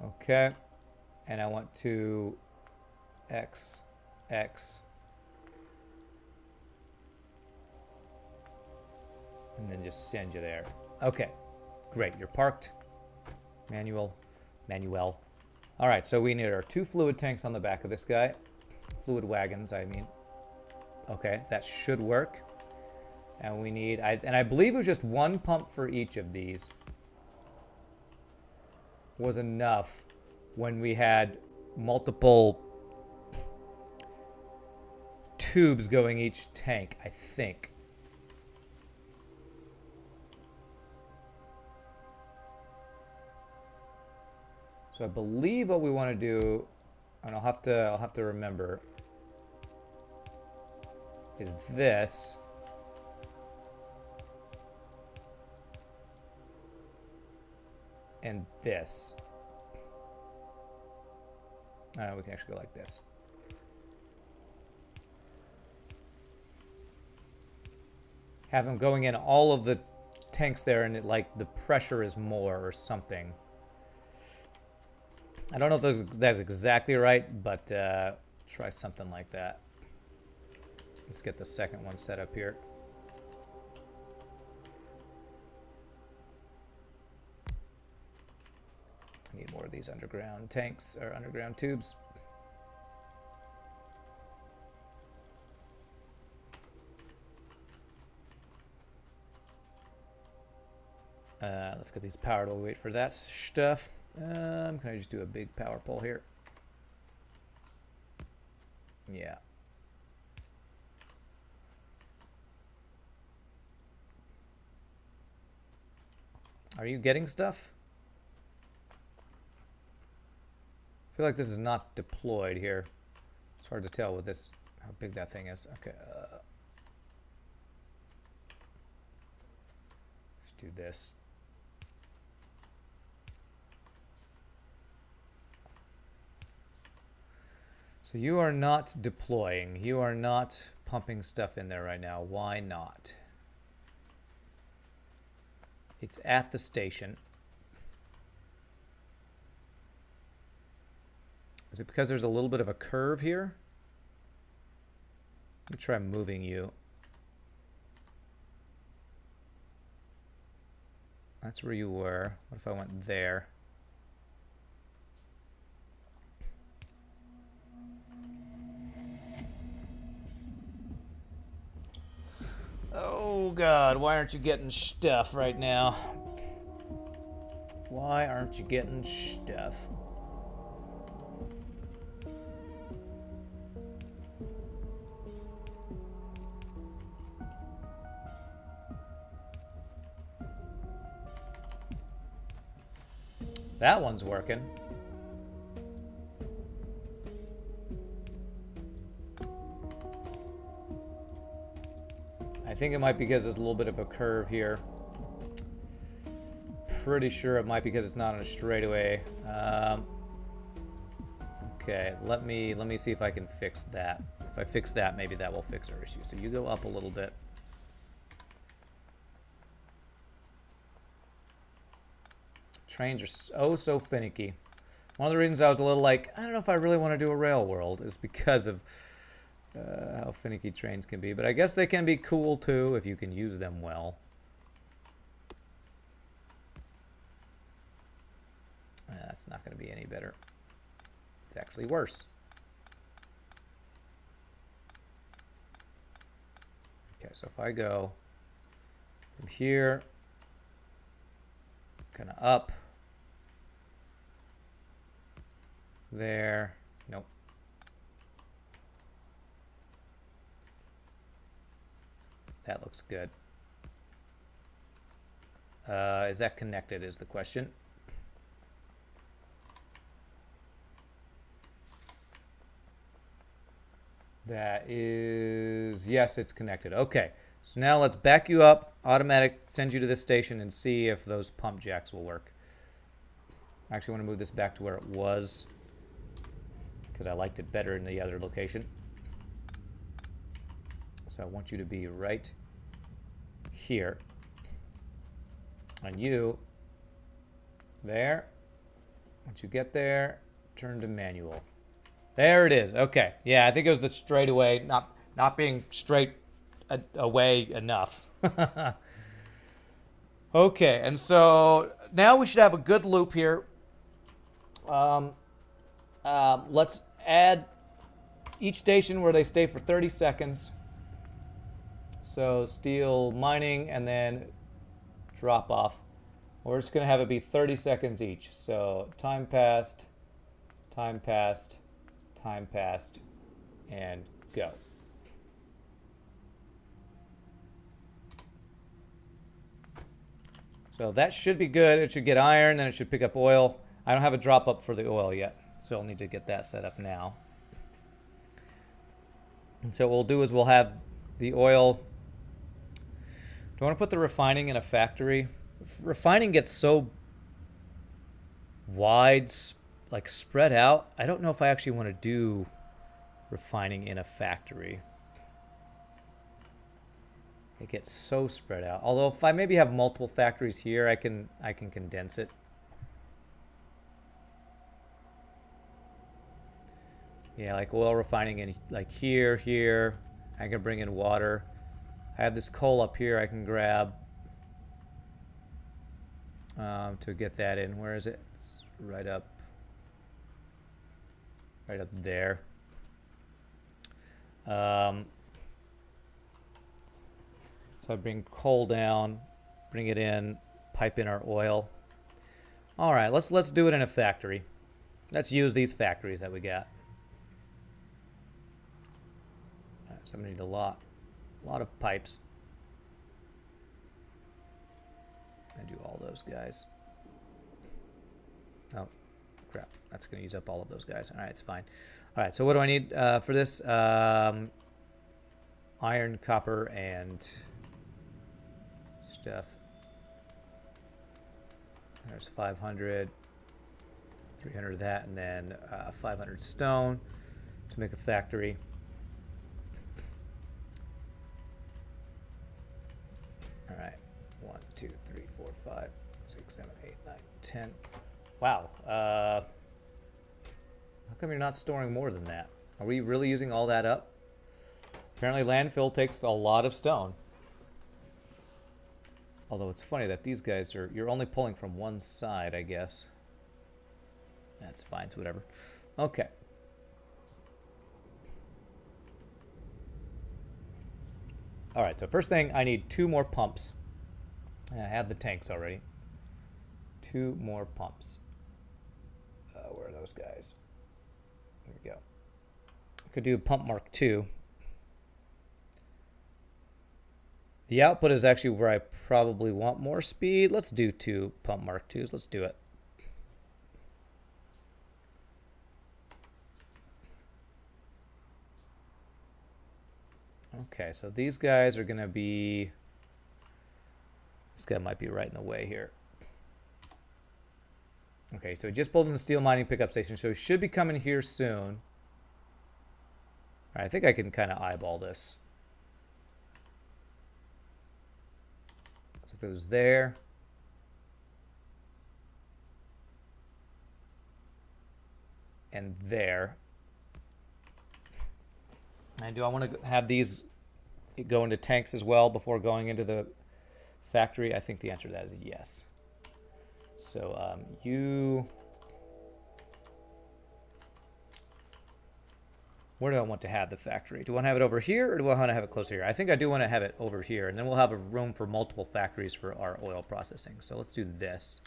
Okay. And I want to X, X. And then just send you there. Okay. Great. You're parked. Manual. All right, so we need our 2 fluid tanks on the back of this guy. Fluid wagons, I mean. Okay, that should work. And we need, I believe it was just 1 pump for each of these was enough when we had multiple tubes going each tank, I think. So I believe what we want to do, and I'll have to remember, is this. And this. We can actually go like this. Have them going in all of the tanks there, and it, like, the pressure is more or something. I don't know if that's exactly right, but try something like that. Let's get the second one set up here. I need more of these underground tanks, or underground tubes. Let's get these powered while we wait for that stuff. Can I just do a big power pole here? Yeah. Are you getting stuff? I feel like this is not deployed here. It's hard to tell with this, how big that thing is. Okay. Let's do this. So you are not deploying. You are not pumping stuff in there right now. Why not? It's at the station. Is it because there's a little bit of a curve here? Let me try moving you. That's where you were. What if I went there? Oh God, why aren't you getting stuff right now? Why aren't you getting stuff? That one's working. I think it might be because there's a little bit of a curve here. Pretty sure it might be because it's not on a straightaway. Okay, let me see if I can fix that. If I fix that, maybe that will fix our issue. So you go up a little bit. Trains are oh so finicky. One of the reasons I was a little like, I don't know if I really want to do a rail world is because of how finicky trains can be. But I guess they can be cool too if you can use them well. That's not going to be any better. It's actually worse. Okay, so if I go from here, kind of up, there, nope. That looks good. Is that connected is the question. That is, yes, it's connected. Okay, so now let's back you up, automatic, send you to this station and see if those pump jacks will work. I actually want to move this back to where it was because I liked it better in the other location. So I want you to be right here. And you, there. Once you get there, turn to manual. There it is. Okay. Yeah, I think it was the straightaway, not being straight away enough. Okay, and so now we should have a good loop here. Let's add each station where they stay for 30 seconds. So steel mining and then drop off. We're just going to have it be 30 seconds each. So time passed, time passed, time passed, and go. So that should be good. It should get iron, then it should pick up oil. I don't have a drop up for the oil yet, so I'll need to get that set up now. And so what we'll do is we'll have the oil. Do I want to put the refining in a factory? Refining gets so wide, like spread out. I don't know if I actually want to do refining in a factory. It gets so spread out. Although if I maybe have multiple factories here, I can condense it. Yeah, like oil refining in like here. I can bring in water. I have this coal up here I can grab to get that in. Where is it? It's right up there. So I bring coal down, bring it in, pipe in our oil. All right, let's do it in a factory. Let's use these factories that we got. All right, so I'm gonna need a lot of pipes. I do all those guys. Oh, crap! That's gonna use up all of those guys. All right, it's fine. All right, so what do I need for this? Iron, copper, and stuff. There's 500, 300 of that, and then 500 stone to make a factory. All right, 1, 2, 3, 4, 5, 6, 7, 8, 9, 10. Wow. How come you're not storing more than that? Are we really using all that up? Apparently landfill takes a lot of stone. Although it's funny that these guys are, you're only pulling from one side, I guess. That's fine, it's whatever. Okay. All right, so first thing, I need 2 more pumps. I have the tanks already. 2 more pumps. Where are those guys? There we go. I could do pump mark 2. The output is actually where I probably want more speed. Let's do 2 pump mark 2s. Let's do it. Okay, so these guys are going to be... This guy might be right in the way here. Okay, so he just pulled in the steel mining pickup station, so he should be coming here soon. All right, I think I can kind of eyeball this. So if it was there... and there... And do I want to have these go into tanks as well before going into the factory? I think the answer to that is yes. So you... Where do I want to have the factory? Do I want to have it over here or do I want to have it closer here? I think I do want to have it over here, and then we'll have a room for multiple factories for our oil processing. So let's do this.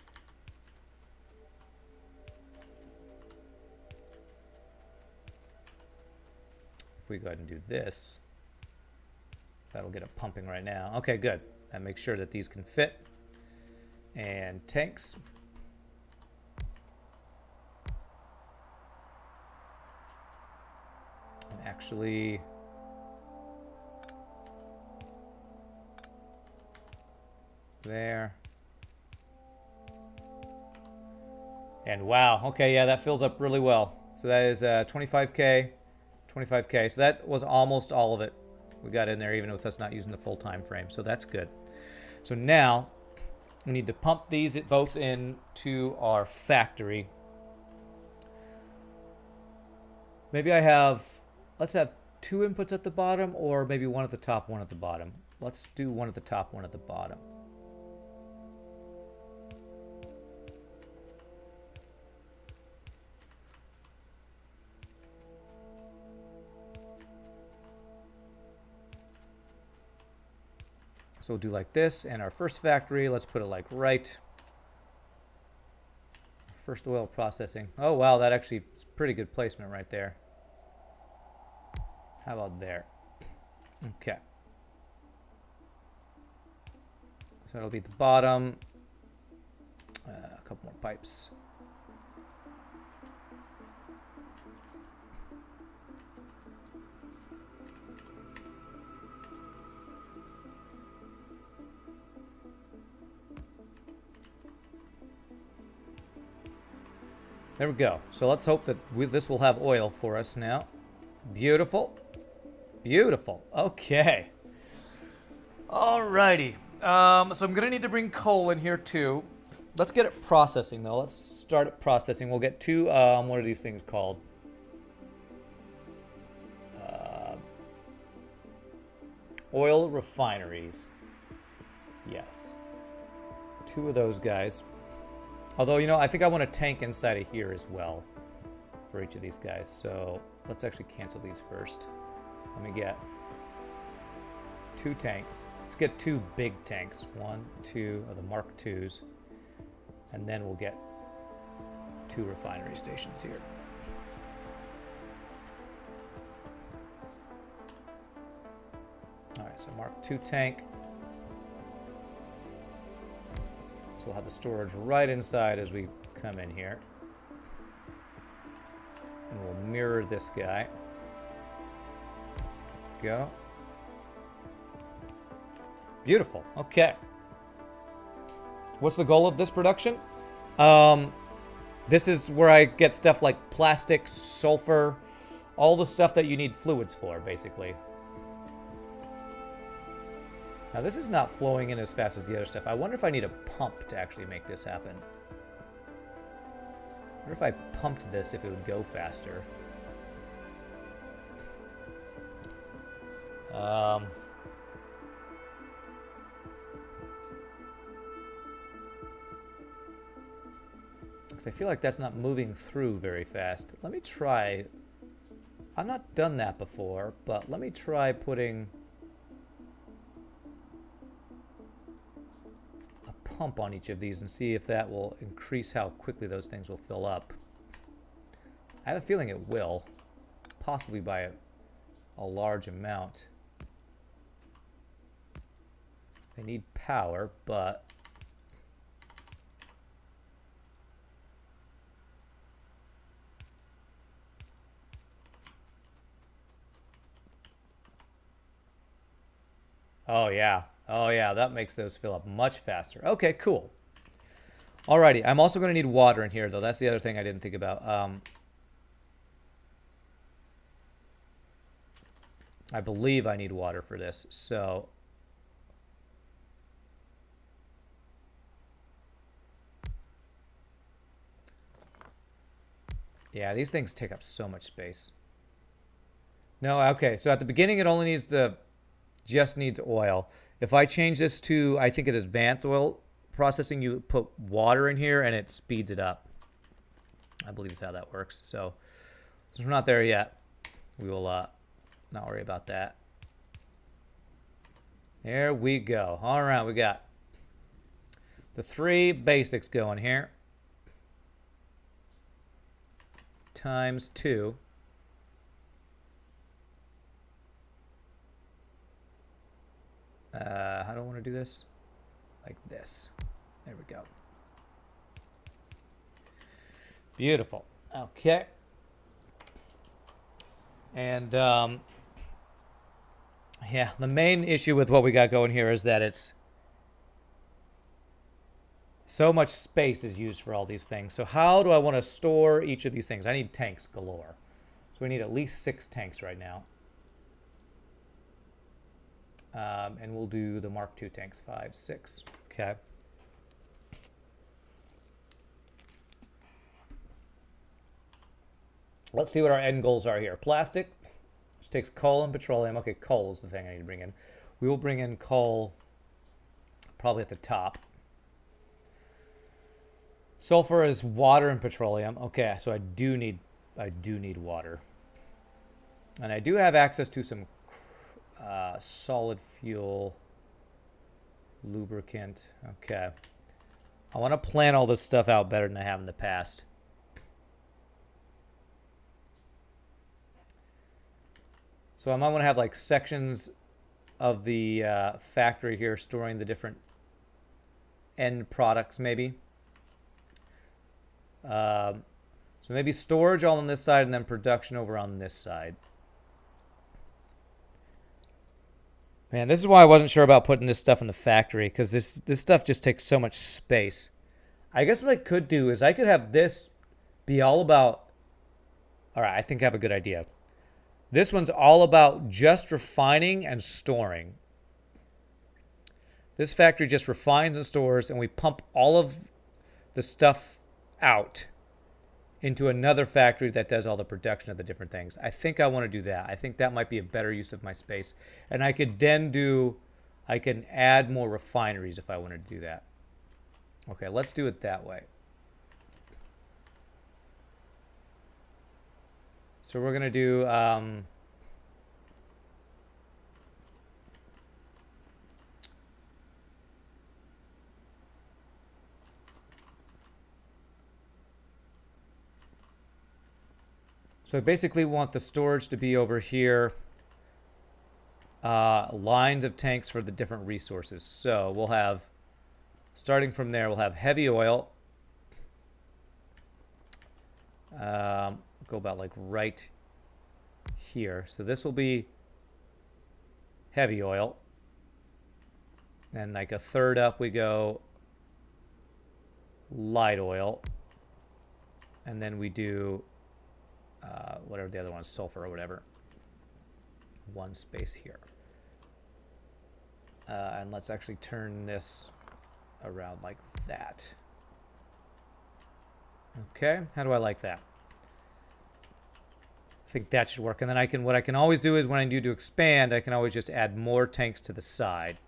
If we go ahead and do this, that'll get it pumping right now. Okay, good. And make sure that these can fit. And tanks. And actually... there. And wow, okay, yeah, that fills up really well. So that is 25K. 25K, so that was almost all of it we got in there, even with us not using the full time frame, so that's good. So now we need to pump these both into our factory. Maybe I have, let's have two inputs at the bottom, or maybe one at the top, one at the bottom. Let's do one at the top, one at the bottom. So we'll do like this, and our first factory, let's put it like right. First oil processing. Oh wow, that actually is pretty good placement right there. How about there? Okay. So it'll be at the bottom. A couple more pipes. There we go. So let's hope that this will have oil for us now. Beautiful. Beautiful. Okay. Alrighty. So I'm going to need to bring coal in here too. Let's get it processing though. Let's start it processing. We'll get two, what are these things called? Oil refineries. Yes. Two of those guys. Although, you know, I think I want a tank inside of here as well for each of these guys. So let's actually cancel these first. Let me get two tanks. Let's get two big tanks. 1, 2 of the Mark IIs. And then we'll get two refinery stations here. All right, so Mark II tank. So we'll have the storage right inside as we come in here. And we'll mirror this guy. Go. Beautiful. Okay. What's the goal of this production? This is where I get stuff like plastic, sulfur, all the stuff that you need fluids for, basically. Now this is not flowing in as fast as the other stuff. I wonder if I need a pump to actually make this happen. I wonder if I pumped this, if it would go faster. Because I feel like that's not moving through very fast. Let me try. I've not done that before, but let me try putting pump on each of these and see if that will increase how quickly those things will fill up. I have a feeling it will, possibly by a large amount. They need power, but oh yeah. Oh yeah, that makes those fill up much faster. Okay, cool. Alrighty, I'm also going to need water in here, though. That's the other thing I didn't think about. I believe I need water for this, so yeah, these things take up so much space. No, okay, so at the beginning it only needs just needs oil. If I change this to, I think it is advanced oil processing, you put water in here and it speeds it up. I believe is how that works. So since we're not there yet, we will not worry about that. There we go. All right, we got the 3 basics going here. Times 2. How do I want to do this? Like this. There we go. Beautiful. Okay. And yeah, the main issue with what we got going here is that it's so much space is used for all these things. So how do I want to store each of these things? I need tanks galore. So we need at least 6 tanks right now. And we'll do the Mark II tanks, 5, 6. Okay. Let's see what our end goals are here. Plastic, which takes coal and petroleum. Okay, coal is the thing I need to bring in. We will bring in coal probably at the top. Sulfur is water and petroleum. Okay, so I do need water. And I do have access to some solid fuel, lubricant. Okay. I want to plan all this stuff out better than I have in the past. So I might want to have like sections of the factory here storing the different end products maybe. So maybe storage all on this side and then production over on this side. Man, this is why I wasn't sure about putting this stuff in the factory, because this stuff just takes so much space. I guess what I could do is I could have this be all about... All right, I think I have a good idea. This one's all about just refining and storing. This factory just refines and stores, and we pump all of the stuff out into another factory that does all the production of the different things. I think I want to do that. I think that might be a better use of my space. And I could then I can add more refineries if I wanted to do that. Okay, let's do it that way. So we're going to do... So I basically want the storage to be over here. Lines of tanks for the different resources. So we'll have, starting from there, we'll have heavy oil. Go about like right here. So this will be heavy oil. And like a third up we go light oil. And then we do... whatever the other one is, sulfur or whatever. One space here. And let's actually turn this around like that. Okay, how do I like that? I think that should work. And then what I can always do is when I need to expand, I can always just add more tanks to the side.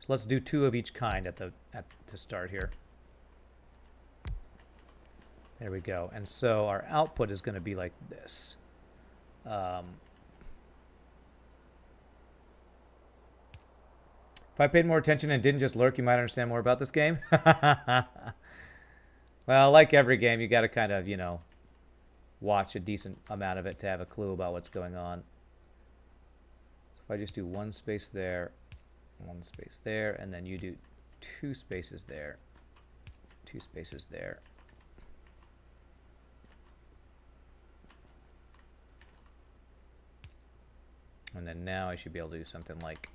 So let's do 2 of each kind to start here. There we go. And so our output is going to be like this. If I paid more attention and didn't just lurk, you might understand more about this game. Well, like every game, you got to kind of, watch a decent amount of it to have a clue about what's going on. So if I just do 1 space there, 1 space there, and then you do 2 spaces there, 2 spaces there. And then now I should be able to do something like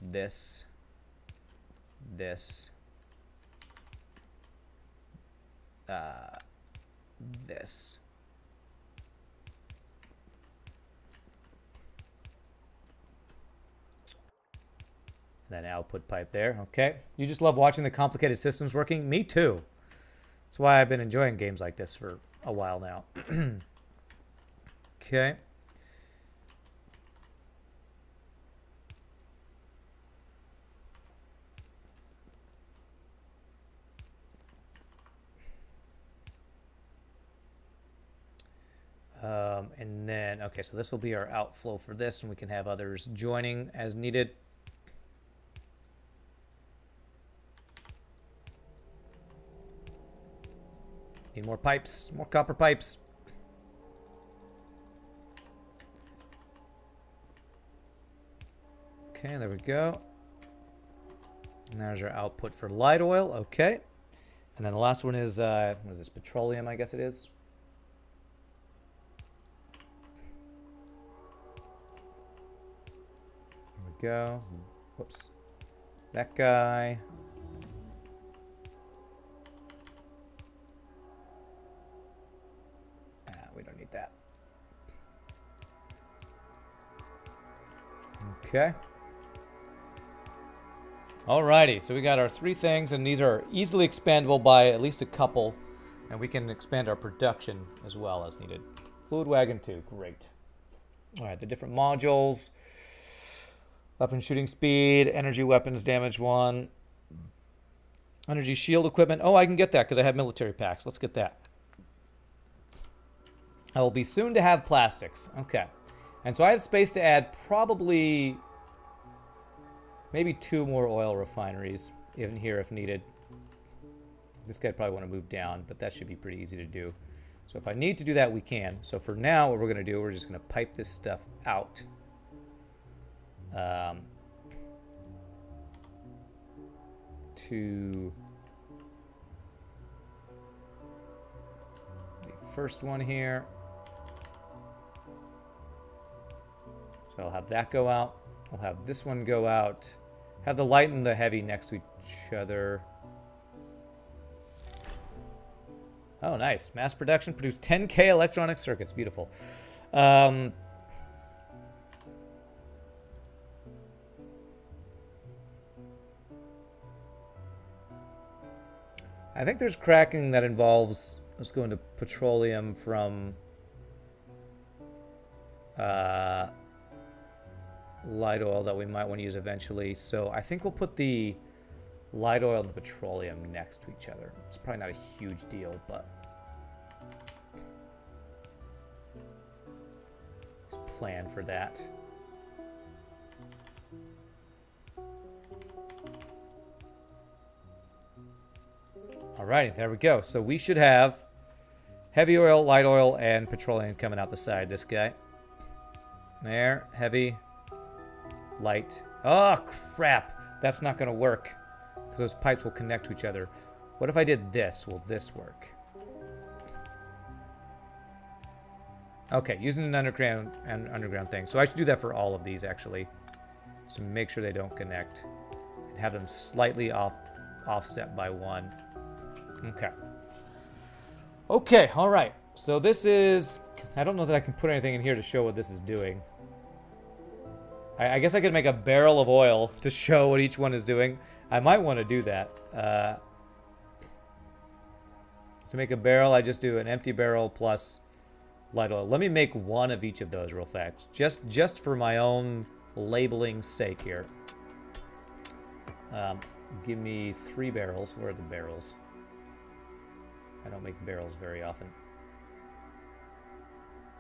this, this, this. And then output pipe there. Okay. You just love watching the complicated systems working? Me too. That's why I've been enjoying games like this for a while now. Okay. And then, okay, so this will be our outflow for this, and we can have others joining as needed. Need more pipes, more copper pipes. Okay, there we go. And there's our output for light oil. Okay. And then the last one is, what is this, petroleum, I guess it is. Go. Whoops. That guy. We don't need that. Okay. Alrighty, so we got our 3 things, and these are easily expandable by at least a couple. And we can expand our production as well as needed. Fluid wagon 2, great. All right, the different modules. Weapon shooting speed, energy weapons damage 1. Energy shield equipment. Oh, I can get that because I have military packs. Let's get that. I will be soon to have plastics. Okay. And so I have space to add probably maybe 2 more oil refineries in here if needed. This guy'd probably want to move down, but that should be pretty easy to do. So if I need to do that, we can. So for now, what we're going to do, we're just going to pipe this stuff out. To the first one here. So I'll have that go out. I'll have this one go out. Have the light and the heavy next to each other. Oh, nice. Mass production produced 10K electronic circuits. Beautiful. I think there's cracking that involves us going to petroleum from light oil that we might want to use eventually. So I think we'll put the light oil and the petroleum next to each other. It's probably not a huge deal, but just plan for that. Alrighty, there we go. So we should have heavy oil, light oil, and petroleum coming out the side. This guy. There, heavy, light. Oh, crap. That's not going to work. Because those pipes will connect to each other. What if I did this? Will this work? Okay, using an underground thing. So I should do that for all of these, actually. So make sure they don't connect. And have them slightly offset by 1. Okay. Okay, all right. So this is... I don't know that I can put anything in here to show what this is doing. I guess I could make a barrel of oil to show what each one is doing. I might want to do that. To make a barrel, I just do an empty barrel plus light oil. Let me make 1 of each of those real fast. Just for my own labeling sake here. Give me 3 barrels. Where are the barrels? I don't make barrels very often.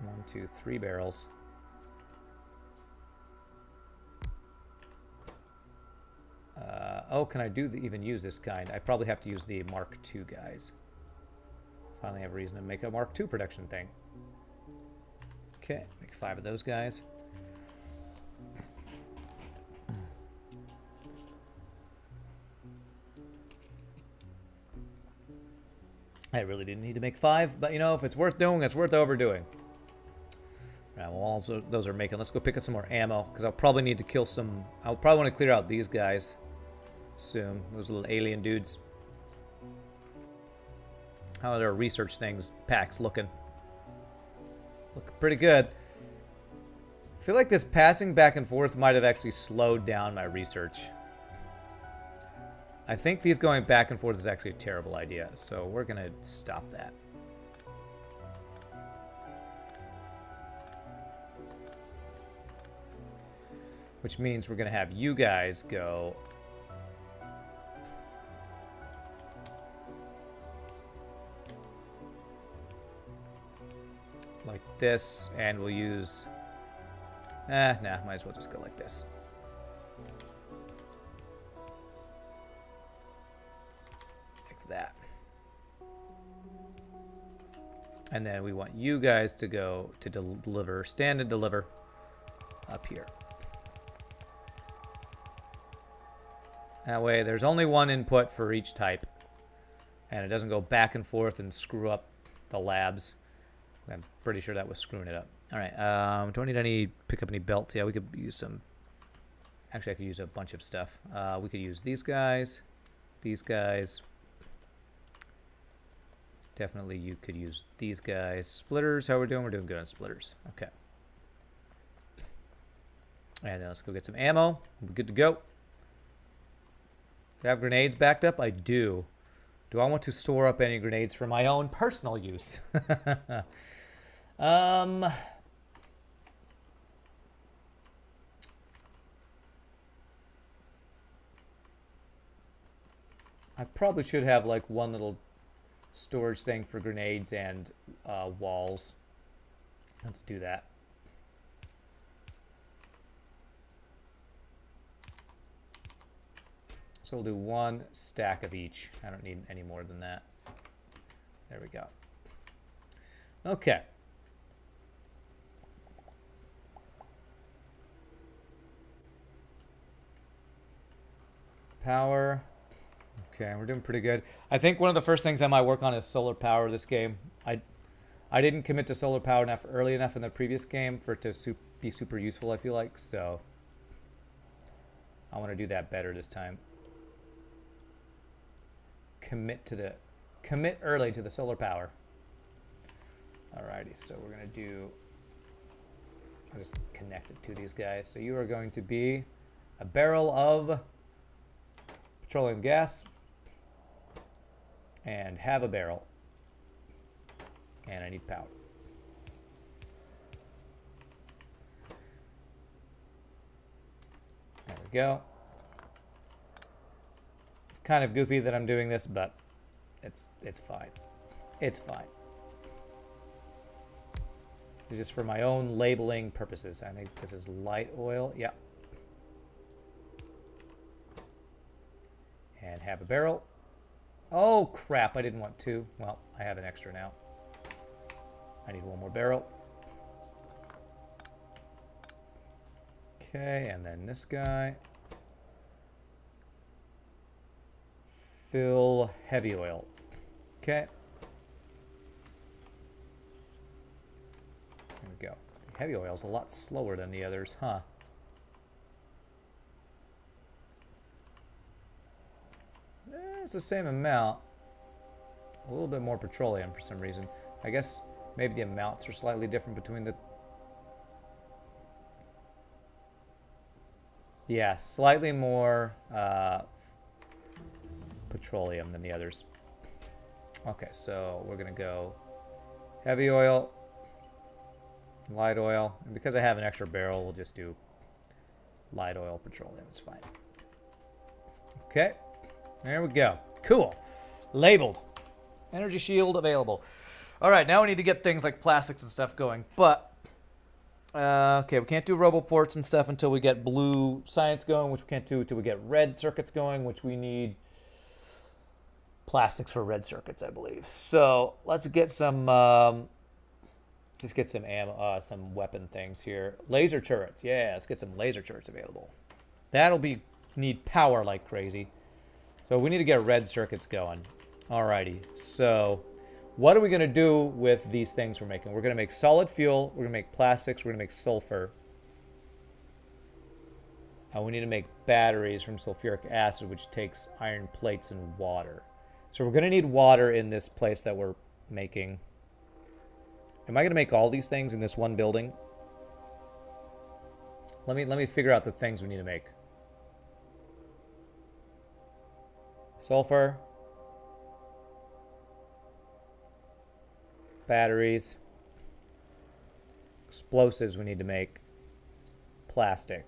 1, 2, 3 barrels. Oh, can I even use this kind? I probably have to use the Mark II guys. Finally have a reason to make a Mark II production thing. Okay, make 5 of those guys. I really didn't need to make 5, but you know, if it's worth doing, it's worth overdoing. All right, well, also those are making. Let's go pick up some more ammo, because I'll probably need to kill some... I'll probably want to clear out these guys soon. Those little alien dudes. How are their research packs looking? Look pretty good. I feel like this passing back and forth might have actually slowed down my research. I think these going back and forth is actually a terrible idea, so we're going to stop that. Which means we're going to have you guys go... like this, and we'll use... nah, might as well just go like this. Like that. And then we want you guys to go to deliver, stand and deliver up here. That way there's only 1 input for each type. And it doesn't go back and forth and screw up the labs. I'm pretty sure that was screwing it up. All right, do I need any, pick up any belts? Yeah, we could use some. Actually, I could use a bunch of stuff. We could use these guys. Definitely you could use these guys. Splitters, how we're doing? We're doing good on splitters. Okay. And then let's go get some ammo. We're good to go. Do I have grenades backed up? I do. Do I want to store up any grenades for my own personal use? I probably should have like one little storage thing for grenades and walls. Let's do that. So we'll do one stack of each. I don't need any more than that. There we go. Okay. Power. Okay, we're doing pretty good. I think one of the first things I might work on is solar power this game. I didn't commit to solar power early enough in the previous game for it to be super useful, I feel like, so I want to do that better this time. Commit early to the solar power. Alrighty, so we're gonna do, I'll just connect it to these guys. So you are going to be a barrel of petroleum gas and have a barrel. And I need power. There we go. It's kind of goofy that I'm doing this, but it's fine. It's fine. It's just for my own labeling purposes. I think this is light oil. Yeah. And have a barrel. Oh, crap. I didn't want two. Well, I have an extra now. I need one more barrel. Okay, and then this guy. Fill heavy oil. Okay. There we go. The heavy oil is a lot slower than the others, huh? It's the same amount. A little bit more petroleum for some reason. I guess maybe the amounts are slightly different between the... Yeah, slightly more petroleum than the others. Okay, so we're going to go heavy oil, light oil. And because I have an extra barrel, we'll just do light oil, petroleum. It's fine. Okay, there we go. Cool. Labeled. Energy shield available. All right, now we need to get things like plastics and stuff going. But, okay, we can't do roboports and stuff until we get blue science going, which we can't do until we get red circuits going, which we need plastics for red circuits, I believe. So let's get some, just get some ammo, some weapon things here. Laser turrets, yeah, let's get some laser turrets available. That'll need power like crazy. So we need to get red circuits going. Alrighty, so what are we going to do with these things we're making? We're going to make solid fuel, we're going to make plastics, we're going to make sulfur. And we need to make batteries from sulfuric acid, which takes iron plates and water. So we're going to need water in this place that we're making. Am I going to make all these things in this one building? Let me figure out the things we need to make. Sulfur. Batteries. Explosives we need to make. Plastic.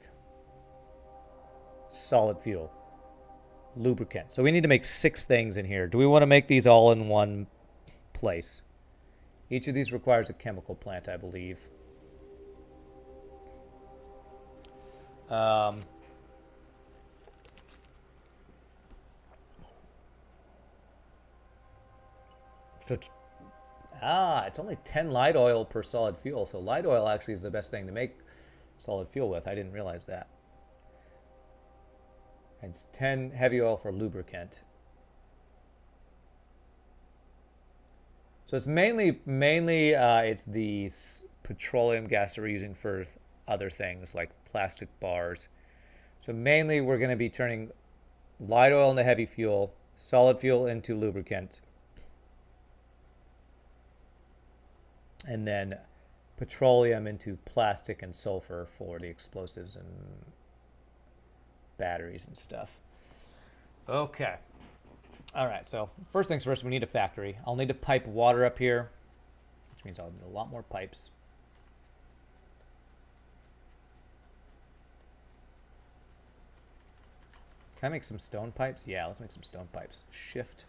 Solid fuel. Lubricant. So we need to make 6 things in here. Do we want to make these all in one place? Each of these requires a chemical plant, I believe. It's only 10 light oil per solid fuel. So light oil actually is the best thing to make solid fuel with. I didn't realize that. And it's 10 heavy oil for lubricant. So it's mainly it's the petroleum gas that we're using for other things like plastic bars. So mainly we're going to be turning light oil into heavy fuel, solid fuel into lubricant, and then petroleum into plastic and sulfur for the explosives and batteries and stuff. Okay. All right, so first things first, we need a factory. I'll need to pipe water up here, which means I'll need a lot more pipes. Can I make some stone pipes? Yeah, let's make some stone pipes. Shift.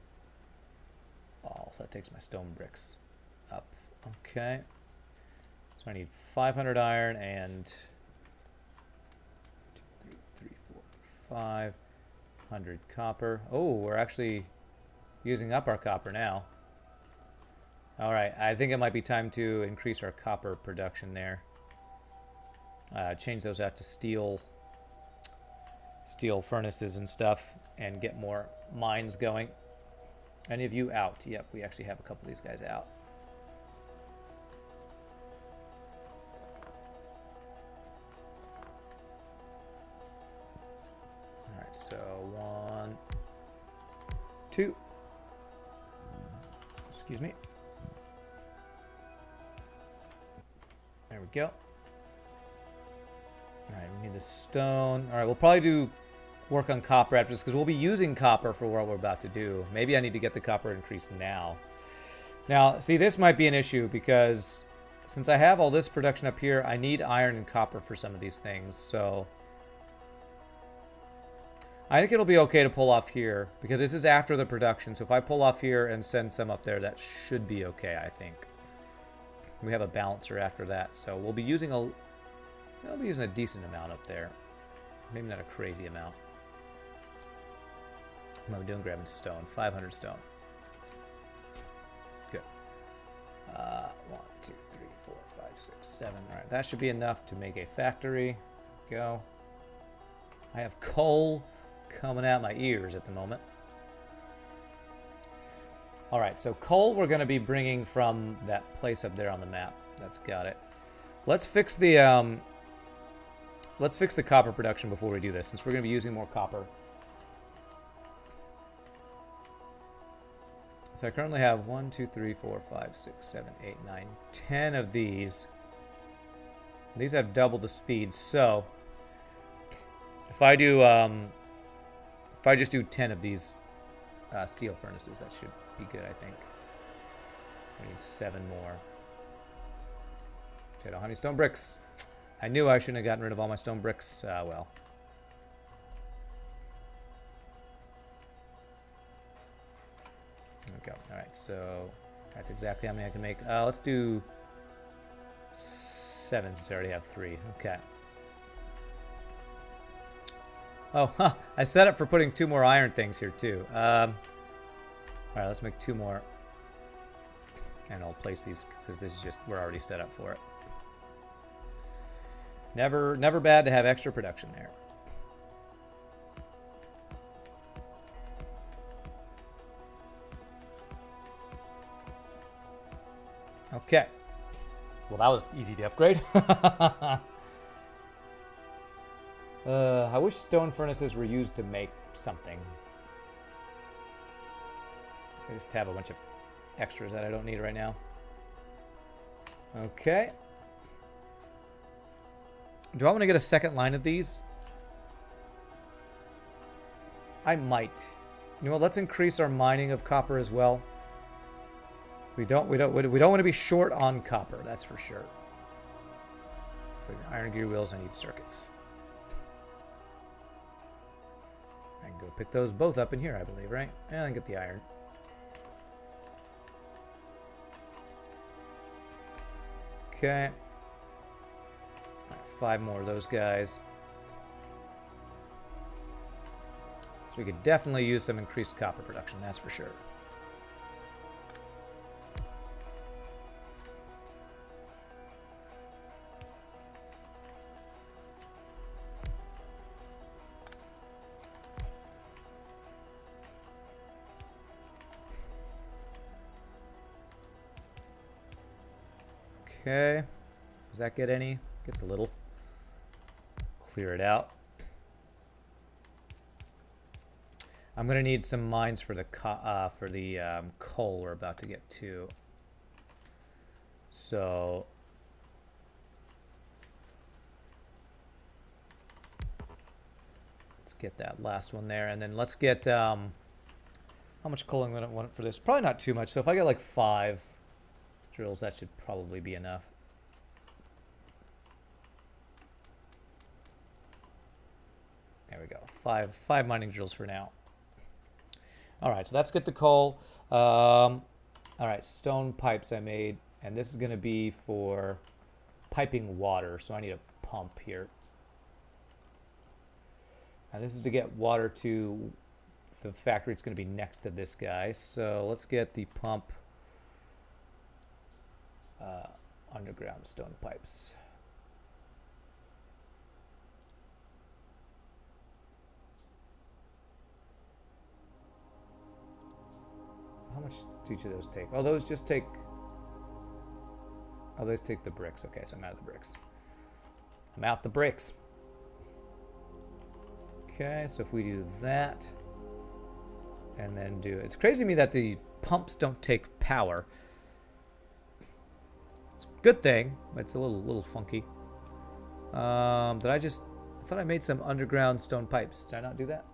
Oh, so that takes my stone bricks up. Okay. So I need 500 iron and 2, 3, 4, 500 copper. Oh, we're actually using up our copper now. All right, I think it might be time to increase our copper production there. Change those out to steel furnaces and stuff, and get more mines going. Any of you out? Yep, we actually have a couple of these guys out. All right, so 1, 2. Excuse me. There we go. All right, we need the stone. All right, we'll probably do work on copper after this because we'll be using copper for what we're about to do. Maybe I need to get the copper increase now. Now, see, this might be an issue because since I have all this production up here, I need iron and copper for some of these things. So I think it'll be okay to pull off here because this is after the production. So if I pull off here and send some up there, that should be okay, I think. We have a balancer after that, so we'll be using a decent amount up there. Maybe not a crazy amount. What am I doing? Grabbing stone. 500 stone. Good. 1, 2, 3, 4, 5, 6, 7. All right, that should be enough to make a factory. Go. I have coal coming out my ears at the moment. All right, so coal we're going to be bringing from that place up there on the map. That's got it. Let's fix the copper production before we do this, since we're going to be using more copper. So I currently have 1, 2, 3, 4, 5, 6, 7, 8, 9, 10 of these. These have double the speed. So if I just do 10 of these steel furnaces, that should be good, I think. We need 7 more. I don't have any stone bricks. I knew I shouldn't have gotten rid of all my stone bricks. Well. There we go. All right, so that's exactly how many I can make. Let's do 7 since I already have 3. Okay. Oh, huh. I set up for putting 2 more iron things here, too. All right, let's make 2 more. And I'll place these because this is just, we're already set up for it. Never bad to have extra production there. Okay. Well, that was easy to upgrade. I wish stone furnaces were used to make something. So I just have a bunch of extras that I don't need right now. Okay. Do I want to get a second line of these? I might. You know what? Let's increase our mining of copper as well. We don't want to be short on copper, that's for sure. So iron gear wheels, I need circuits. I can go pick those both up in here, I believe, right? And I get the iron. Okay. All right, 5 more of those guys. So we could definitely use some increased copper production, that's for sure. Okay, does that get any? Gets a little. Clear it out. I'm gonna need some mines for the coal we're about to get to. So let's get that last one there, and then let's get How much coal am I going to want for this? Probably not too much. So if I get like 5 drills, that should probably be enough. There we go. Five mining drills for now. All right, so let's get the coal. All right, stone pipes I made, and this is going to be for piping water. So I need a pump here. And this is to get water to the factory. It's going to be next to this guy. So let's get the pump underground stone pipes. How much do each of those take? Oh, those just take... Oh, those take the bricks. Okay, so I'm out of the bricks. I'm out the bricks. Okay, so if we do that, and then do... It's crazy to me that the pumps don't take power. It's a good thing, but it's a little funky. Did I just... I thought I made some underground stone pipes. Did I not do that?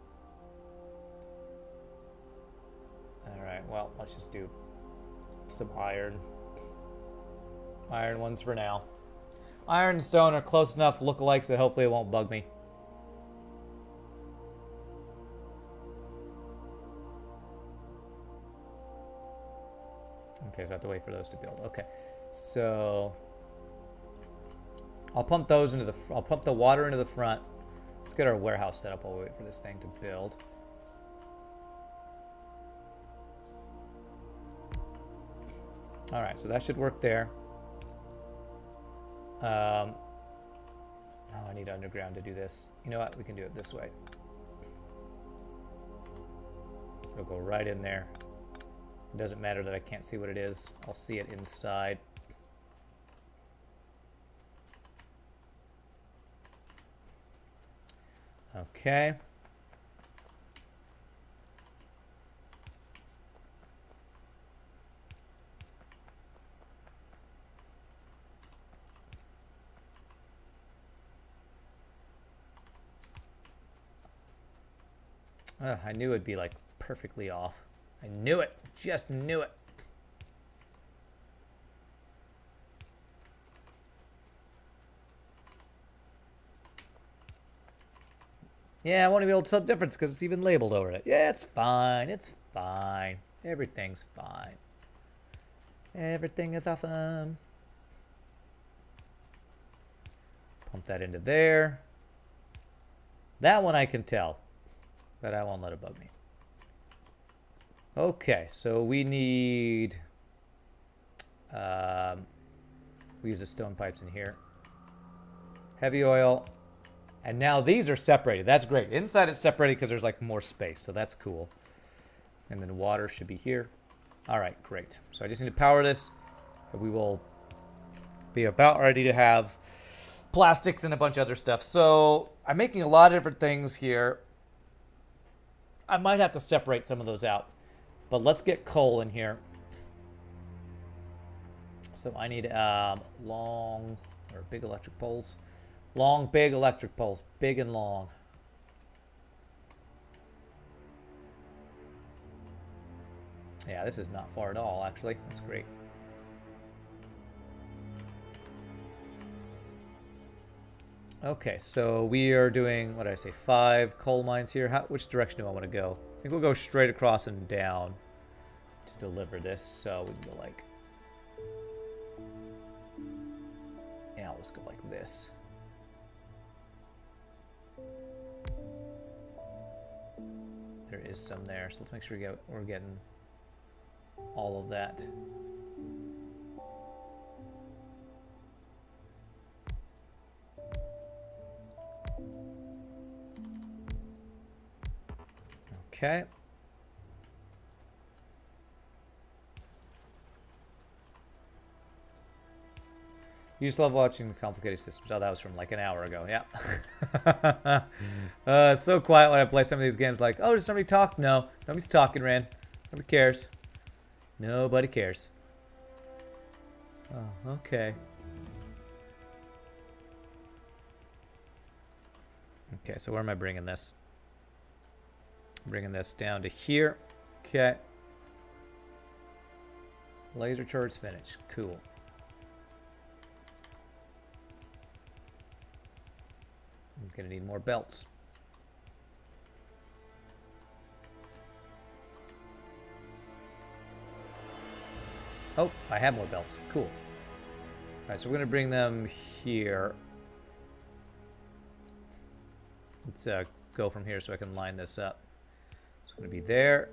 Alright, well, let's just do some iron. Iron ones for now. Iron and stone are close enough lookalikes that hopefully it won't bug me. Okay, so I have to wait for those to build. Okay, so I'll pump those into the... I'll pump the water into the front. Let's get our warehouse set up while we wait for this thing to build. All right, so that should work there. Oh, I need underground to do this. You know what? We can do it this way. It'll go right in there. It doesn't matter that I can't see what it is. I'll see it inside. Okay. I knew it'd be like perfectly off. I knew it. Just knew it. Yeah, I won't be able to tell the difference because it's even labeled over it. Yeah, it's fine. It's fine. Everything's fine. Everything is awesome. Pump that into there. That one I can tell. But I won't let it bug me. Okay, so we need... we use the stone pipes in here. Heavy oil. And now these are separated. That's great. Inside it's separated because there's like more space, so that's cool. And then water should be here. All right, great. So I just need to power this. We will be about ready to have plastics and a bunch of other stuff. So I'm making a lot of different things here. I might have to separate some of those out. But let's get coal in here. So I need long or big electric poles. Long, big electric poles. Big and long. Yeah, this is not far at all, actually. That's great. Okay, so we are doing, what did I say, 5 coal mines here. Which direction do I want to go? I think we'll go straight across and down to deliver this. So we can go like... Yeah, I'll just go like this. There is some there, so let's make sure we're getting all of that. Okay. You just love watching the complicated systems. Oh, that was from like an hour ago. Yeah. So quiet when I play some of these games. Like, oh, does somebody talk? No. Nobody's talking, Ran. Nobody cares. Nobody cares. Oh, okay. Okay, so where am I bringing this? I'm bringing this down to here. Okay. Laser turrets finished. Cool. I'm gonna need more belts. Oh, I have more belts. Cool. Alright, so we're gonna bring them here. Let's go from here so I can line this up. It's gonna be there.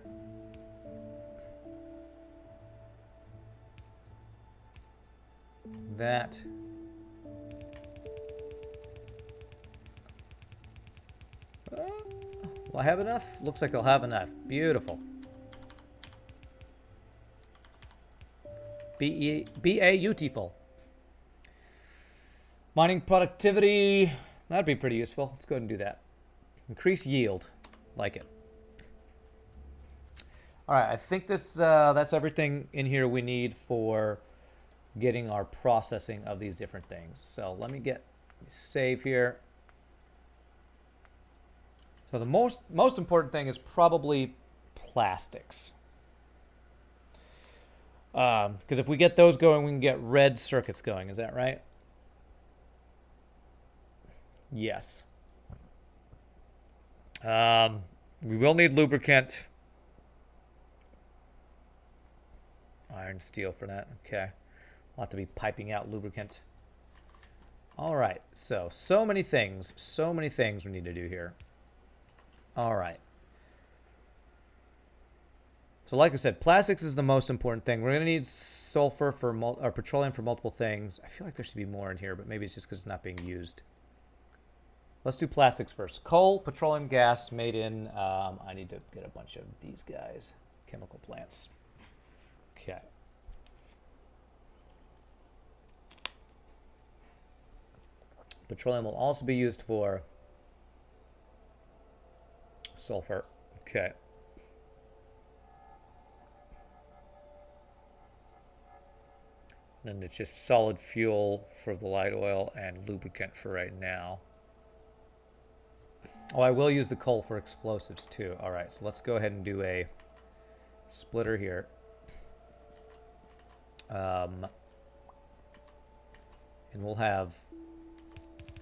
That. Will I have enough? Looks like I'll have enough. Beautiful. Beautiful. Mining productivity. That'd be pretty useful. Let's go ahead and do that. Increase yield. Like it. Alright, I think that's everything in here we need for getting our processing of these different things. So let me save here. So the most important thing is probably plastics. Because if we get those going, we can get red circuits going. Is that right? Yes. We will need lubricant. Iron, steel for that. Okay. We'll have to be piping out lubricant. All right. So many things. So many things we need to do here. All right. So like I said, plastics is the most important thing. We're going to need sulfur or petroleum for multiple things. I feel like there should be more in here, but maybe it's just because it's not being used. Let's do plastics first. Coal, petroleum gas made in... I need to get a bunch of these guys. Chemical plants. Okay. Petroleum will also be used for sulfur. Okay. Then it's just solid fuel for the light oil and lubricant for right now. Oh, I will use the coal for explosives too. All right, so let's go ahead and do a splitter here. And we'll have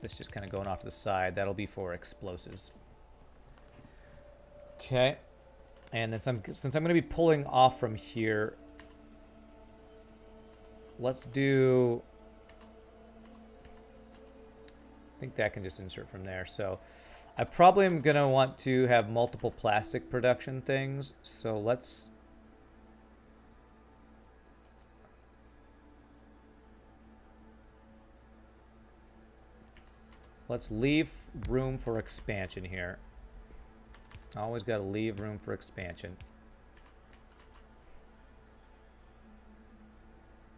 this just kind of going off to the side. That'll be for explosives. Okay. And then since I'm going to be pulling off from here, let's do... I think that can just insert from there. So I probably am going to want to have multiple plastic production things. So let's leave room for expansion here. Always got to leave room for expansion.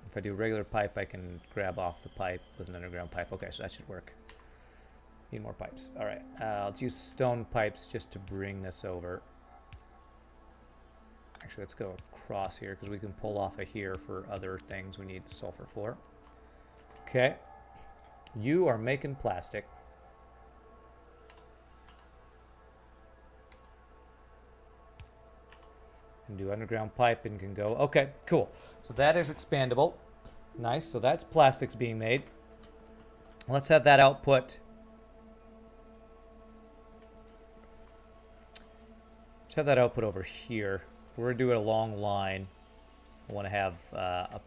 If I do regular pipe, I can grab off the pipe with an underground pipe. Okay, so that should work. Need more pipes. All right, let's use stone pipes just to bring this over. Actually, let's go across here because we can pull off of here for other things we need sulfur for. Okay. You are making plastic. And do underground pipe and can go. Okay, cool. So that is expandable. Nice. So that's plastics being made. Let's have that output. Let's have that output over here. If we're doing a long line, I want to have a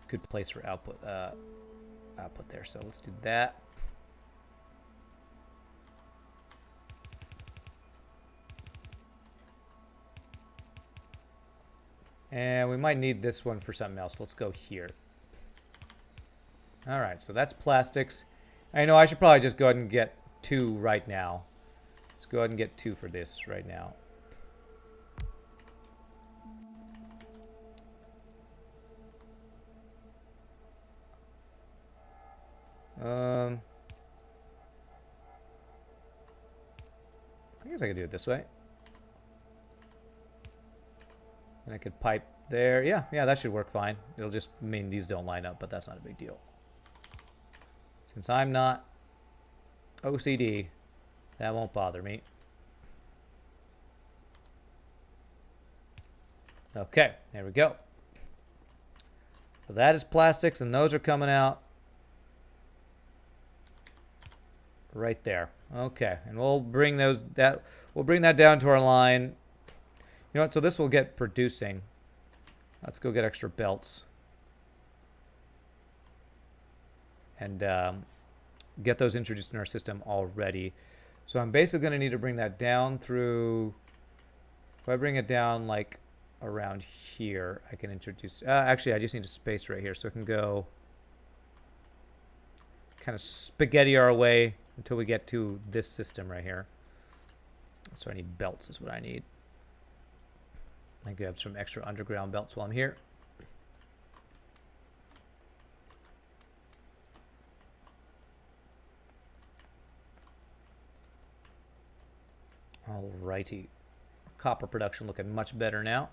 good place for output there. So let's do that. And we might need this one for something else. Let's go here. All right, so that's plastics. I know I should probably just go ahead and get 2 right now. Let's go ahead and get 2 for this right now. I guess I could do it this way. And I could pipe there. Yeah, that should work fine. It'll just mean these don't line up, but that's not a big deal. Since I'm not OCD, that won't bother me. Okay, there we go. So that is plastics, and those are coming out right there. Okay, and we'll bring that down to our line. You know what? So this will get producing. Let's go get extra belts and get those introduced in our system already. So I'm basically going to need to bring that down through. If I bring it down like around here, I can introduce. Actually, I just need a space right here, so I can go kind of spaghetti our way until we get to this system right here. So I need belts is what I need. I can grab some extra underground belts while I'm here. Alrighty. Copper production looking much better now.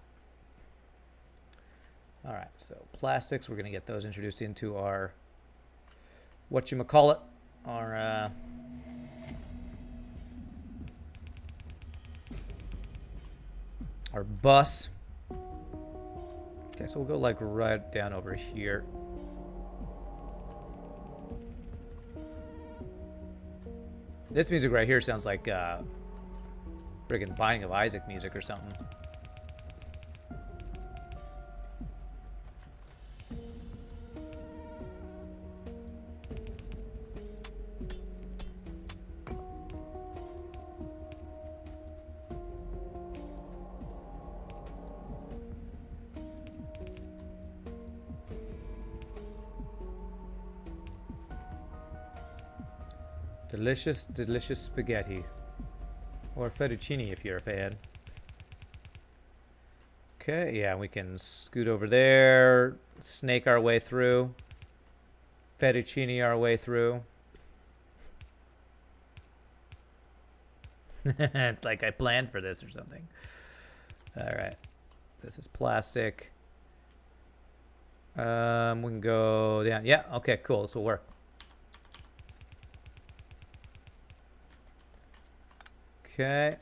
Alright, so plastics, we're going to get those introduced into our, whatchamacallit, our bus. Okay, so we'll go like right down over here. This music right here sounds like friggin' Binding of Isaac music or something. Delicious, delicious spaghetti. Or fettuccine if you're a fan. Okay, yeah, we can scoot over there, snake our way through, fettuccine our way through. It's like I planned for this or something. Alright, this is plastic. We can go down. Yeah, okay, cool, this will work. Okay.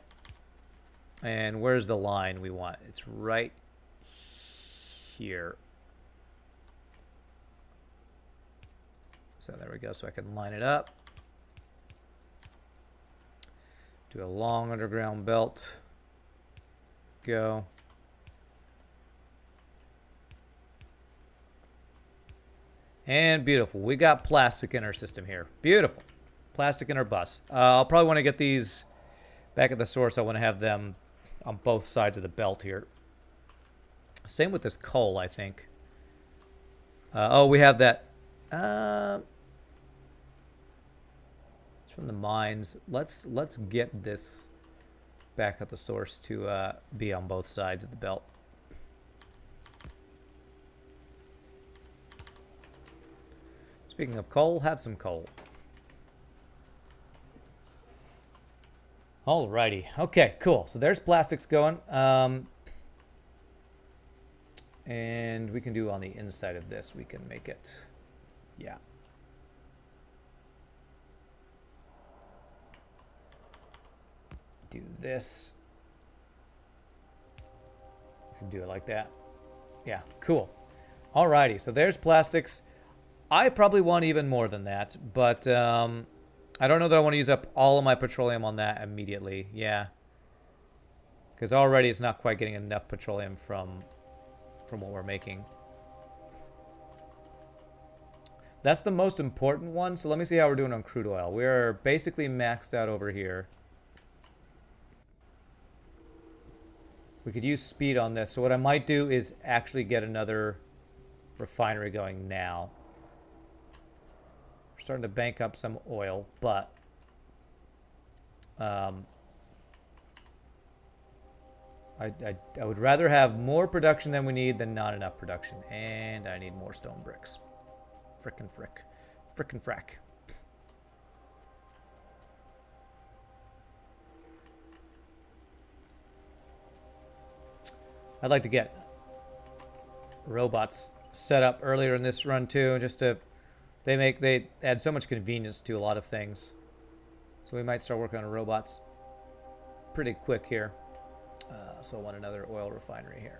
And where's the line we want? It's right here. So there we go. So I can line it up. Do a long underground belt. Go. And beautiful. We got plastic in our system here. Beautiful. Plastic in our bus. I'll probably want to get these back at the source. I want to have them on both sides of the belt here. Same with this coal, I think. Oh, we have that. It's from the mines. Let's get this back at the source to be on both sides of the belt. Speaking of coal, have some coal. Alrighty. Okay, cool. So there's plastics going. And we can do on the inside of this. We can make it. Yeah. Do this. We can do it like that. Yeah, cool. Alrighty. So there's plastics. I probably want even more than that, but I don't know that I want to use up all of my petroleum on that immediately. Yeah. Because already it's not quite getting enough petroleum from what we're making. That's the most important one. So let me see how we're doing on crude oil. We're basically maxed out over here. We could use speed on this. So what I might do is actually get another refinery going now. We're starting to bank up some oil, but I would rather have more production than we need than not enough production. And I need more stone bricks. Frickin' frick. Frickin' frack. I'd like to get robots set up earlier in this run too, just to they add so much convenience to a lot of things. So we might start working on robots pretty quick here. So I want another oil refinery here.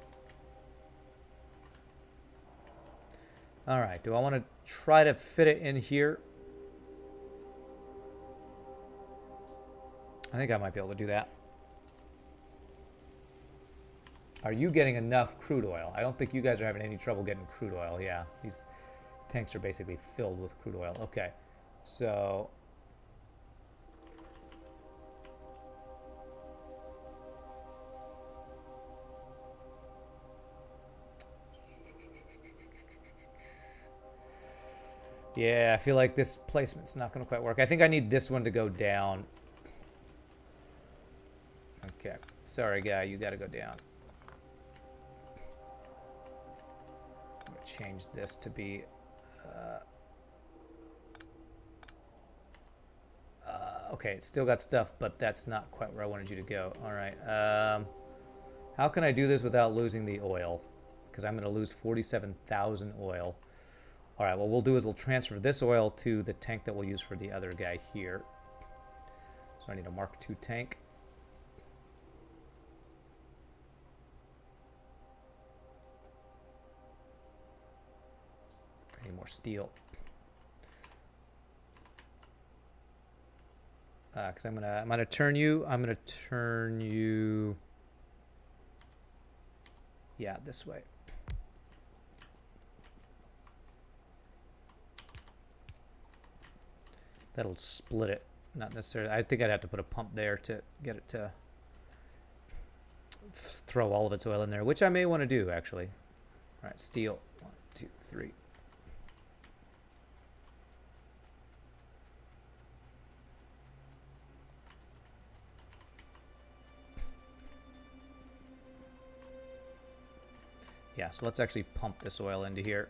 All right, do I want to try to fit it in here? I think I might be able to do that. Are you getting enough crude oil? I don't think you guys are having any trouble getting crude oil. Yeah, these tanks are basically filled with crude oil. Okay, so... yeah, I feel like this placement's not going to quite work. I think I need this one to go down. Okay, sorry guy, you got to go down. I'm going to change this to be... okay, it's still got stuff, but that's not quite where I wanted you to go. All right, how can I do this without losing the oil? Because I'm going to lose 47,000 oil. All right, what we'll do is we'll transfer this oil to the tank that we'll use for the other guy here. So I need a Mark II tank. I need more steel. Because I'm gonna turn you. I'm gonna turn you. Yeah, this way. That'll split it. Not necessarily. I think I'd have to put a pump there to get it to throw all of its oil in there, which I may want to do actually. All right, steel. 1, 2, 3. Yeah, so let's actually pump this oil into here.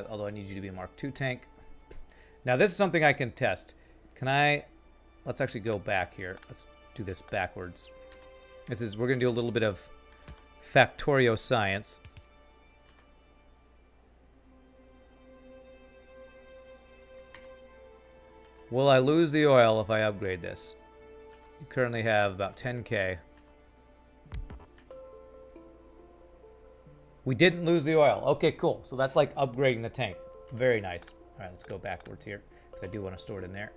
Although I need you to be a Mark II tank. Now this is something I can test. Can I... let's actually go back here. Let's do this backwards. We're going to do a little bit of Factorio science. Will I lose the oil if I upgrade this? You currently have about 10K. We didn't lose the oil. Okay, cool. So that's like upgrading the tank. Very nice. All right, let's go backwards here because I do want to store it in there.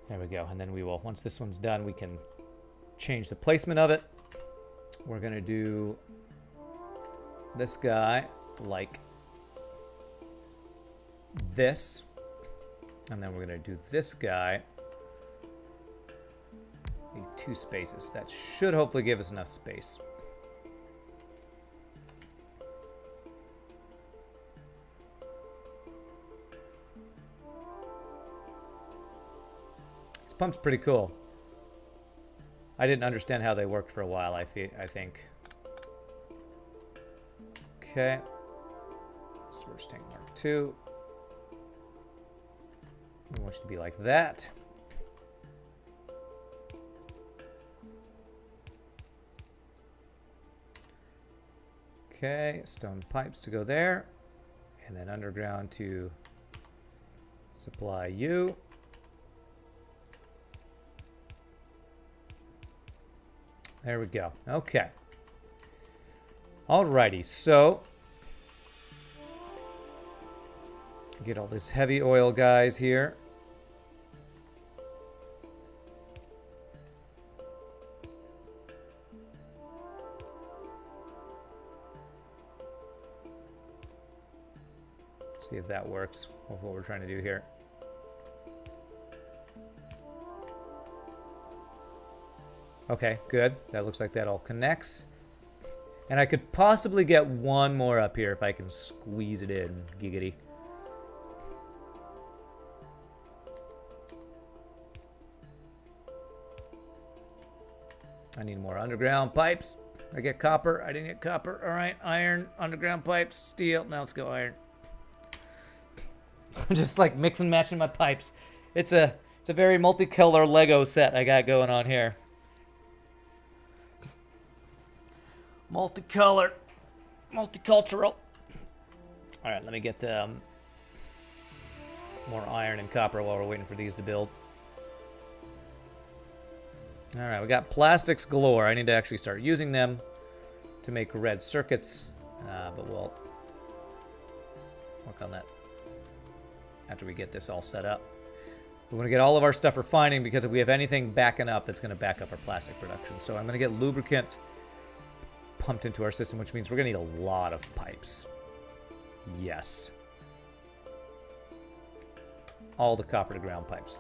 There we go. And then we will, once this one's done, we can change the placement of it. We're going to do this guy like this. And then we're going to do this guy. Need 2 spaces. That should hopefully give us enough space. This pump's pretty cool. I didn't understand how they worked for a while, I think. Okay. Storage tank Mark II. We want you to be like that. Okay, stone pipes to go there, and then underground to supply you. There we go. Okay. Alrighty, so get all this heavy oil guys here. See if that works with what we're trying to do here. Okay, good. That looks like that all connects. And I could possibly get one more up here if I can squeeze it in. Giggity. I need more underground pipes. I get copper. I didn't get copper. All right, iron, underground pipes, steel. Now let's go iron. I'm just like mix and matching my pipes. It's a very multicolor Lego set I got going on here. Multicolor, multicultural. All right, let me get more iron and copper while we're waiting for these to build. Alright, we got plastics galore. I need to actually start using them to make red circuits, but we'll work on that after we get this all set up. We want to get all of our stuff refining, because if we have anything backing up, that's going to back up our plastic production. So I'm going to get lubricant pumped into our system, which means we're going to need a lot of pipes. Yes. All the copper to ground pipes.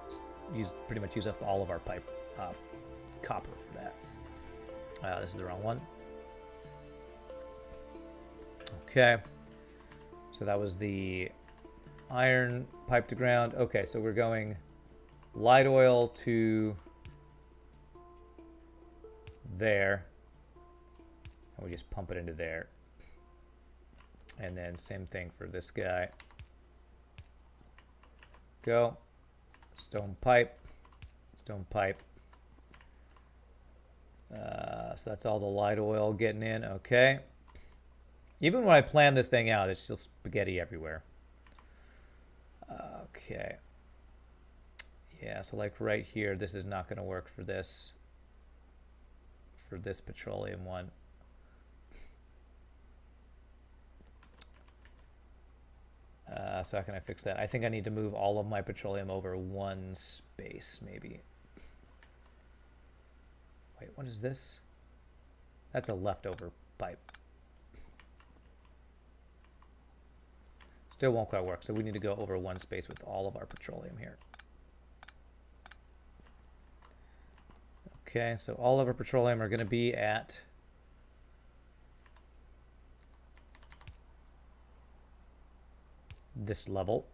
Pretty much use up all of our pipe copper for that. This is the wrong one. Okay. So that was the iron pipe to ground. Okay, so we're going light oil to there. And we just pump it into there. And then same thing for this guy. Go. Stone pipe. Stone pipe. So that's all the light oil getting in. Okay. Even when I plan this thing out, there's still spaghetti everywhere. Okay. Yeah, so like right here, this is not going to work for this petroleum one. So how can I fix that? I think I need to move all of my petroleum over one space, maybe. Wait, what is this? That's a leftover pipe. Still won't quite work, so we need to go over one space with all of our petroleum here. Okay, so all of our petroleum are going to be at this level.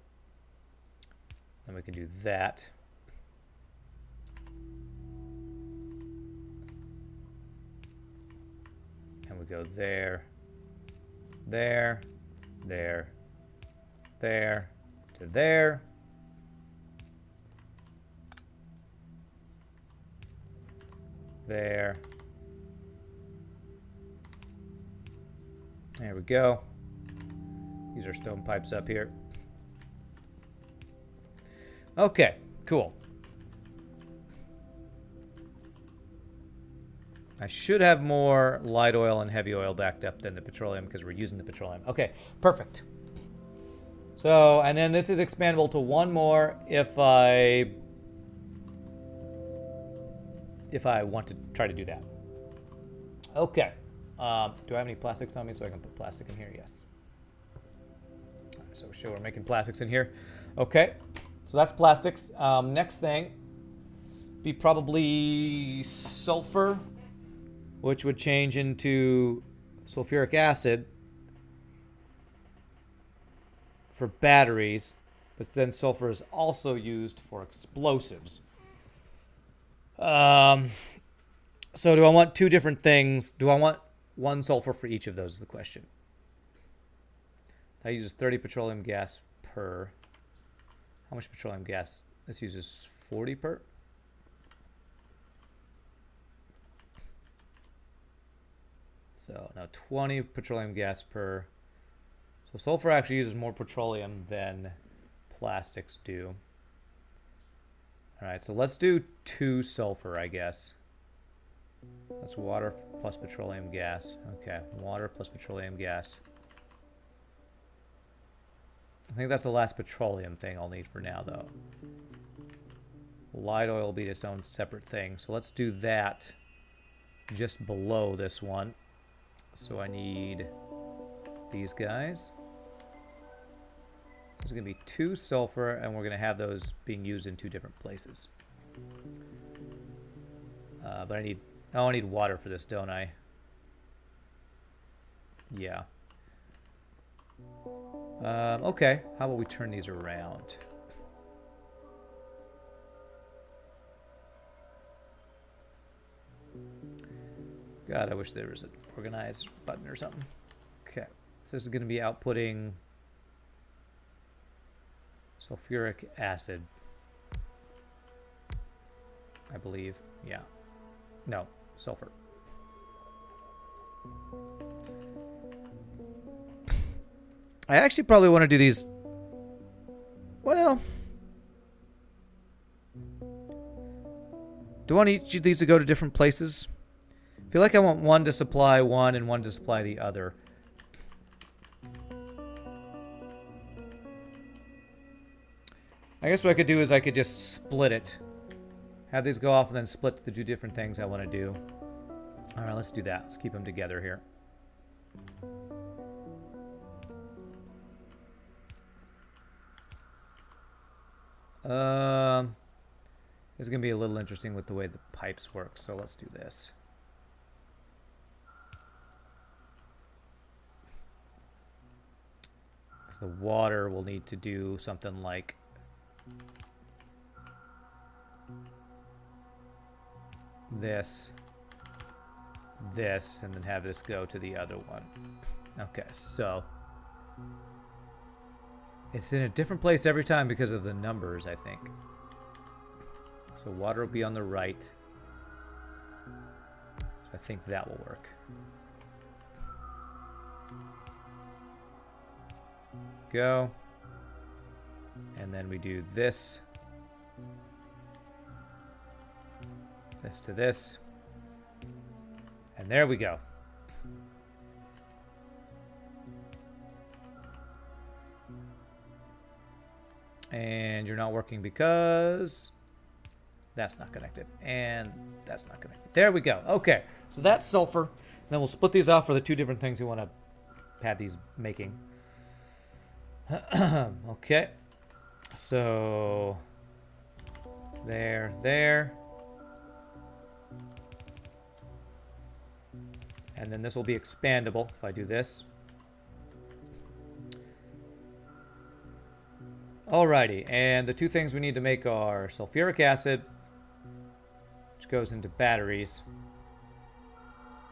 Then we can do that. And we go there, there, there, there, to there. There. There we go. These are stone pipes up here. Okay, cool. I should have more light oil and heavy oil backed up than the petroleum because we're using the petroleum. Okay, perfect. So, and then this is expandable to one more if I want to try to do that. Okay. Do I have any plastics on me so I can put plastic in here? Yes. All right, so we're making plastics in here. Okay. So that's plastics. Next thing be probably sulfur, which would change into sulfuric acid for batteries, but then sulfur is also used for explosives. So do I want two different things? Do I want one sulfur for each of those is the question. That uses 30 petroleum gas per. How much petroleum gas? This uses 40 per. So now 20 petroleum gas per. So sulfur actually uses more petroleum than plastics do. All right, so let's do 2 sulfur, I guess. That's water plus petroleum gas. Okay, water plus petroleum gas. I think that's the last petroleum thing I'll need for now, though. Light oil will be its own separate thing. So let's do that just below this one. So I need these guys. There's going to be 2 sulfur, and we're going to have those being used in 2 different places. But I need water for this, don't I? Yeah. Okay. How about we turn these around? God, I wish there was an organize button or something. Okay. So this is going to be outputting sulfuric acid, I believe. Yeah. No, sulfur. I actually probably want to do these. Well, Do I want each of these to go to different places? I feel like I want one to supply one and one to supply the other. I guess what I could do is I could just split it. Have these go off and then split the two different things I want to do. Alright, let's do that. Let's keep them together here. It's going to be a little interesting with the way the pipes work, so let's do this. Because the water will need to do something like this, and then have this go to the other one. Okay, so it's in a different place every time because of the numbers, I think. So water will be on the right. So I think that will work. Go. And then we do this. This to this. And there we go. And you're not working because that's not connected. And that's not connected. There we go. Okay. So that's sulfur. And then we'll split these off for the two different things we want to have these making. Okay. So there. And then this will be expandable if I do this. Alrighty, and the two things we need to make are sulfuric acid, which goes into batteries,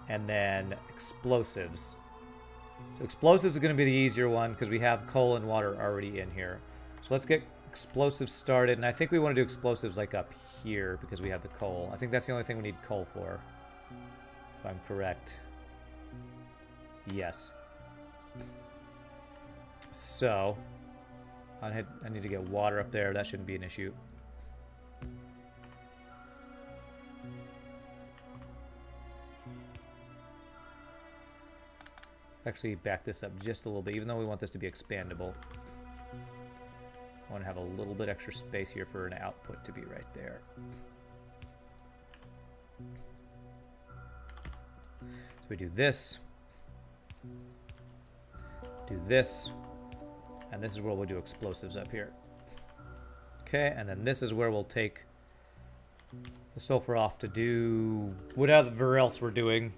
and then explosives. So explosives is going to be the easier one because we have coal and water already in here. So let's get explosives started, and I think we want to do explosives like up here because we have the coal. I think that's the only thing we need coal for, if I'm correct. Yes. So I need to get water up there. That shouldn't be an issue. Let's actually back this up just a little bit, even though we want this to be expandable. I want to have a little bit extra space here for an output to be right there. So we do this. Do this. And this is where we'll do explosives up here. Okay, and then this is where we'll take the sulfur off to do whatever else we're doing.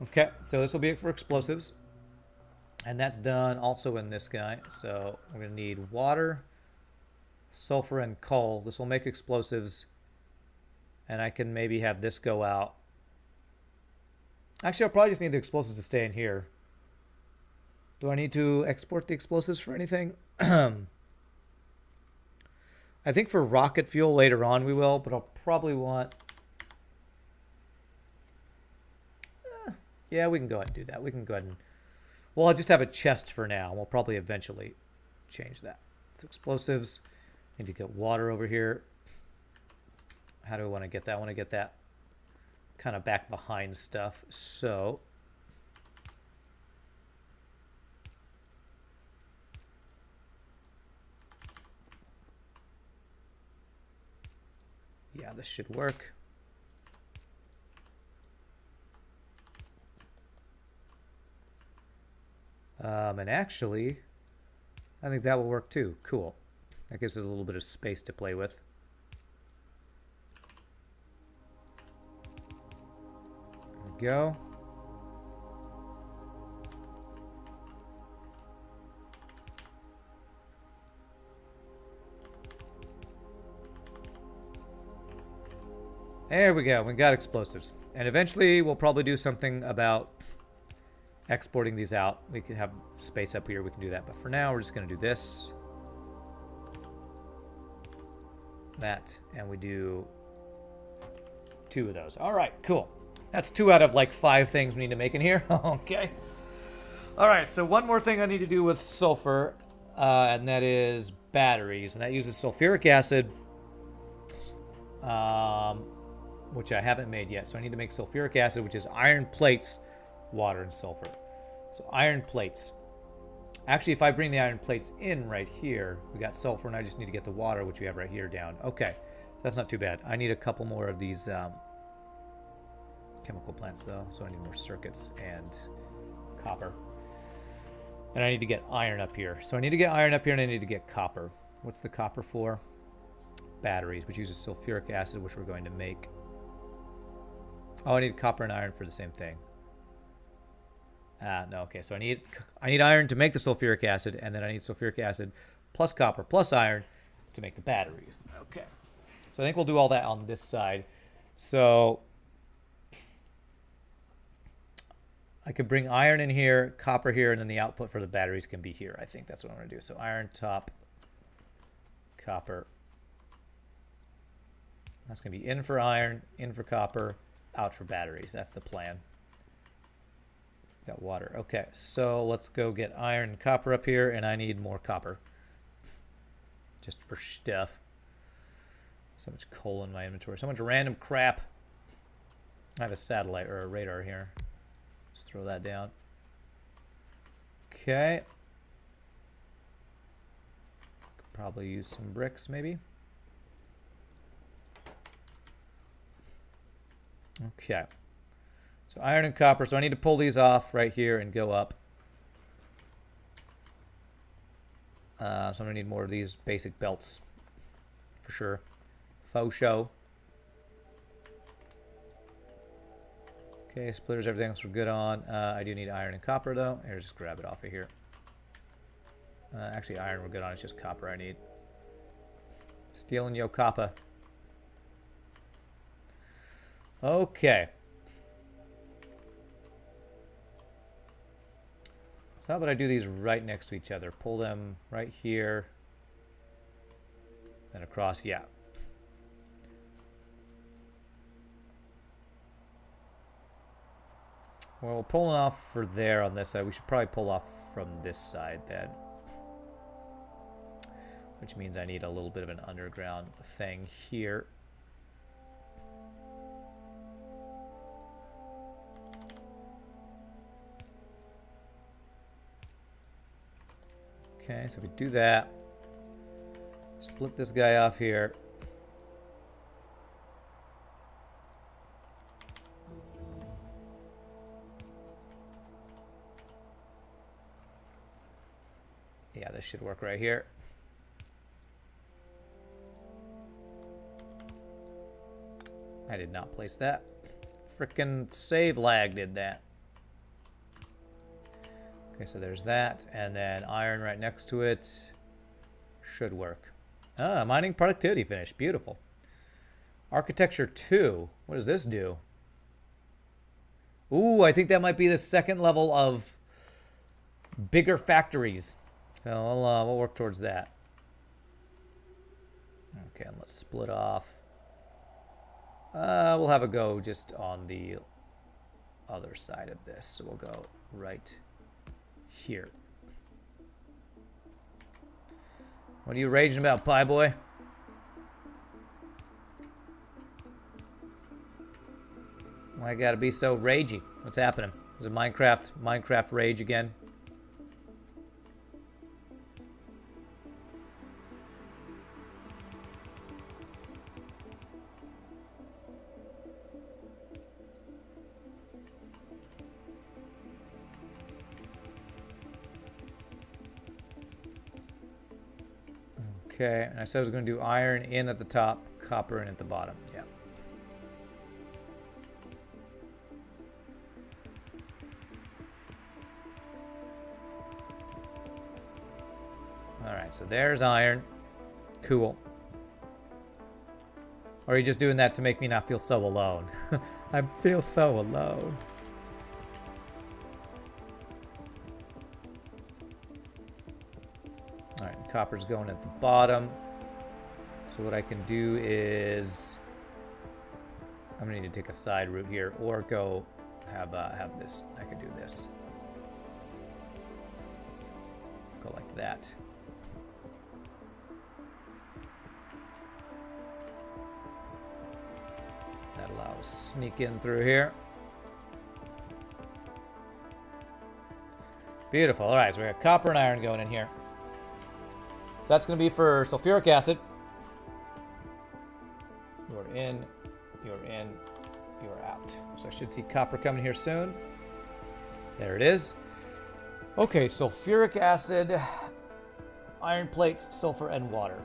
Okay, so this will be it for explosives. And that's done also in this guy. So we're going to need water, sulfur, and coal. This will make explosives. And I can maybe have this go out. Actually, I'll probably just need the explosives to stay in here. Do I need to export the explosives for anything? I think for rocket fuel later on we will, but I'll probably want... yeah, we can go ahead and do that. We can go ahead and... well, I'll just have a chest for now. We'll probably eventually change that. So explosives. Need to get water over here. How do I want to get that? I want to get that kind of back behind stuff. So... yeah, this should work. And actually, I think that will work too. Cool. That gives us a little bit of space to play with. There we go. There we go. We got explosives. And eventually we'll probably do something about exporting these out. We can have space up here. We can do that. But for now, we're just going to do this. That. And we do 2 of those. All right. Cool. That's 2 out of like 5 things we need to make in here. Okay. All right. So one more thing I need to do with sulfur. And that is batteries. And that uses sulfuric acid. which I haven't made yet. So I need to make sulfuric acid, which is iron plates, water, and sulfur. So iron plates. Actually, if I bring the iron plates in right here, we got sulfur, and I just need to get the water, which we have right here, down. Okay, that's not too bad. I need a couple more of these chemical plants, though, so I need more circuits and copper. And I need to get iron up here. So I need to get iron up here, and I need to get copper. What's the copper for? Batteries, which uses sulfuric acid, which we're going to make. Oh, I need copper and iron for the same thing. No, okay, so I need iron to make the sulfuric acid, and then I need sulfuric acid plus copper plus iron to make the batteries. Okay, so I think we'll do all that on this side. So I could bring iron in here, copper here, and then the output for the batteries can be here. I think that's what I'm going to do. So iron top, copper. That's going to be in for iron, in for copper, out for batteries. That's the plan. Got water. Okay, so let's go get iron and copper up here, and I need more copper. Just for stuff. So much coal in my inventory. So much random crap. I have a satellite or a radar here. Just throw that down. Okay. Could probably use some bricks, maybe. Okay. So iron and copper. So I need to pull these off right here and go up. So I'm going to need more of these basic belts. For sure. Faux show. Okay, splitters, everything else we're good on. I do need iron and copper, though. Here, just grab it off of here. Actually, iron we're good on. It's just copper I need. Stealing yo copper. Okay. So how about I do these right next to each other? Pull them right here. Then across, yeah. Well, we're pulling off for there on this side. We should probably pull off from this side then. Which means I need a little bit of an underground thing here. Okay, so we do that. Split this guy off here. Yeah, this should work right here. I did not place that. Frickin' save lag did that. Okay, so there's that, and then iron right next to it. Should work. Ah, mining productivity finish. Beautiful. Architecture 2. What does this do? Ooh, I think that might be the second level of bigger factories. So we'll work towards that. Okay, and let's split off. We'll have a go just on the other side of this. So we'll go right here. What are you raging about, Pie Boy? Why I gotta be so ragey? What's happening? Is it Minecraft rage again? Okay, and I said I was going to do iron in at the top, copper in at the bottom. Yeah. Alright, so there's iron. Cool. Or are you just doing that to make me not feel so alone? I feel so alone. Alright, copper's going at the bottom. So what I can do is I'm gonna need to take a side route here, or go have this. I can do this. Go like that. . I'll sneak in through here. Beautiful. All right, so we got copper and iron going in here. So that's going to be for sulfuric acid. You're in, you're in, you're out. So I should see copper coming here soon. There it is. Okay, sulfuric acid, iron plates, sulfur, and water.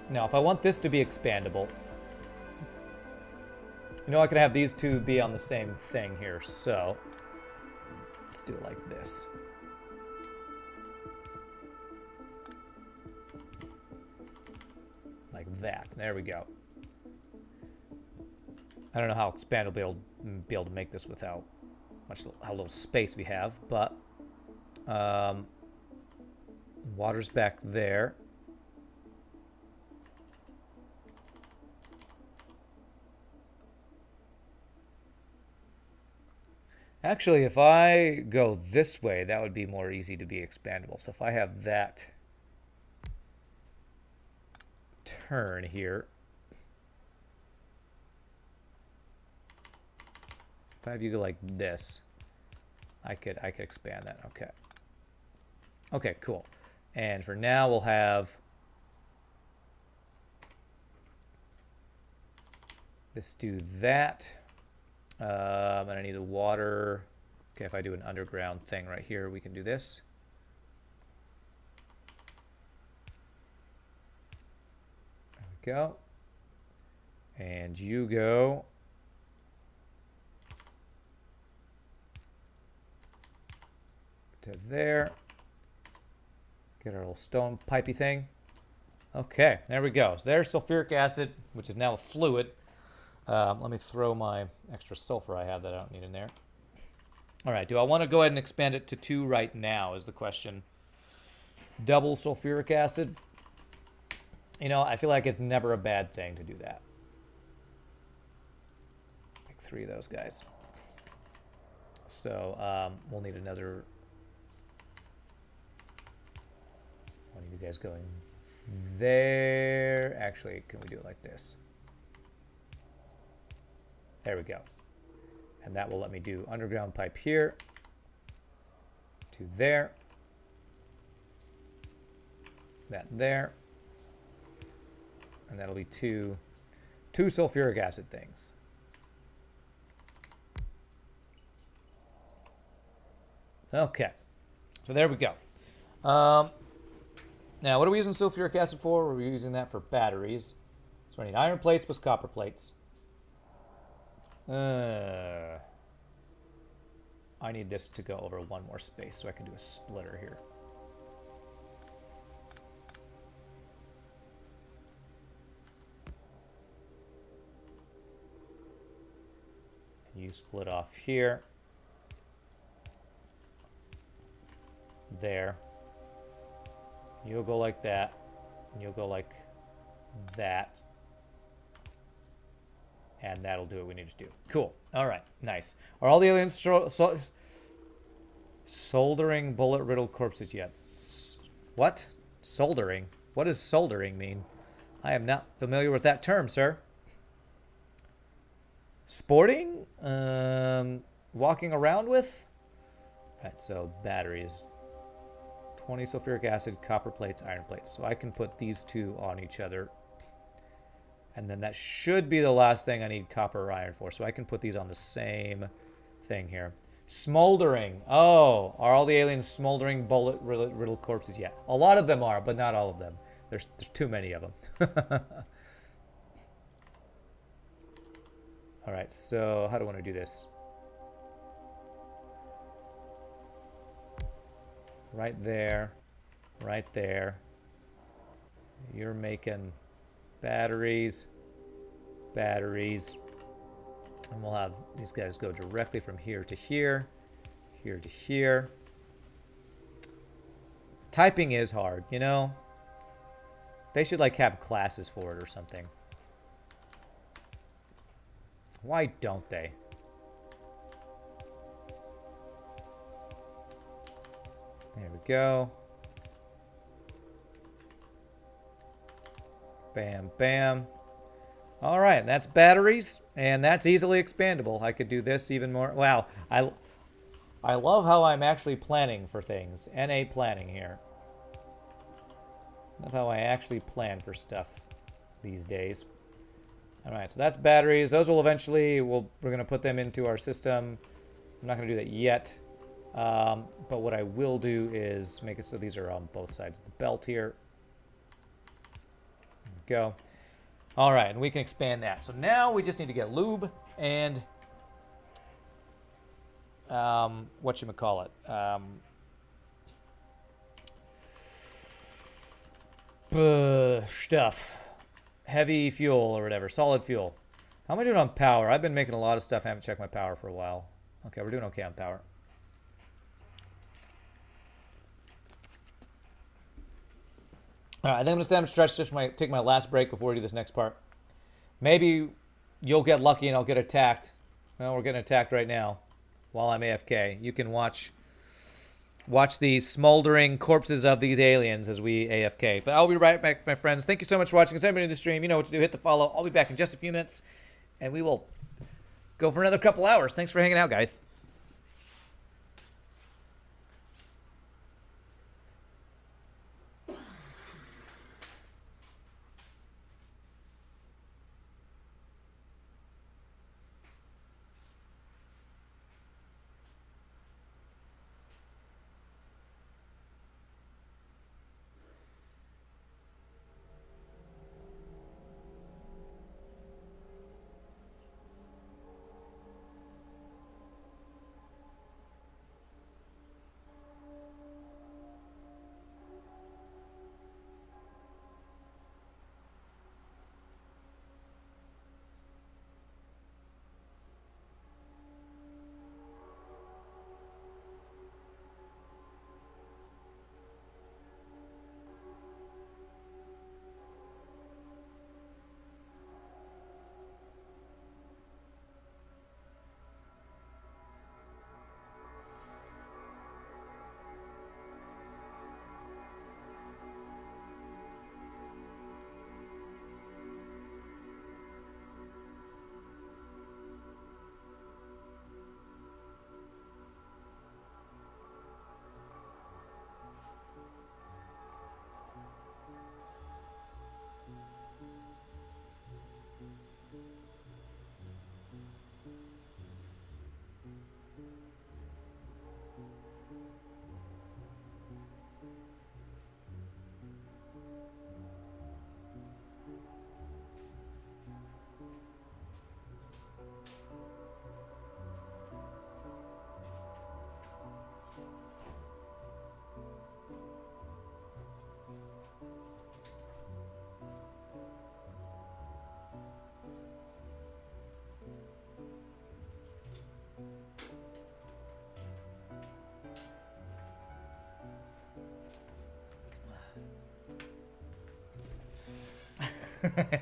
Now, if I want this to be expandable, you know, I could have these two be on the same thing here. So let's do it like this. Like that. There we go. I don't know how expandable we'll be able to make this without how little space we have, but water's back there. Actually, if I go this way, that would be more easy to be expandable. So if I have that turn here, if I have you go like this, I could expand that. Okay. Okay, cool. And for now, we'll have this do that. And I need the water. Okay, if I do an underground thing right here, we can do this. There we go. And you go. To there. Get our little stone pipey thing. Okay, there we go. So there's sulfuric acid, which is now a fluid. Let me throw my extra sulfur I have that I don't need in there. All right, do I want to go ahead and expand it to 2 right now is the question. Double sulfuric acid. You know, I feel like it's never a bad thing to do that. Like 3 of those guys. So we'll need another one of you guys going there. Actually, can we do it like this? There we go. And that will let me do underground pipe here to there. That there. And that'll be two sulfuric acid things. Okay. So there we go. Now, what are we using sulfuric acid for? We're using that for batteries. So I need iron plates plus copper plates. I need this to go over 1 more space so I can do a splitter here. You split off here. There. You'll go like that. And you'll go like that. And that'll do what we need to do. Cool. All right. Nice. Are all the aliens soldering bullet-riddled corpses yet? What? Soldering? What does soldering mean? I am not familiar with that term, sir. Sporting? Walking around with? All right, so batteries. 20 sulfuric acid, copper plates, iron plates. So I can put these 2 on each other. And then that should be the last thing I need copper or iron for. So I can put these on the same thing here. Smoldering. Oh, are all the aliens smoldering bullet-riddled corpses? Yeah, a lot of them are, but not all of them. There's too many of them. All right, so how do I want to do this? Right there. Right there. You're making batteries. Batteries. And we'll have these guys go directly from here to here. Here to here. Typing is hard, you know? They should, like, have classes for it or something. Why don't they? There we go. Bam, bam. All right, that's batteries, and that's easily expandable. I could do this even more. Wow, I love how I'm actually planning for things. NA planning here. Love how I actually plan for stuff these days. All right, so that's batteries. Those will eventually, we're going to put them into our system. I'm not going to do that yet. But what I will do is make it so these are on both sides of the belt here. There we go. All right, and we can expand that. So now we just need to get lube and whatchamacallit. Stuff. Heavy fuel or whatever. Solid fuel. How am I doing on power? I've been making a lot of stuff. I haven't checked my power for a while. Okay, we're doing okay on power. All right, I think I'm going to stand up stretch just take my last break before we do this next part. Maybe you'll get lucky and I'll get attacked. Well, we're getting attacked right now while I'm AFK. You can watch the smoldering corpses of these aliens as we AFK. But I'll be right back, my friends. Thank you so much for watching. It's anybody in the stream. You know what to do. Hit the follow. I'll be back in just a few minutes, and we will go for another couple hours. Thanks for hanging out, guys.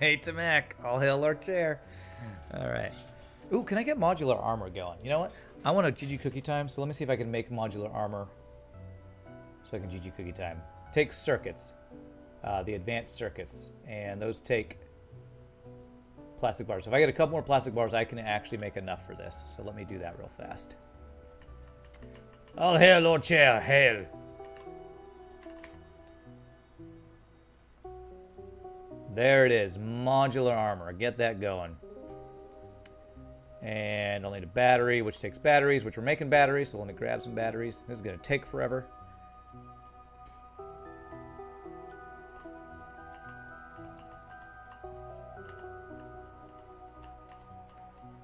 Hey, Tamak. All hail Lord Chair. All right. Ooh, can I get modular armor going? You know what? I want a GG cookie time, so let me see if I can make modular armor so I can GG cookie time. Take circuits, the advanced circuits, and those take plastic bars. So if I get a couple more plastic bars, I can actually make enough for this. So let me do that real fast. All hail Lord Chair, hail. There it is, modular armor. Get that going. And I'll need a battery, which takes batteries, which we're making batteries, so let me grab some batteries. This is going to take forever.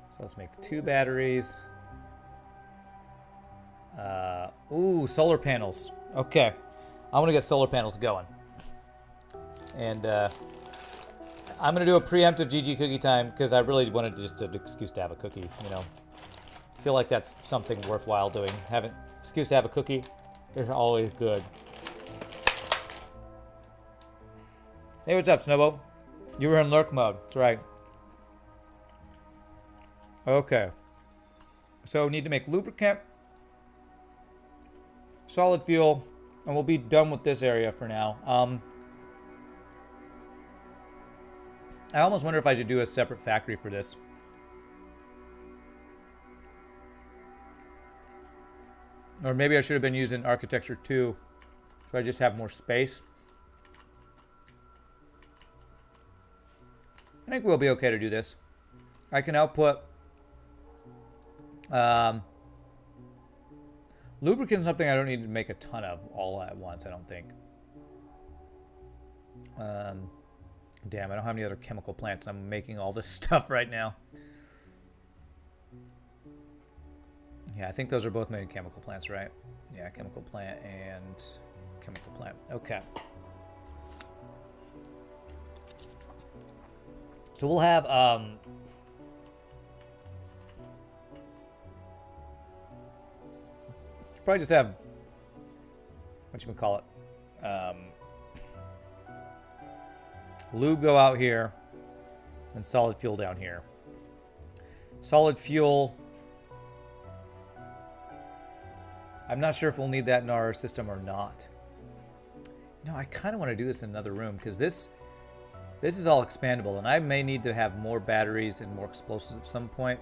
So let's make 2 batteries. Ooh, solar panels. Okay. I want to get solar panels going. And I'm going to do a preemptive GG cookie time because I really wanted just an excuse to have a cookie, you know. I feel like that's something worthwhile doing. Having an excuse to have a cookie is always good. Hey, what's up, Snowbo? You were in lurk mode. That's right. Okay. So we need to make lubricant, solid fuel, and we'll be done with this area for now. I almost wonder if I should do a separate factory for this. Or maybe I should have been using architecture 2, so I just have more space. I think we'll be okay to do this. I can output lubricant, something I don't need to make a ton of all at once, I don't think. Damn, I don't have any other chemical plants. I'm making all this stuff right now. Yeah, I think those are both made in chemical plants, right? Yeah, chemical plant and chemical plant. Okay. So we'll have probably just have lube go out here and solid fuel down here. Solid fuel, I'm not sure if we'll need that in our system or not. You know, I kind of want to do this in another room because this is all expandable, and I may need to have more batteries and more explosives at some point.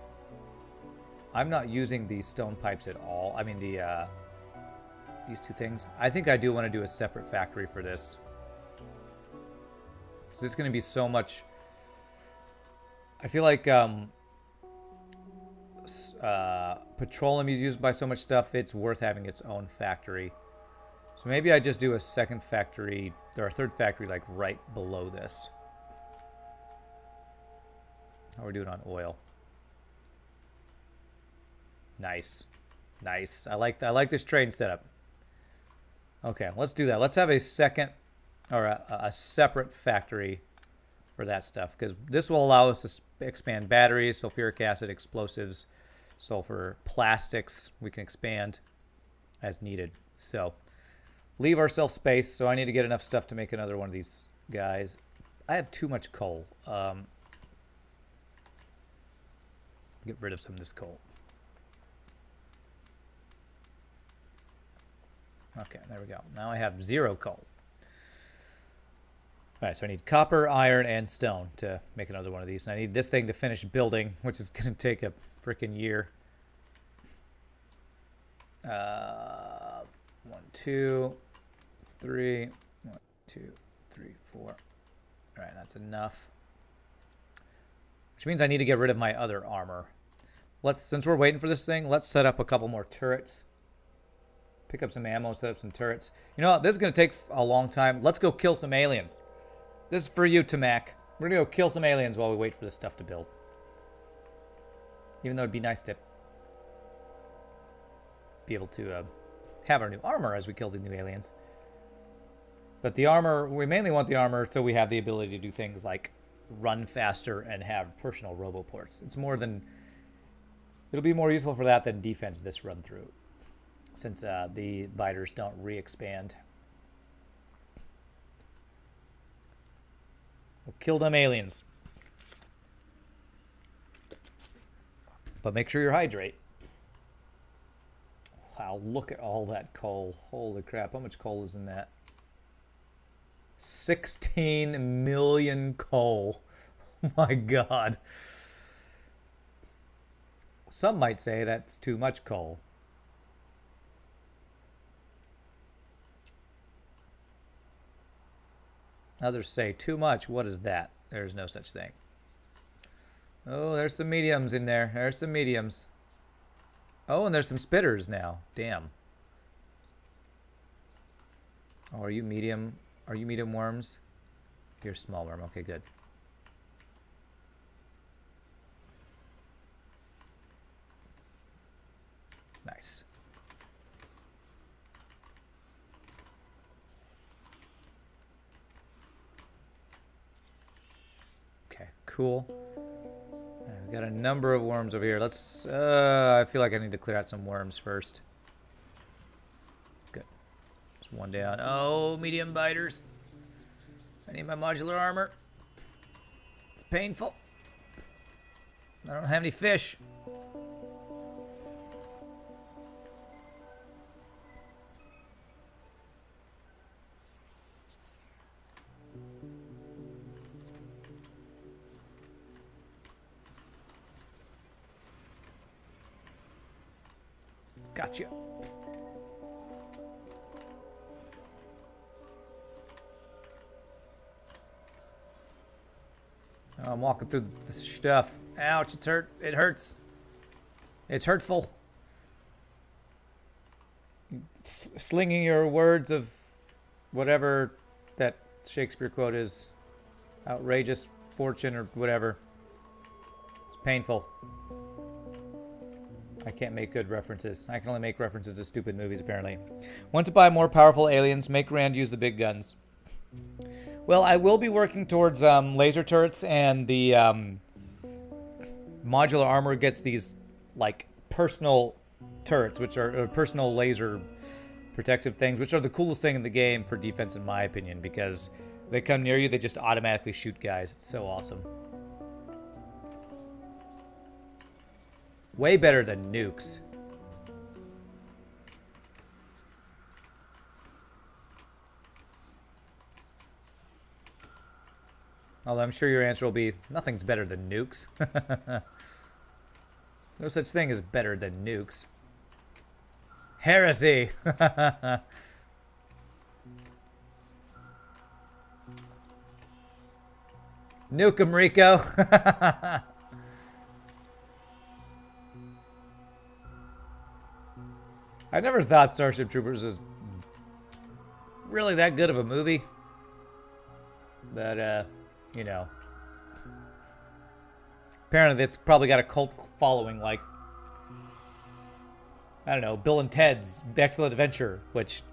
I'm not using these stone pipes at all. I mean, these two things. I think I do want to do a separate factory for this. So this is going to be so much. I feel like petroleum is used by so much stuff, it's worth having its own factory. So maybe I just do a second factory, or a third factory, like right below this. How are we doing on oil? Nice. Nice. I like this train setup. Okay, let's do that. Let's have a second, or a separate factory for that stuff, because this will allow us to expand batteries, sulfuric acid, explosives, sulfur, plastics. We can expand as needed. So leave ourselves space. So I need to get enough stuff to make another one of these guys. I have too much coal. Get rid of some of this coal. Okay, there we go. Now I have 0 coal. All right, so I need copper, iron, and stone to make another one of these. And I need this thing to finish building, which is going to take a freaking year. 1, 2, 3. 1, 2, 3, 4. All right, that's enough. Which means I need to get rid of my other armor. Since we're waiting for this thing, let's set up a couple more turrets. Pick up some ammo, set up some turrets. You know what? This is going to take a long time. Let's go kill some aliens. This is for you, Tamak. We're going to go kill some aliens while we wait for this stuff to build. Even though it'd be nice to be able to have our new armor as we kill the new aliens. But the armor, we mainly want the armor so we have the ability to do things like run faster and have personal roboports. It's more than... It'll be more useful for that than defense this run through, since the biters don't re-expand. We'll kill them aliens. But make sure you hydrate. Wow, look at all that coal. Holy crap, how much coal is in that? 16 million coal. Oh my god. Some might say that's too much coal. Others say too much. What is that? There's no such thing. Oh, there's some mediums in there. There's some mediums. Oh, and there's some spitters now. Damn. Oh, are you medium? Are you medium worms? You're small worm. Okay, good. Nice. Okay, cool. We've got a number of worms over here. Let's, I feel like I need to clear out some worms first. Good. There's one down. Oh, medium biters. I need my modular armor. It's painful. I don't have any fish. Gotcha. Oh, I'm walking through the stuff. Ouch, it's hurt. It hurts. It's hurtful. Slinging your words of whatever that Shakespeare quote is. Outrageous fortune or whatever. It's painful. I can't make good references. I can only make references to stupid movies, apparently. Want to buy more powerful aliens? Make Rand use the big guns. Well, I will be working towards laser turrets, and the modular armor gets these, like, personal turrets, which are personal laser protective things, which are the coolest thing in the game for defense, in my opinion, because they come near you, they just automatically shoot guys. It's so awesome. Way better than nukes. Although I'm sure your answer will be, nothing's better than nukes. No such thing as better than nukes. Heresy! Nuke 'em, Rico! I never thought Starship Troopers was really that good of a movie. But, you know. Apparently it's probably got a cult following like, I don't know, Bill and Ted's Excellent Adventure, which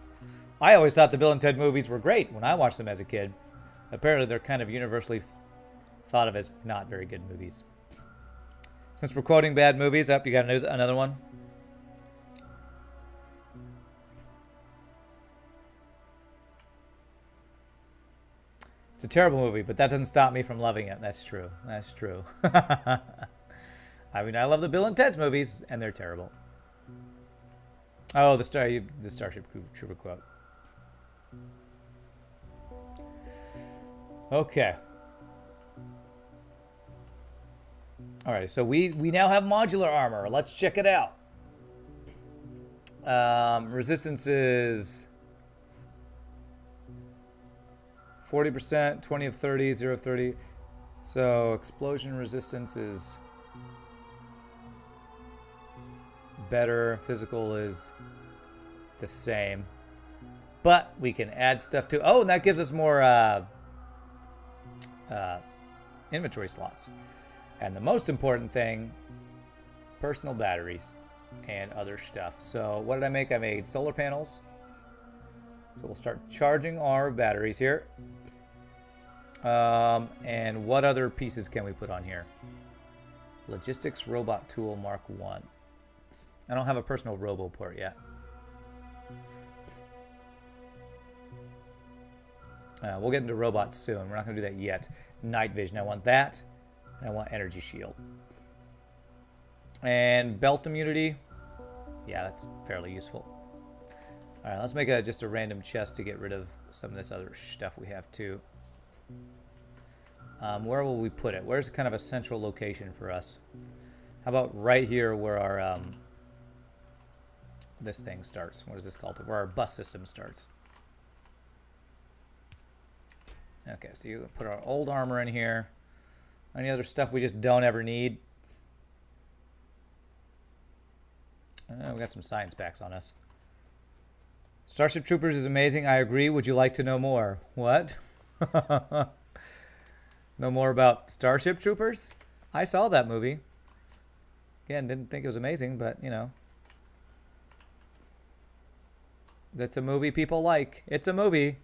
I always thought the Bill and Ted movies were great when I watched them as a kid. Apparently they're kind of universally thought of as not very good movies. Since we're quoting bad movies, up, you got another one? It's a terrible movie, but that doesn't stop me from loving it. That's true. That's true. I mean, I love the Bill and Ted's movies, and they're terrible. Oh, the Starship Trooper quote. Okay. All right, so we now have modular armor. Let's check it out. Resistance is 40%, 20 of 30, 0 of 30. So explosion resistance is better. Physical is the same. But we can add stuff to... Oh, and that gives us more inventory slots. And the most important thing, personal batteries and other stuff. So what did I make? I made solar panels. So we'll start charging our batteries here. And what other pieces can we put on here? Logistics Robot Tool Mark 1. I don't have a personal robo port yet. We'll get into robots soon. We're not going to do that yet. Night vision. I want that. And I want energy shield. And belt immunity. Yeah, that's fairly useful. All right, let's make just a random chest to get rid of some of this other stuff we have too. Where will we put it? Where's kind of a central location for us? How about right here where our this thing starts? What is this called? Where our bus system starts. Okay, so you put our old armor in here. Any other stuff we just don't ever need? We got some science packs on us. Starship Troopers is amazing. I agree. Would you like to know more? What? Know more about Starship Troopers? I saw that movie. Again, didn't think it was amazing, but, you know. That's a movie people like. It's a movie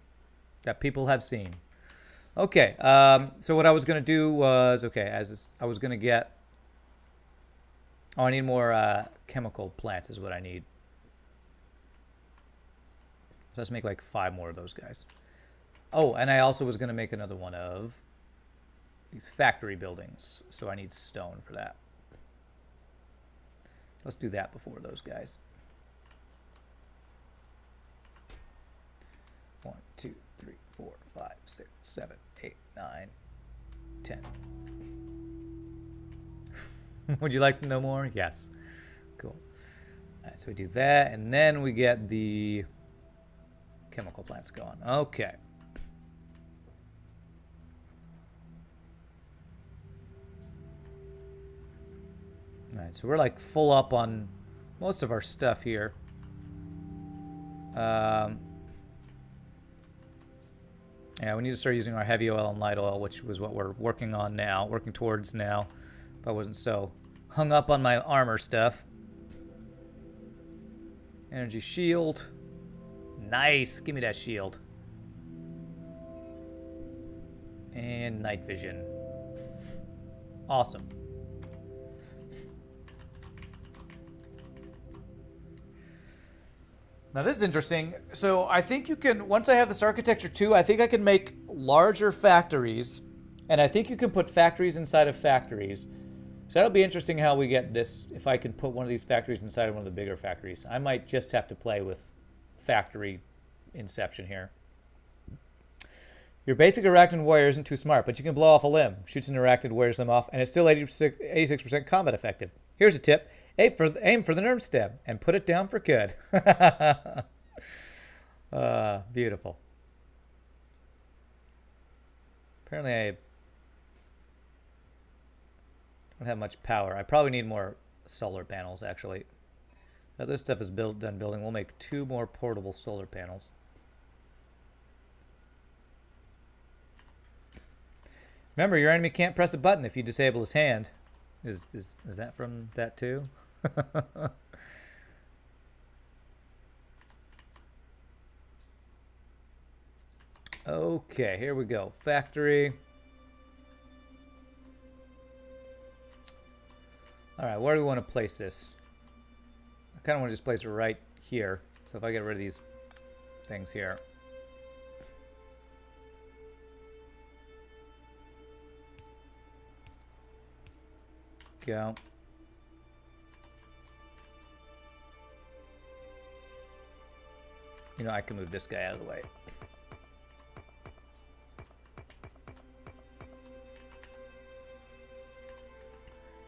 that people have seen. Okay, so what I was going to do was, I was going to get... Oh, I need more chemical plants is what I need. So let's make like 5 more of those guys. Oh, and I also was going to make another one of these factory buildings. So I need stone for that. Let's do that before those guys. 1, 2, 3, 4, 5, 6, 7, 8, 9, 10. Would you like to know more? Yes. Cool. Alright, so we do that, and then we get the chemical plants going. Okay. Alright, so we're like full up on most of our stuff here. Yeah, we need to start using our heavy oil and light oil, which was what we're working towards now. If I wasn't so hung up on my armor stuff. Energy shield. Nice. Give me that shield. And night vision. Awesome. Now this is interesting. So I think you can, once I have this architecture too, I think I can make larger factories. And I think you can put factories inside of factories. So that'll be interesting how we get this, if I can put one of these factories inside of one of the bigger factories. I might just have to play with factory inception here. Your basic arachnid warrior isn't too smart, but you can blow off a limb. Shoots an arachnid, wears them off, and it's still 86% combat effective. Here's a tip. Aim for the nerve stem and put it down for good. Beautiful. Apparently I don't have much power. I probably need more solar panels, actually. Now this stuff is done building. We'll make 2 more portable solar panels. Remember, your enemy can't press a button if you disable his hand. Is that from that too? Okay, here we go. Factory. Alright, where do we want to place this? I kind of want to just place it right here. So if I get rid of these things here. Go. You know, I can move this guy out of the way.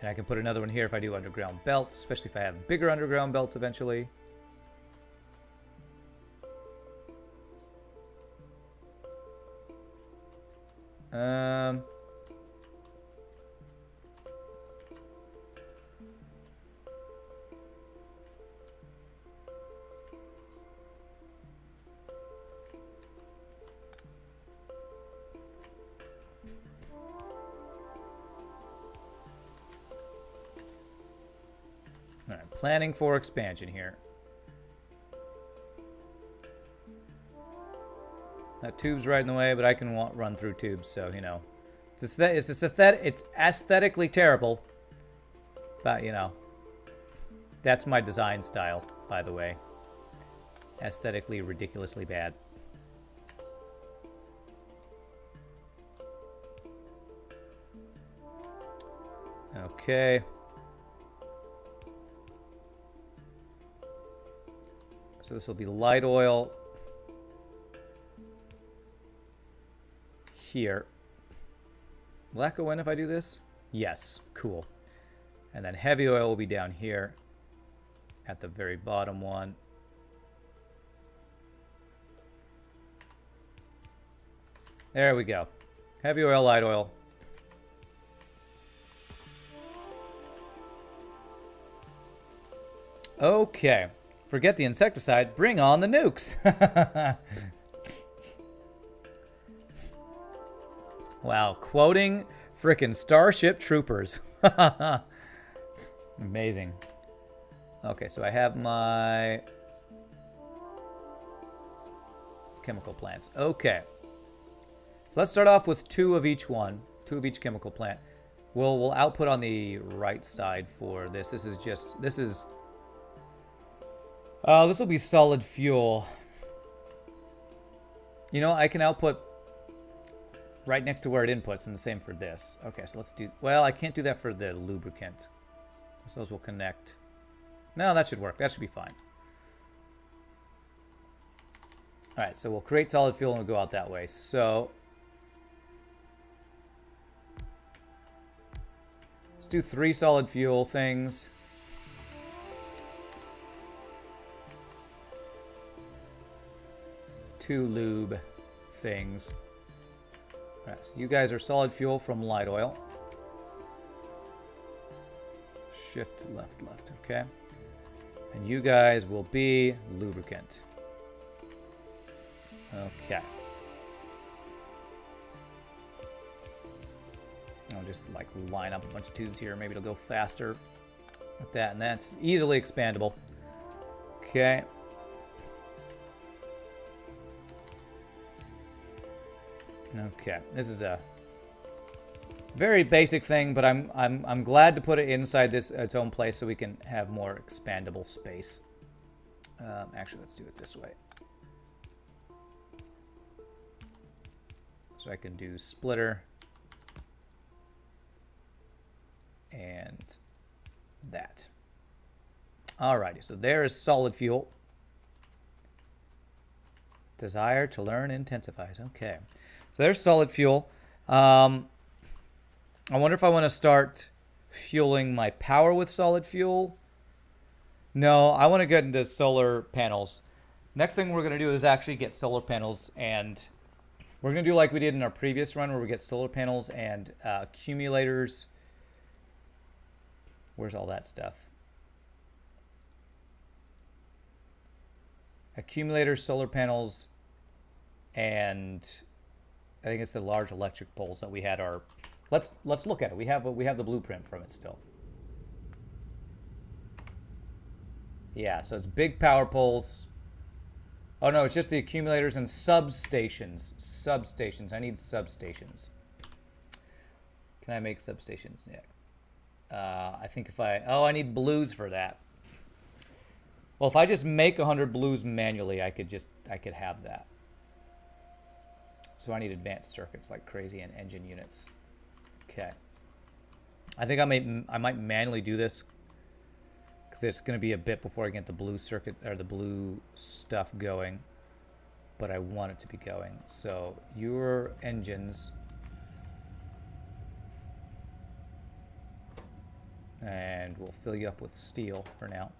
And I can put another one here if I do underground belts, especially if I have bigger underground belts eventually. Alright, planning for expansion here. That tube's right in the way, but I can run through tubes, so, you know. It's aesthetically terrible, but, you know. That's my design style, by the way. Aesthetically ridiculously bad. Okay. So this will be light oil here. Will that go in if I do this? Yes, cool. And then heavy oil will be down here at the very bottom one. There we go. Heavy oil, light oil. Okay. Forget the insecticide. Bring on the nukes. Wow. Quoting frickin' Starship Troopers. Amazing. Okay, so I have my chemical plants. Okay. So let's start off with 2 of each one. 2 of each chemical plant. We'll output on the right side for this. This will be solid fuel. You know, I can output right next to where it inputs, and the same for this. Okay, so let's do... Well, I can't do that for the lubricant. So those will connect. No, that should work. That should be fine. Alright, so we'll create solid fuel and we'll go out that way. So... let's do 3 solid fuel things. 2 lube things. All right, so you guys are solid fuel from light oil. Shift left, left, okay. And you guys will be lubricant. Okay. I'll just like line up a bunch of tubes here. Maybe it'll go faster with that, and that's easily expandable. Okay. Okay. This is a very basic thing, but I'm glad to put it inside this its own place so we can have more expandable space. Actually, let's do it this way. So I can do splitter and that. Alrighty, so there is solid fuel. Desire to learn intensifies. Okay, so there's solid fuel. I wonder if I want to start fueling my power with solid fuel. No, I want to get into solar panels. Next thing we're going to do is actually get solar panels, and we're going to do like we did in our previous run where we get solar panels and accumulators. Where's all that stuff? Accumulators, solar panels, and I think it's the large electric poles that we had our... Let's look at it. We have the blueprint from it still. Yeah, so it's big power poles. Oh no, it's just the accumulators and substations. Substations. I need substations. Can I make substations? Yeah. I think if I... Oh, I need blues for that. Well, if I just make 100 blues manually, I could have that. So I need advanced circuits like crazy and engine units. Okay. I think I might manually do this because it's going to be a bit before I get the blue circuit or the blue stuff going, but I want it to be going. So your engines, and we'll fill you up with steel for now.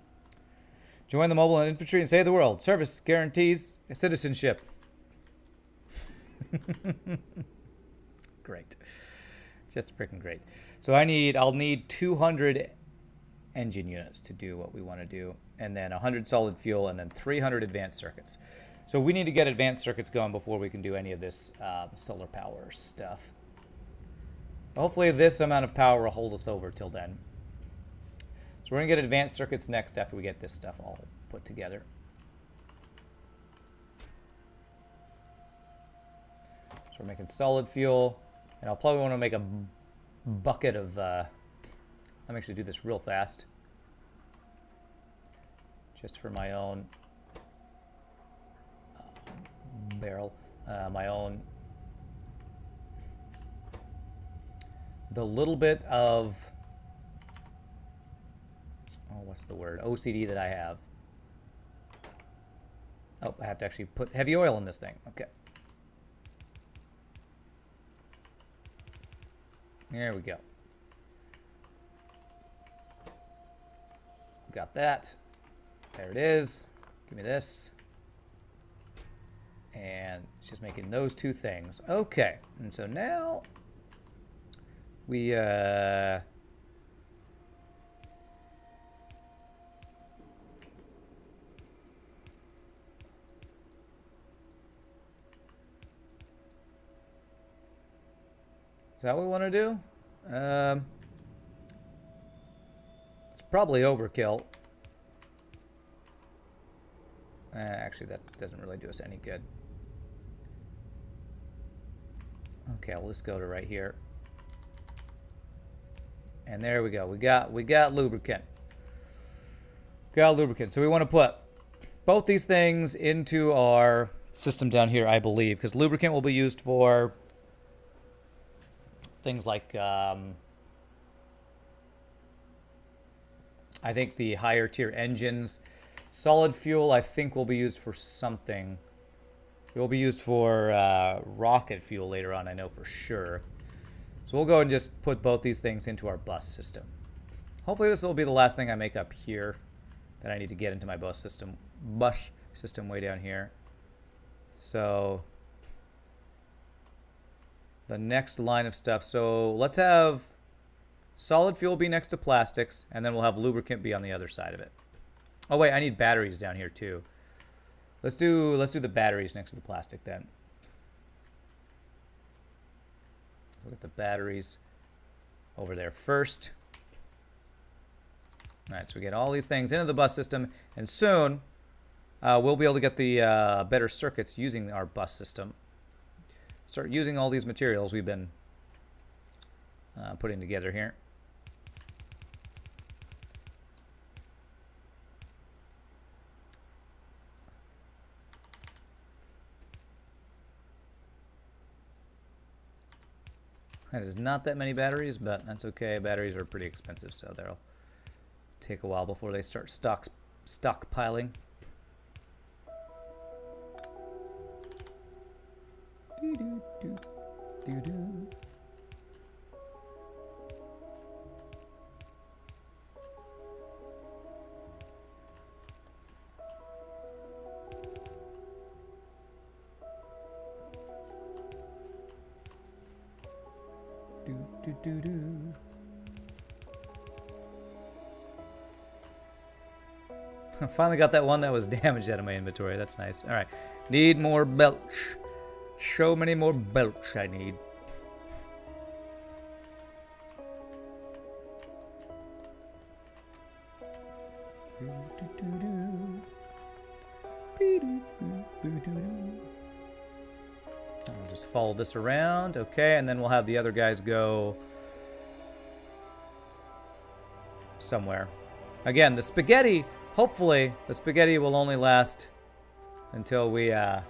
Join the mobile infantry and save the world. Service guarantees citizenship. Great. Just freaking great. So I'll need 200 engine units to do what we want to do, and then 100 solid fuel, and then 300 advanced circuits. So we need to get advanced circuits going before we can do any of this solar power stuff. Hopefully this amount of power will hold us over till then. So we're going to get advanced circuits next after we get this stuff all put together. So we're making solid fuel, and I'll probably want to make a bucket of... let me actually do this real fast. Just for my own barrel. My own... The little bit of... Oh, what's the word? OCD that I have. Oh, I have to actually put heavy oil in this thing. Okay. There we go. Got that. There it is. Give me this. And it's just making those two things. Okay. And so now we is that what we want to do? It's probably overkill. Actually, that doesn't really do us any good. Okay, we'll just go to right here. And there we go. We got lubricant. Got lubricant. So we want to put both these things into our system down here, I believe, because lubricant will be used for things like I think the higher tier engines. Solid fuel, I think, will be used for something. It will be used for rocket fuel later on, I know for sure. So we'll go and just put both these things into our bus system. Hopefully this will be the last thing I make up here that I need to get into my bus system way down here. So the next line of stuff. So let's have solid fuel be next to plastics, and then we'll have lubricant be on the other side of it. Oh wait, I need batteries down here too. Let's do the batteries next to the plastic then. Look at the batteries over there first. All right, so we get all these things into the bus system, and soon we'll be able to get the better circuits using our bus system. Start using all these materials we've been putting together here. That is not that many batteries, but that's okay. Batteries are pretty expensive, so they'll take a while before they start stockpiling. I finally got that one that was damaged out of my inventory. That's nice. All right. Need more belch. So many more belch I need. I'll just follow this around. Okay, and then we'll have the other guys go somewhere. Again, the spaghetti, hopefully, the spaghetti will only last until we, crap,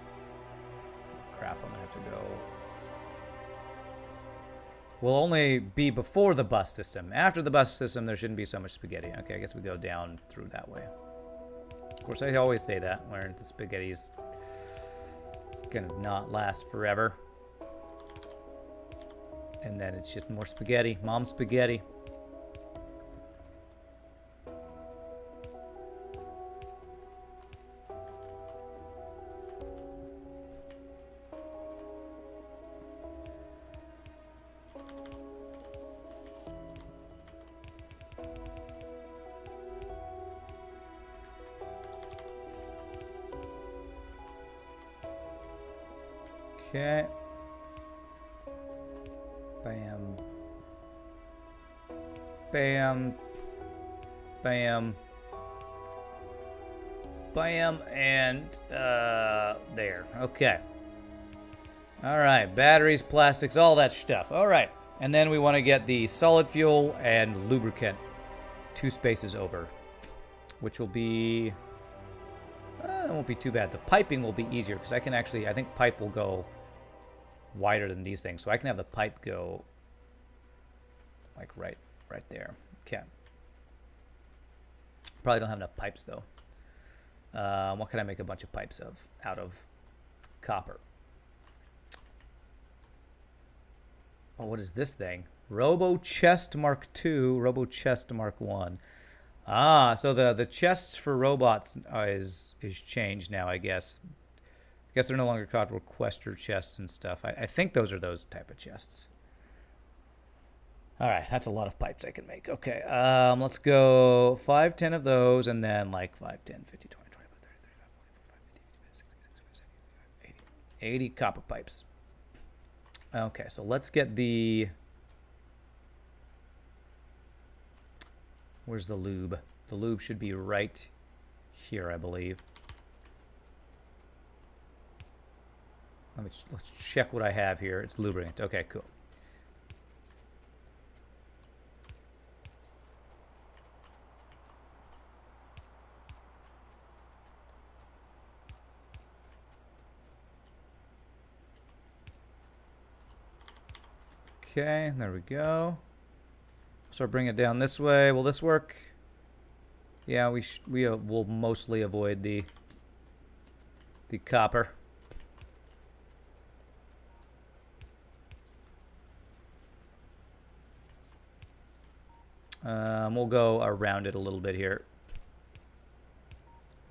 I'm gonna have to go. Will only be before the bus system. After the bus system, there shouldn't be so much spaghetti. Okay, I guess we go down through that way. Of course, I always say that, where the spaghetti's gonna not last forever. And then it's just more spaghetti. Mom spaghetti. Okay. Bam. Bam. Bam. Bam. And, there. Okay. All right. Batteries, plastics, all that stuff. All right. And then we want to get the solid fuel and lubricant 2 spaces over, which will be, it won't be too bad. The piping will be easier because I can actually, I think pipe will go wider than these things, so I can have the pipe go like right there. Okay. Probably don't have enough pipes though. What can I make a bunch of pipes of out of copper? Oh, what is this thing? Robo Chest Mark II, Robo Chest Mark I. Ah, so the chests for robots is changed now, I guess. I guess they're no longer called requester chests and stuff. I think those are those type of chests. All right, that's a lot of pipes I can make. Okay, let's go 5, 10 of those, and then like 5, 10, 50, 20, 25, 30, 35, 40, 45, 50, 60, 70, 80 copper pipes. Okay, so let's get the... Where's the lube? The lube should be right here, I believe. Let's check what I have here. It's lubricant. Okay, cool. Okay, there we go. So bring it down this way. Will this work? Yeah, we will mostly avoid the copper. We'll go around it a little bit here.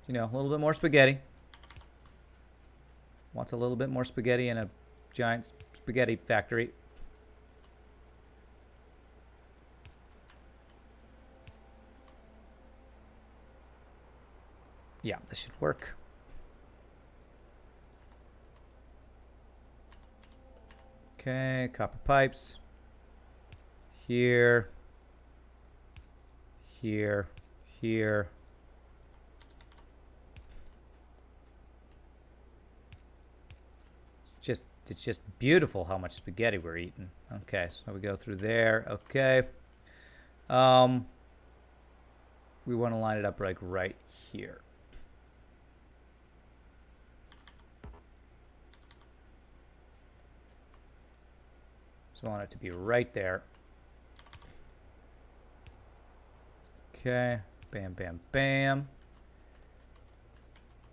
You know, a little bit more spaghetti. wants a little bit more spaghetti in a giant spaghetti factory. Yeah, this should work. Okay, copper pipes. Here. Here. Here. It's just beautiful how much spaghetti we're eating. Okay, so we go through there. Okay. We want to line it up like right here. So I want it to be right there. Okay. Bam, bam, bam.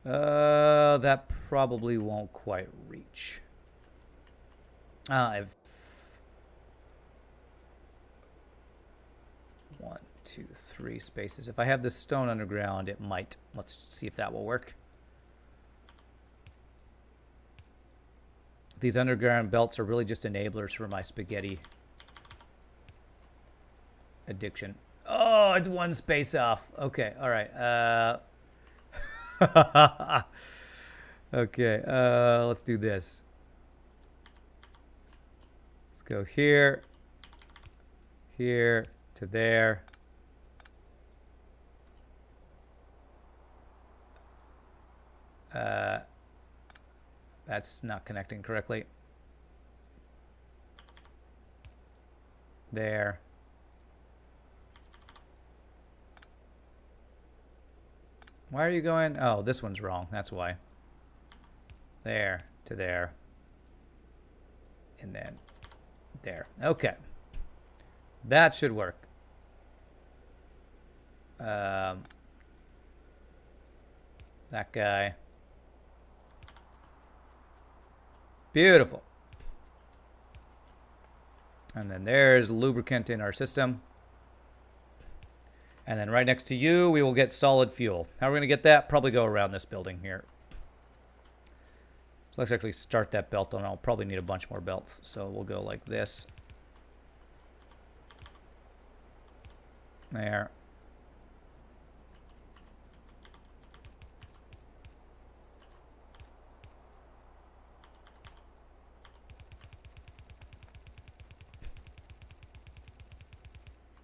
That probably won't quite reach. I've 1, 2, 3 spaces. If I have this stone underground, it might. Let's see if that will work. These underground belts are really just enablers for my spaghetti addiction. Oh, it's 1 space off. Okay, all right. Okay, let's do this. Let's go here, here, to there. That's not connecting correctly. There. Why are you going? Oh, this one's wrong. That's why. There, to there. And then there. Okay. That should work. That guy. Beautiful. And then there's lubricant in our system. And then right next to you, we will get solid fuel. How are we going to get that? Probably go around this building here. So let's actually start that belt on. I'll probably need a bunch more belts. So we'll go like this. There.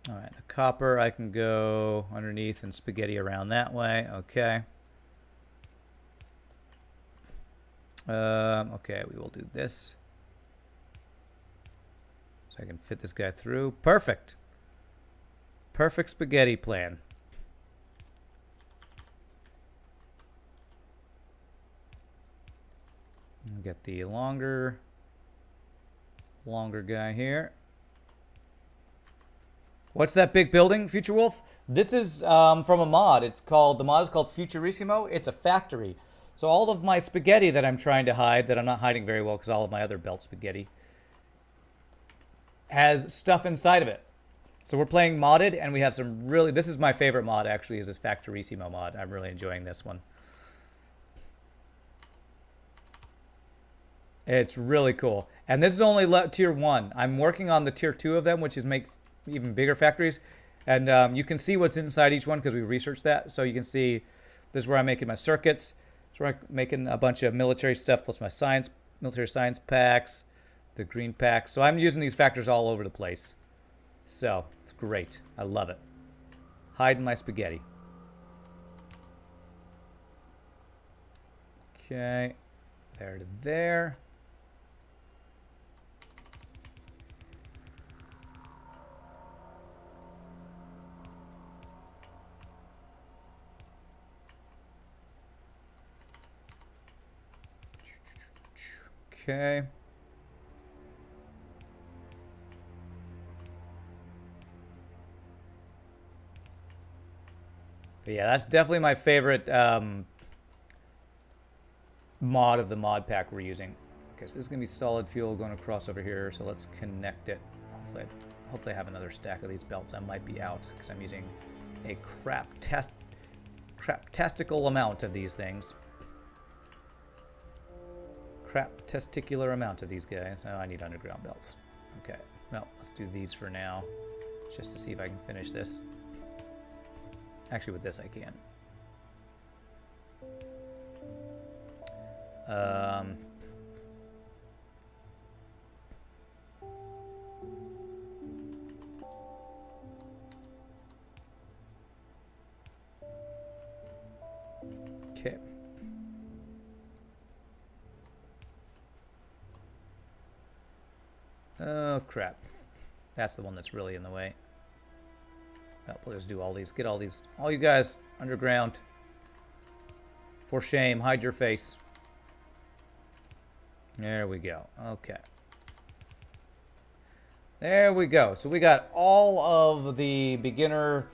All right, the copper, I can go underneath and spaghetti around that way. Okay. Okay, we will do this. So I can fit this guy through. Perfect. Perfect spaghetti plan. Get the longer guy here. What's that big building, Future Wolf? This is from a mod. The mod is called Futurissimo. It's a factory. So all of my spaghetti that I'm trying to hide, that I'm not hiding very well because all of my other belt spaghetti, has stuff inside of it. So we're playing modded, and we have some really, this is my favorite mod actually, is this Factorissimo mod. I'm really enjoying this one. It's really cool. And this is only tier 1. I'm working on the tier 2 of them, which makes even bigger factories. And you can see what's inside each one because we researched that. So you can see this is where I'm making my circuits. So I'm making a bunch of military stuff plus my military science packs, the green packs. So I'm using these factors all over the place. So it's great. I love it. Hiding my spaghetti. Okay. There to there. Okay. But yeah, that's definitely my favorite mod of the mod pack we're using. Okay, so this is going to be solid fuel going across over here, so let's connect it. Hopefully I have another stack of these belts. I might be out because I'm using a crap-tastical amount of these things. crap testicular amount of these guys. Oh, I need underground belts. Okay, well, let's do these for now, just to see if I can finish this. Actually, with this I can. Okay. Oh, crap. That's the one that's really in the way. Well, we'll just do all these. Get all these. All you guys underground. For shame. Hide your face. There we go. Okay. There we go. So we got all of the beginner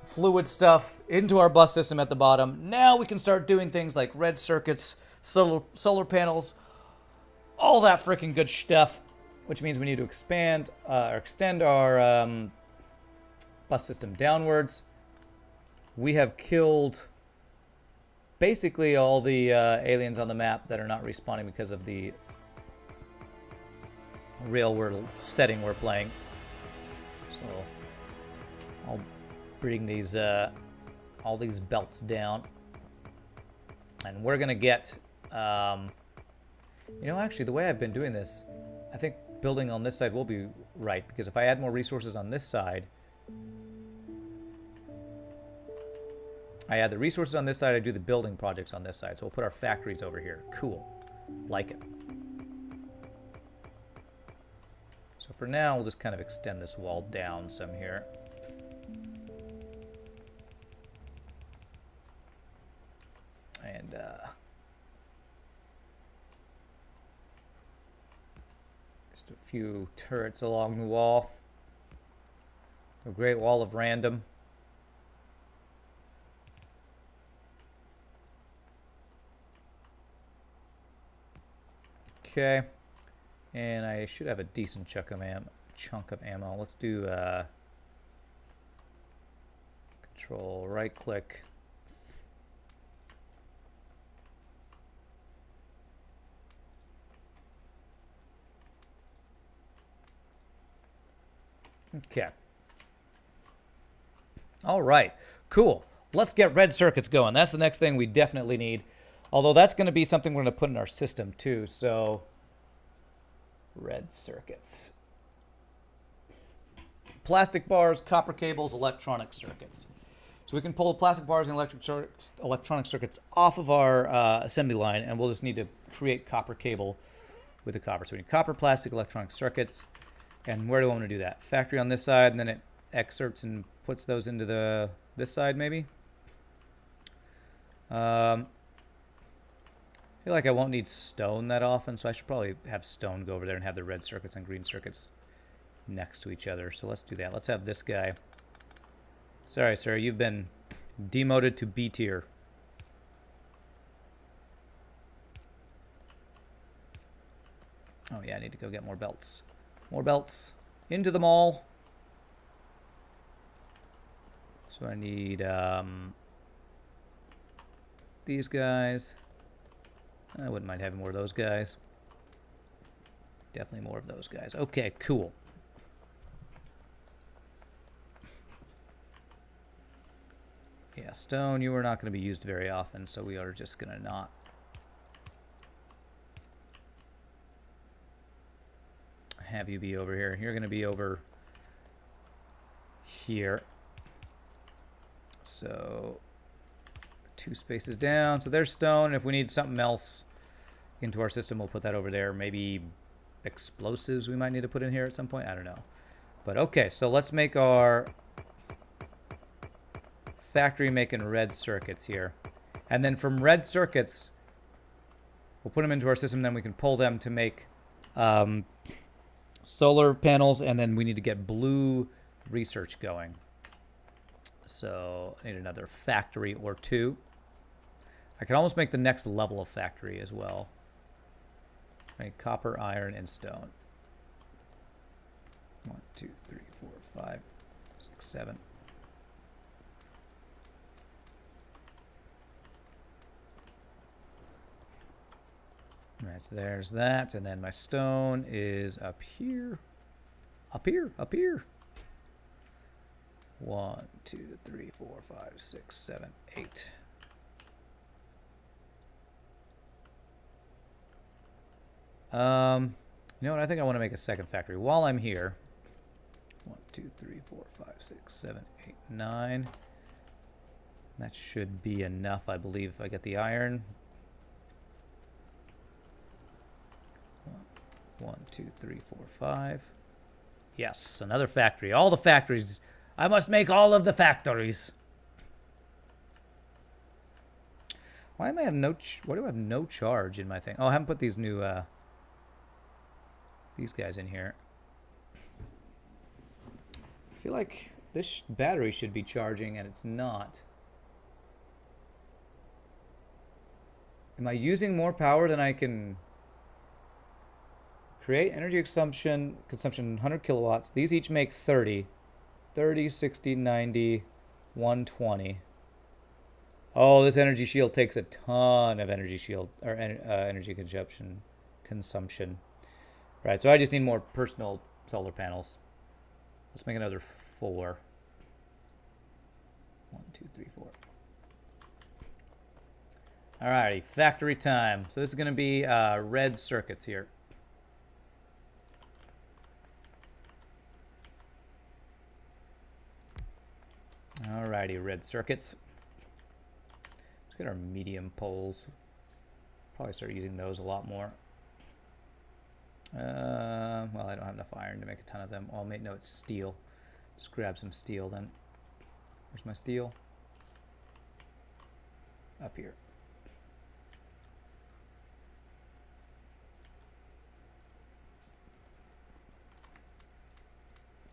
fluid stuff into our bus system at the bottom. Now we can start doing things like red circuits, solar panels, all that freaking good stuff, which means we need to expand or extend our bus system downwards. We have killed basically all the aliens on the map that are not respawning because of the real world setting we're playing. So I'll bring these all these belts down, and we're gonna get you know, actually the way I've been doing this, I think building on this side will be right, because if I add more resources on this side, I add the resources on this side, I do the building projects on this side. So we'll put our factories over here. Cool. Like it. So for now, we'll just kind of extend this wall down some here. And just a few turrets along the wall. A great wall of random. Okay, and I should have a decent chunk of ammo. Let's do control right click. Okay. All right, cool. Let's get red circuits going. That's the next thing we definitely need. Although that's going to be something we're going to put in our system too. So, red circuits. Plastic bars, copper cables, electronic circuits. So we can pull the plastic bars and electronic circuits off of our assembly line, and we'll just need to create copper cable with the copper. So we need copper, plastic, electronic circuits. And where do I want to do that? Factory on this side, and then it excerpts and puts those into this side maybe. I feel like I won't need stone that often, so I should probably have stone go over there and have the red circuits and green circuits next to each other. So let's do that. Let's have this guy. Sorry, sir, you've been demoted to B tier. Oh yeah, I need to go get more belts. More belts. Into the mall. So I need these guys. I wouldn't mind having more of those guys. Definitely more of those guys. Okay, cool. Yeah, stone, you are not going to be used very often, so we are just going to not. Have you be over here. You're going to be over here. So 2 spaces down. So there's stone. If we need something else into our system, we'll put that over there. Maybe explosives we might need to put in here at some point. I don't know. But okay, so let's make our factory making red circuits here. And then from red circuits, we'll put them into our system. Then we can pull them to make solar panels. And then we need to get blue research going. So I need another factory or 2. I can almost make the next level of factory as well. I need copper, iron, and stone. 1, 2, 3, 4, 5, 6, 7. All right, so there's that, and then my stone is up here. Up here, up here. 1, 2, 3, 4, 5, 6, 7, 8. You know what? I think I want to make a second factory while I'm here. 1, 2, 3, 4, 5, 6, 7, 8, 9. That should be enough, I believe, if I get the iron. 1, 2, 3, 4, 5. Yes, another factory. All the factories. I must make all of the factories. Why am I have no? Why do I have no charge in my thing? Oh, I haven't put these new these guys in here. I feel like this battery should be charging, and it's not. Am I using more power than I can create? Energy consumption 100 kilowatts. These each make 30. 30, 60, 90, 120. Oh, this energy shield takes a ton of energy shield or energy consumption. Right, so I just need more personal solar panels. Let's make another 4. 1, 2, 3, 4. Alrighty, factory time. So this is going to be red circuits here. Alrighty, red circuits. Let's get our medium poles. Probably start using those a lot more. Well, I don't have enough iron to make a ton of them. Oh, no, it's steel. Let's grab some steel then. Where's my steel? Up here.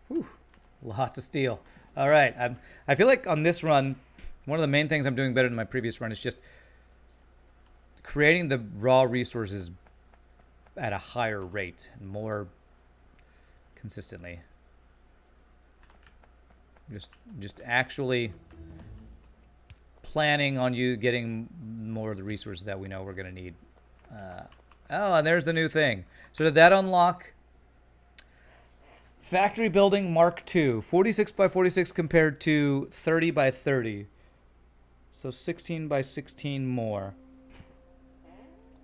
Whew, lots of steel. All right, I feel like on this run, one of the main things I'm doing better than my previous run is just creating the raw resources at a higher rate and more consistently. Just actually planning on you getting more of the resources that we know we're going to need. Oh, and there's the new thing. So did that unlock? Factory building Mark II, 46 by 46 compared to 30 by 30. So 16 by 16 more.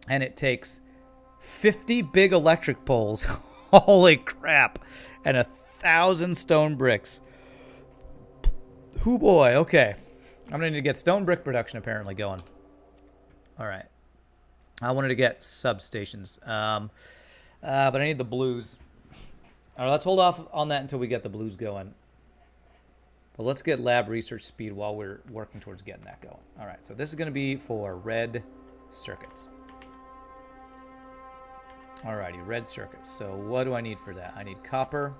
And it takes 50 big electric poles. Holy crap. And 1,000 stone bricks. Hoo boy, okay. I'm going to need to get stone brick production apparently going. All right. I wanted to get substations. But I need the blues. All right, let's hold off on that until we get the blues going. But let's get lab research speed while we're working towards getting that going. All right, so this is going to be for red circuits. Alrighty, red circuits. So what do I need for that? I need copper,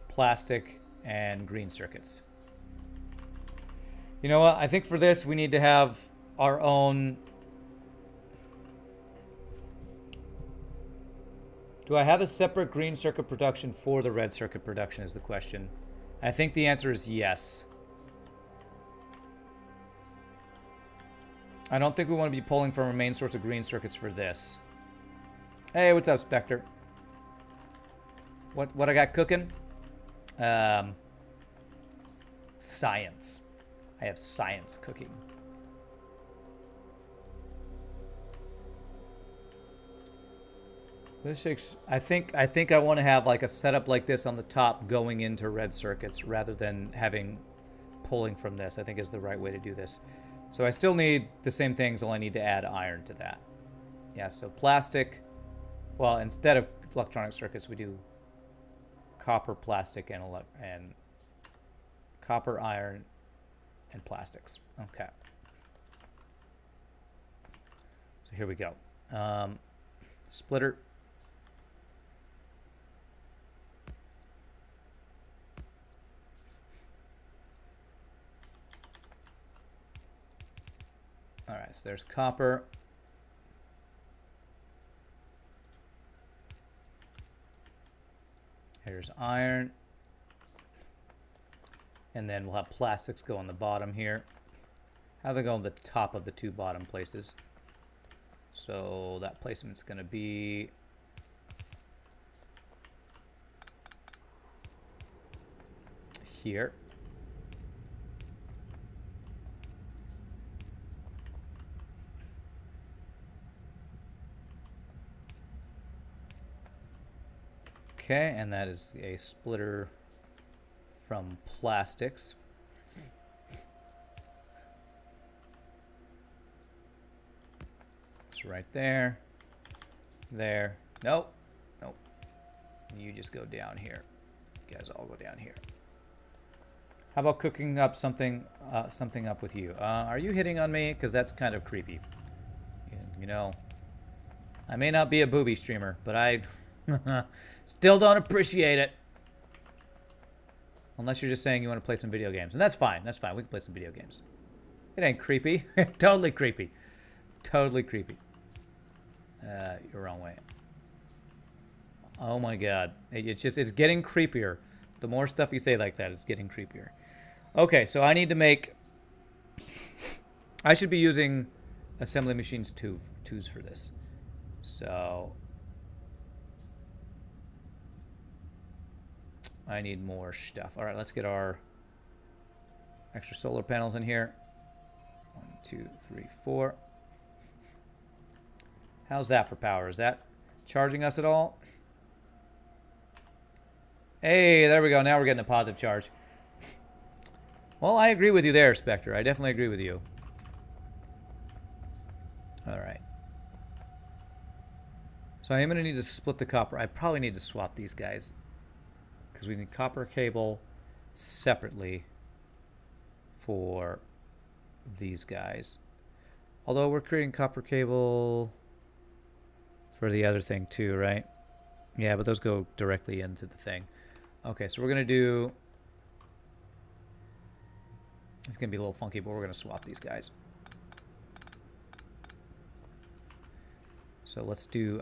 plastic, and green circuits. You know what? I think for this we need to have our own... Do I have a separate green circuit production for the red circuit production is the question. I think the answer is yes. I don't think we want to be pulling from our main source of green circuits for this. Hey, what's up, Spectre? What I got cooking? Science. I have science cooking. This takes, I think I want to have like a setup like this on the top going into red circuits rather than having pulling from this. I think is the right way to do this. So I still need the same things, only I need to add iron to that. Yeah, so plastic. Well, instead of electronic circuits, we do copper, plastic, and copper, iron, and plastics. Okay. So here we go. Splitter. All right, so there's copper. Here's iron. And then we'll have plastics go on the bottom here. How do they go on the top of the two bottom places? So that placement's going to be here. Okay, and that is a splitter from plastics. It's right there. There. Nope. Nope. You just go down here. You guys all go down here. How about cooking up something up with you? Are you hitting on me? Because that's kind of creepy. You know, I may not be a booby streamer, but I still don't appreciate it. Unless you're just saying you want to play some video games. And that's fine. That's fine. We can play some video games. It ain't creepy. Totally creepy. Totally creepy. You're wrong way. Oh my god. It's getting creepier. The more stuff you say like that, it's getting creepier. Okay, so I need to make... I should be using Assembly Machines 2s for this. So... I need more stuff. Alright, let's get our extra solar panels in here. 1, 2, 3, 4. How's that for power? Is that charging us at all? Hey, there we go. Now we're getting a positive charge. Well, I agree with you there, Spectre. I definitely agree with you. Alright. So I am going to need to split the copper. I probably need to swap these guys. Because we need copper cable separately for these guys. Although we're creating copper cable for the other thing too, right? Yeah, but those go directly into the thing. Okay, so we're going to do... It's going to be a little funky, but we're going to swap these guys. So let's do...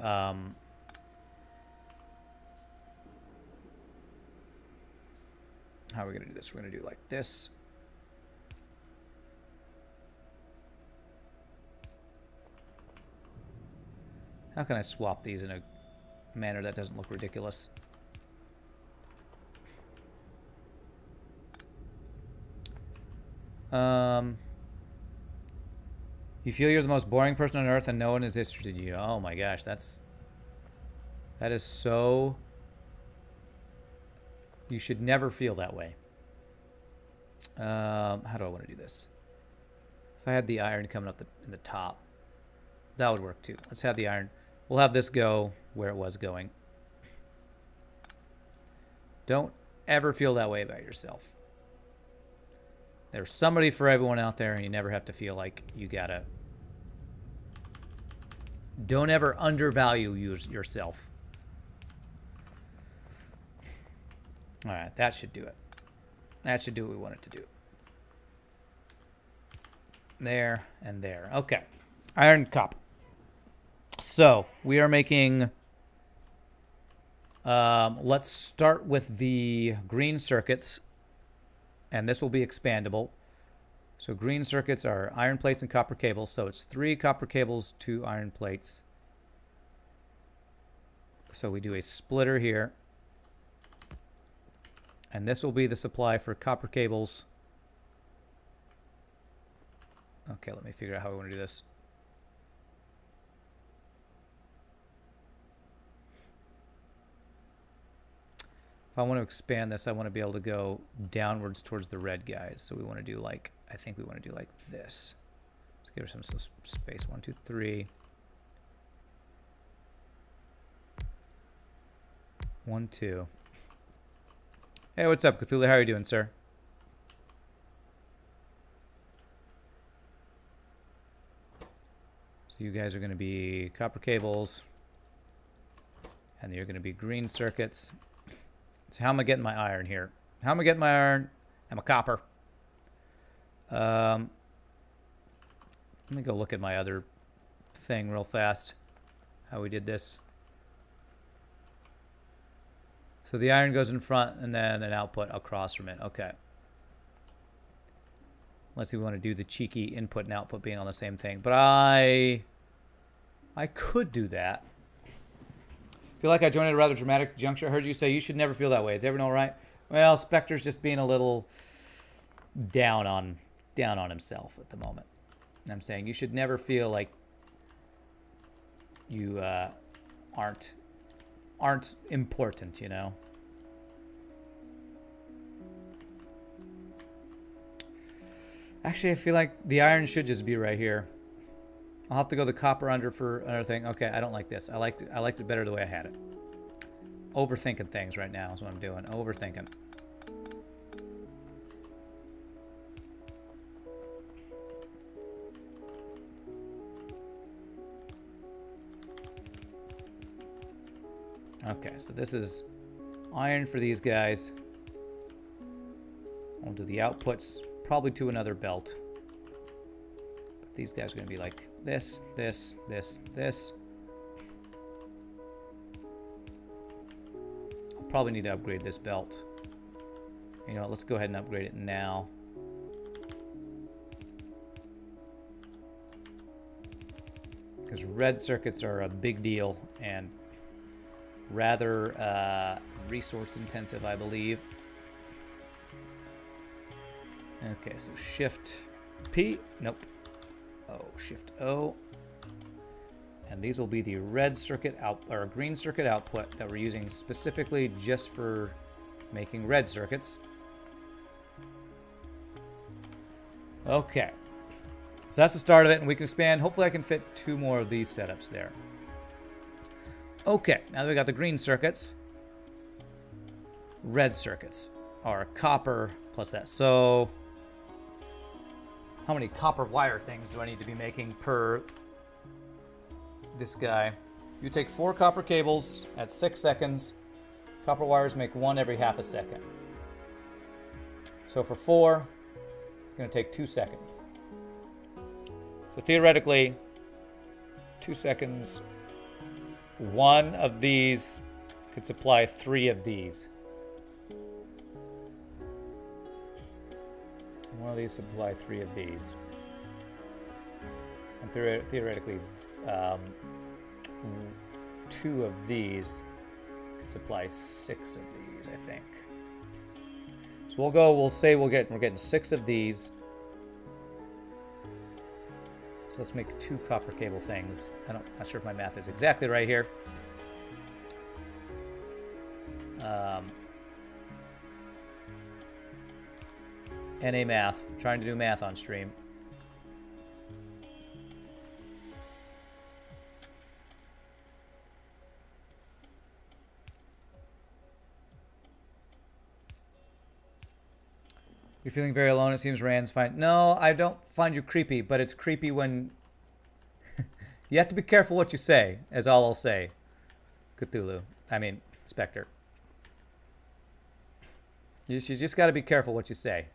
How are we going to do this? We're going to do like this. How can I swap these in a manner that doesn't look ridiculous? You feel you're the most boring person on earth and no one is interested in you. Oh my gosh, that is so... You should never feel that way. How do I want to do this? If I had the iron coming up in the top, that would work too. Let's have the iron. We'll have this go where it was going. Don't ever feel that way about yourself. There's somebody for everyone out there, and you never have to feel like you gotta... Don't ever undervalue yourself. Alright, that should do it. That should do what we want it to do. There and there. Okay. Iron copper. So, we are making... let's start with the green circuits. And this will be expandable. So green circuits are iron plates and copper cables. So it's 3 copper cables, 2 iron plates. So we do a splitter here. And this will be the supply for copper cables. Okay, let me figure out how we want to do this. If I want to expand this, I want to be able to go downwards towards the red guys. So we want to do like, I think we want to do like this. Let's give her some space. 1, 2, 3. 1, 2. Hey, what's up, Cthulhu? How are you doing, sir? So you guys are going to be copper cables. And you're going to be green circuits. So how am I getting my iron here? How am I getting my iron? I'm a copper. Let me go look at my other thing real fast. How we did this. So the iron goes in front and then an output across from it. Okay. Let's see, we want to do the cheeky input and output being on the same thing. But I I could do that. Feel like I joined at a rather dramatic juncture. I heard you say you should never feel that way. Is everyone all right? Well, Spectre's just being a little down on himself at the moment. I'm saying you should never feel like you aren't important, you know. Actually, I feel like the iron should just be right here. I'll have to go the copper under for another thing. Okay, I don't like this. I liked it better the way I had it. Overthinking things right now is what I'm doing. Overthinking. Okay, so this is iron for these guys. I'll do the outputs probably to another belt. But these guys are going to be like this, this, this, this. I'll probably need to upgrade this belt. You know what, let's go ahead and upgrade it now. Because red circuits are a big deal and rather resource intensive, I believe. Okay, so Shift P. Nope. Oh, Shift O. And these will be the red circuit out or green circuit output that we're using specifically just for making red circuits. Okay. So that's the start of it, and we can expand. Hopefully I can fit 2 more of these setups there. Okay, now that we got the green circuits, red circuits are copper plus that. So how many copper wire things do I need to be making per this guy? You take 4 copper cables at 6 seconds. Copper wires make 1 every half a second. So for 4, it's going to take 2 seconds. So theoretically, 2 seconds, 1 of these could supply 3 of these. 1 of these supply 3 of these. And theoretically, 2 of these could supply 6 of these, I think. So we'll say we're getting 6 of these. So let's make 2 copper cable things. Not sure if my math is exactly right here. NA math. I'm trying to do math on stream. You're feeling very alone. It seems Rand's fine. No, I don't find you creepy, but it's creepy when... You have to be careful what you say, is all I'll say. Cthulhu. I mean, Spectre. You just got to be careful what you say.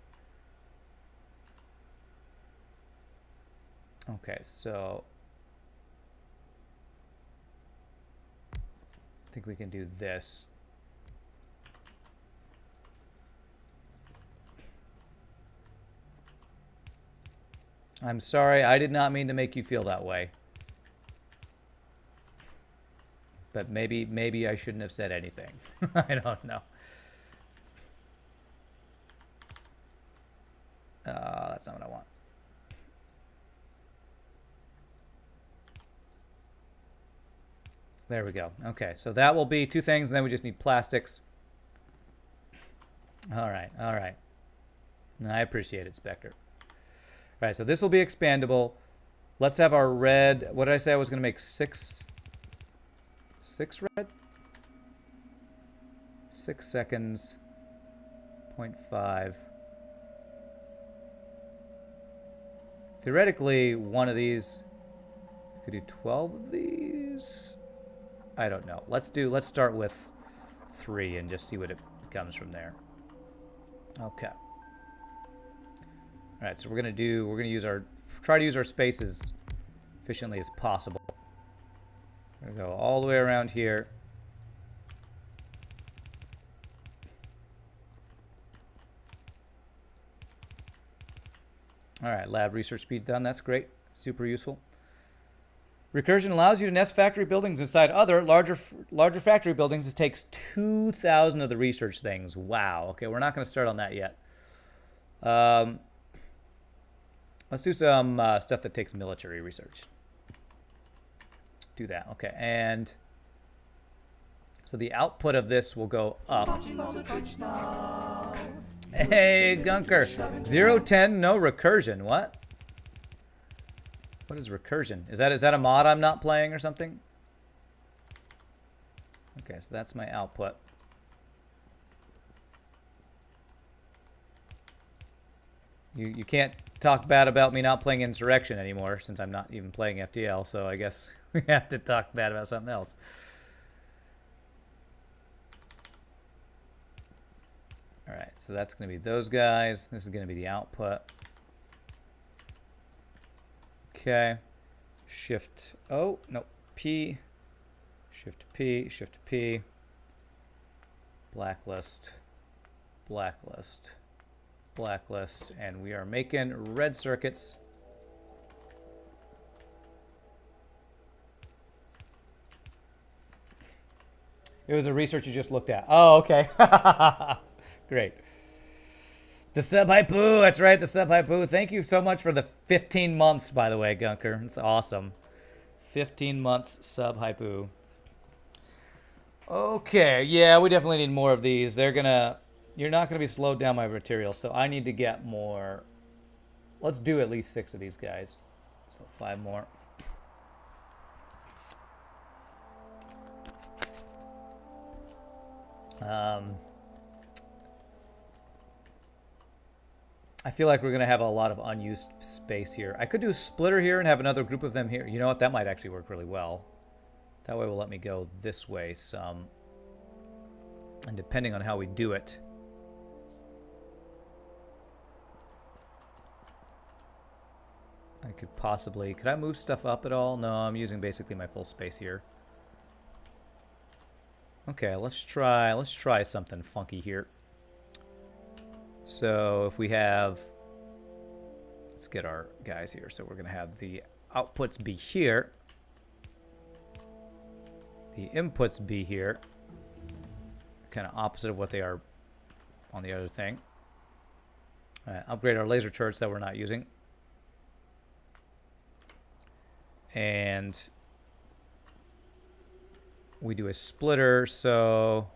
Okay, so... I think we can do this. I'm sorry, I did not mean to make you feel that way. But maybe I shouldn't have said anything. I don't know. That's not what I want. There we go. Okay, so that will be 2 things, and then we just need plastics. All right, all right. I appreciate it, Spectre. All right, so this will be expandable. Let's have our red. What did I say? I was going to make 6 red? 6 seconds. 0.5. Theoretically, one of these could do 12 of these. I don't know. Let's start with 3 and just see what it becomes from there. Okay. All right, so we're gonna try to use our space as efficiently as possible. We're gonna go all the way around here. All right, lab research speed done. That's great. Super useful. Recursion allows you to nest factory buildings inside other larger factory buildings. It takes 2,000 of the research things. Wow. Okay, we're not going to start on that yet. Let's do some stuff that takes military research. Do that. Okay, and so the output of this will go up. Hey, Gunker. 010, no recursion. What? What is recursion? Is that a mod I'm not playing or something? Okay, so that's my output. You can't talk bad about me not playing Insurrection anymore since I'm not even playing FTL, so I guess we have to talk bad about something else. Alright, so that's going to be those guys. This is going to be the output. Okay. Shift O. No. P. Shift P. Shift P. Blacklist. Blacklist. Blacklist. And we are making red circuits. It was a research you just looked at. Oh, okay. Great. The sub haipu, that's right, the sub haipu. Thank you so much for the 15 months, by the way, Gunker. It's awesome. 15 months sub haipu. Okay, yeah, we definitely need more of these. You're not gonna be slowed down by material, so I need to get more. Let's do at least 6 of these guys. So 5 more. I feel like we're going to have a lot of unused space here. I could do a splitter here and have another group of them here. You know what? That might actually work really well. That way will let me go this way some. And depending on how we do it. I could possibly... Could I move stuff up at all? No, I'm using basically my full space here. Okay, let's try something funky here. So if we have, let's get our guys here. So we're going to have the outputs be here. The inputs be here. Kind of opposite of what they are on the other thing. All right, upgrade our laser turrets that we're not using. And we do a splitter. So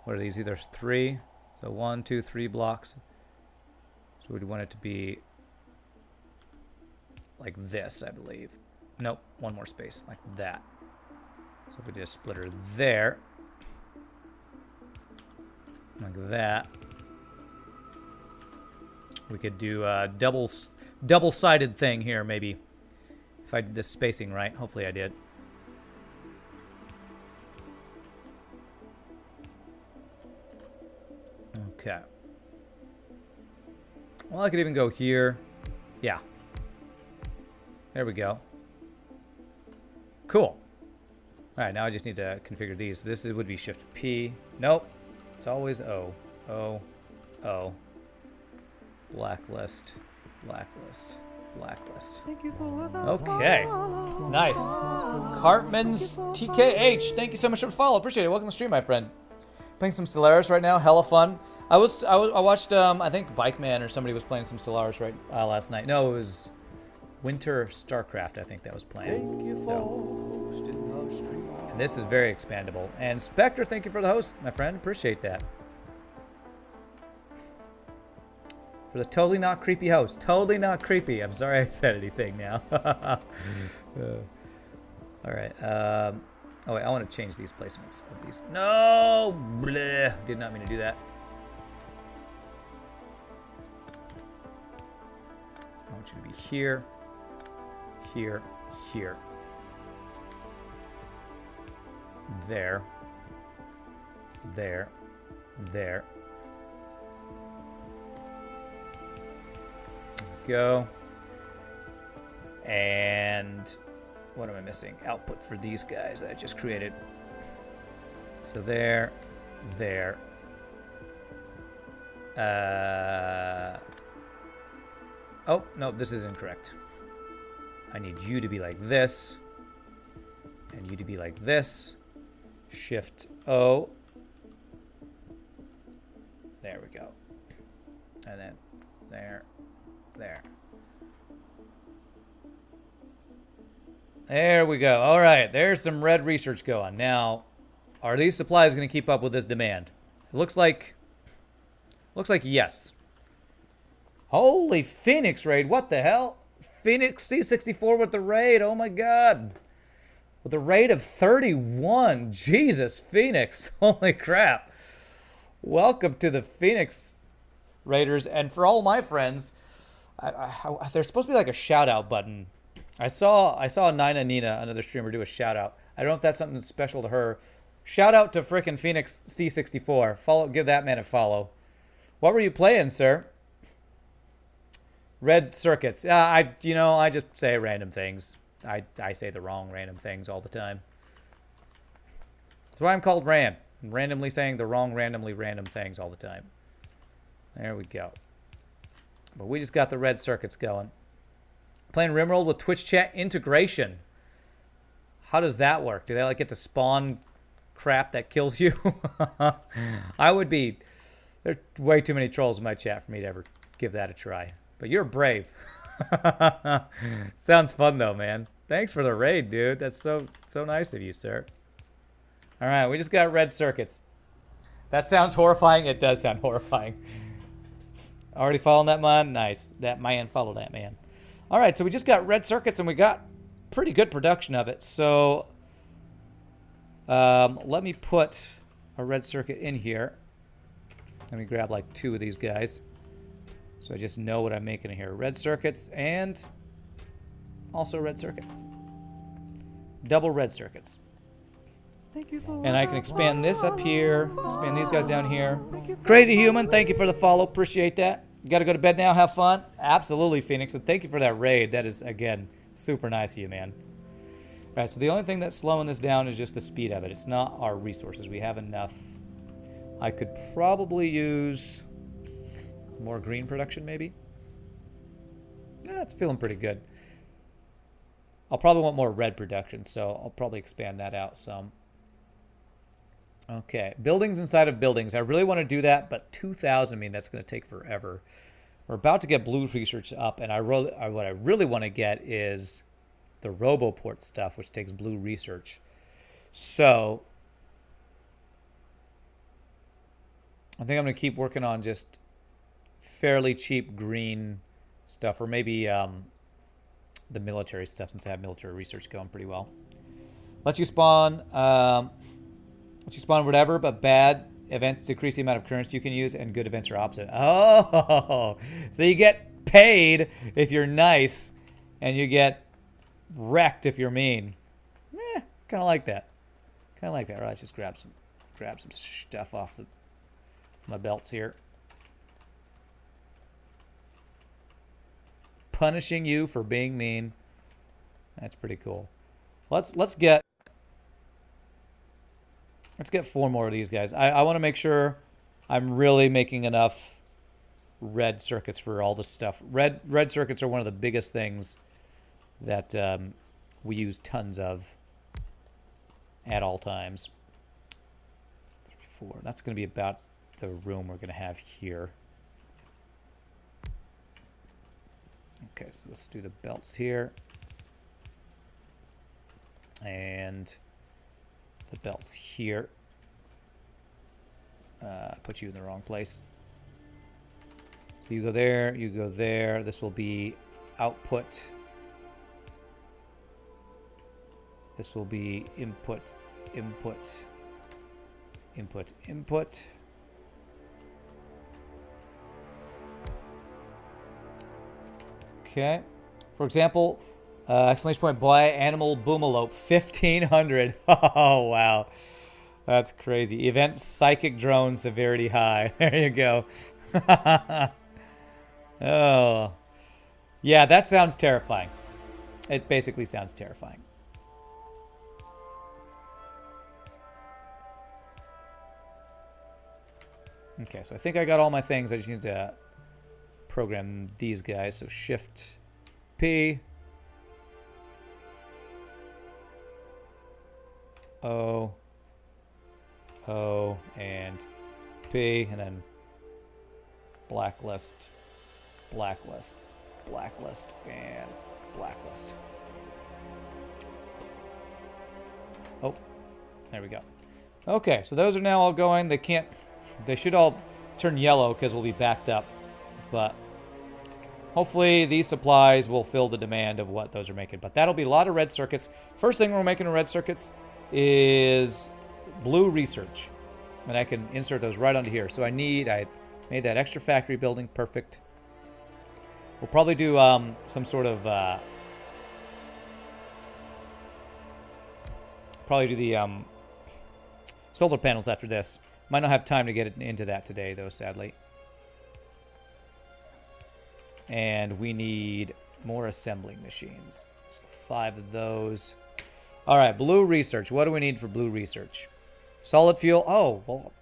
what are these? Either 3. So 1, 2, 3 blocks. So we'd want it to be like this, I believe. Nope, one more space, like that. So if we did a splitter there, like that, we could do a double-sided thing here, maybe. If I did this spacing right, hopefully I did. Okay. Well, I could even go here. Yeah. There we go. Cool. All right, now I just need to configure these. This would be Shift P. Nope. It's always O. O. O. Blacklist. Blacklist. Blacklist. Thank you for the okay. Nice. Cartman's TKH. Thank you so much for the follow. Appreciate it. Welcome to the stream, my friend. Playing some Stellaris right now. Hella fun. I watched I think Bike Man or somebody was playing some Stellaris last night. No, it was Winter Starcraft, I think that was playing. So, and this is very expandable. And Spectre, thank you for the host, my friend. Appreciate that. For the totally not creepy host. Totally not creepy. I'm sorry I said anything now. All right. Oh, wait, I want to change these placements of these. No! Bleh. Did not mean to do that. I want you to be here, here, here. There. There. There. Go. And what am I missing? Output for these guys that I just created. So there, there. Oh, no, this is incorrect. I need you to be like this. And you to be like this. Shift O. There we go. And then there. There we go. All right, there's some red research going. Now, are these supplies going to keep up with this demand? It looks like yes. Holy Phoenix raid, what the hell? Phoenix C64 with the raid, oh my god. With a rate of 31. Jesus, Phoenix. Holy crap. Welcome to the Phoenix Raiders. And for all my friends, there's supposed to be like a shout out button. I saw Nina Nina, another streamer, do a shout out. I don't know if that's something special to her. Shout out to frickin' Phoenix C64. Follow, give that man a follow. What were you playing, sir? Red circuits. I just say random things. I say the wrong random things all the time. That's why I'm called Rand. I'm randomly saying the wrong randomly random things all the time. There we go. But we just got the red circuits going. Playing Rimworld with Twitch chat integration. How does that work? Do they like get to spawn crap that kills you? I would be... There's way too many trolls in my chat for me to ever give that a try. But you're brave. Sounds fun though, man. Thanks for the raid, dude. That's so nice of you, sir. All right, we just got red circuits. That sounds horrifying. It does sound horrifying. Already following that man? Nice. That man followed that man. All right, so we just got red circuits and we got pretty good production of it. So let me put a red circuit in here. Let me grab like 2 of these guys. So I just know what I'm making here. Red circuits and also red circuits. Double red circuits. Thank you for and I can expand this up here. Expand these guys down here. Crazy Human, thank you for the follow. Appreciate that. You got to go to bed now. Have fun. Absolutely, Phoenix. And thank you for that raid. That is, again, super nice of you, man. All right, so the only thing that's slowing this down is just the speed of it. It's not our resources. We have enough. I could probably use... more green production, maybe? Yeah, it's feeling pretty good. I'll probably want more red production, so I'll probably expand that out some. Okay, buildings inside of buildings. I really want to do that, but 2,000, I mean, that's going to take forever. We're about to get blue research up, and what I really want to get is the RoboPort stuff, which takes blue research. So I think I'm going to keep working on just fairly cheap green stuff, or maybe the military stuff, since I have military research going pretty well. Let you spawn whatever, but bad events decrease the amount of currency you can use, and good events are opposite. Oh, so you get paid if you're nice, and you get wrecked if you're mean. Kind of like that. Kind of like that. All right, let's just grab some stuff off my belts here. Punishing you for being mean. That's pretty cool. Let's get 4 more of these guys. I want to make sure I'm really making enough red circuits for all this stuff. Red circuits are one of the biggest things that we use tons of at all times. 3, 4. That's going to be about the room we're going to have here. Okay, so let's do the belts here. And the belts here. Put you in the wrong place. So you go there, you go there. This will be output. This will be input, input, input, input. Okay. For example, exclamation point, buy animal boomalope, 1,500. Oh, wow. That's crazy. Event psychic drone severity high. There you go. Oh. Yeah, that sounds terrifying. It basically sounds terrifying. Okay, so I think I got all my things. I just need to program these guys. So Shift P. O, O, and P, and then blacklist, blacklist, blacklist, and blacklist. Oh, there we go. Okay, so those are now all going. They should all turn yellow because we'll be backed up. But hopefully these supplies will fill the demand of what those are making. But that'll be a lot of red circuits. First thing we're making in red circuits is blue research. And I can insert those right onto here. So I made that extra factory building perfect. We'll probably do some sort of probably do the solar panels after this. Might not have time to get into that today, though, sadly. And we need more assembling machines. So 5 of those. All right, blue research. What do we need for blue research? Solid fuel. Oh, well,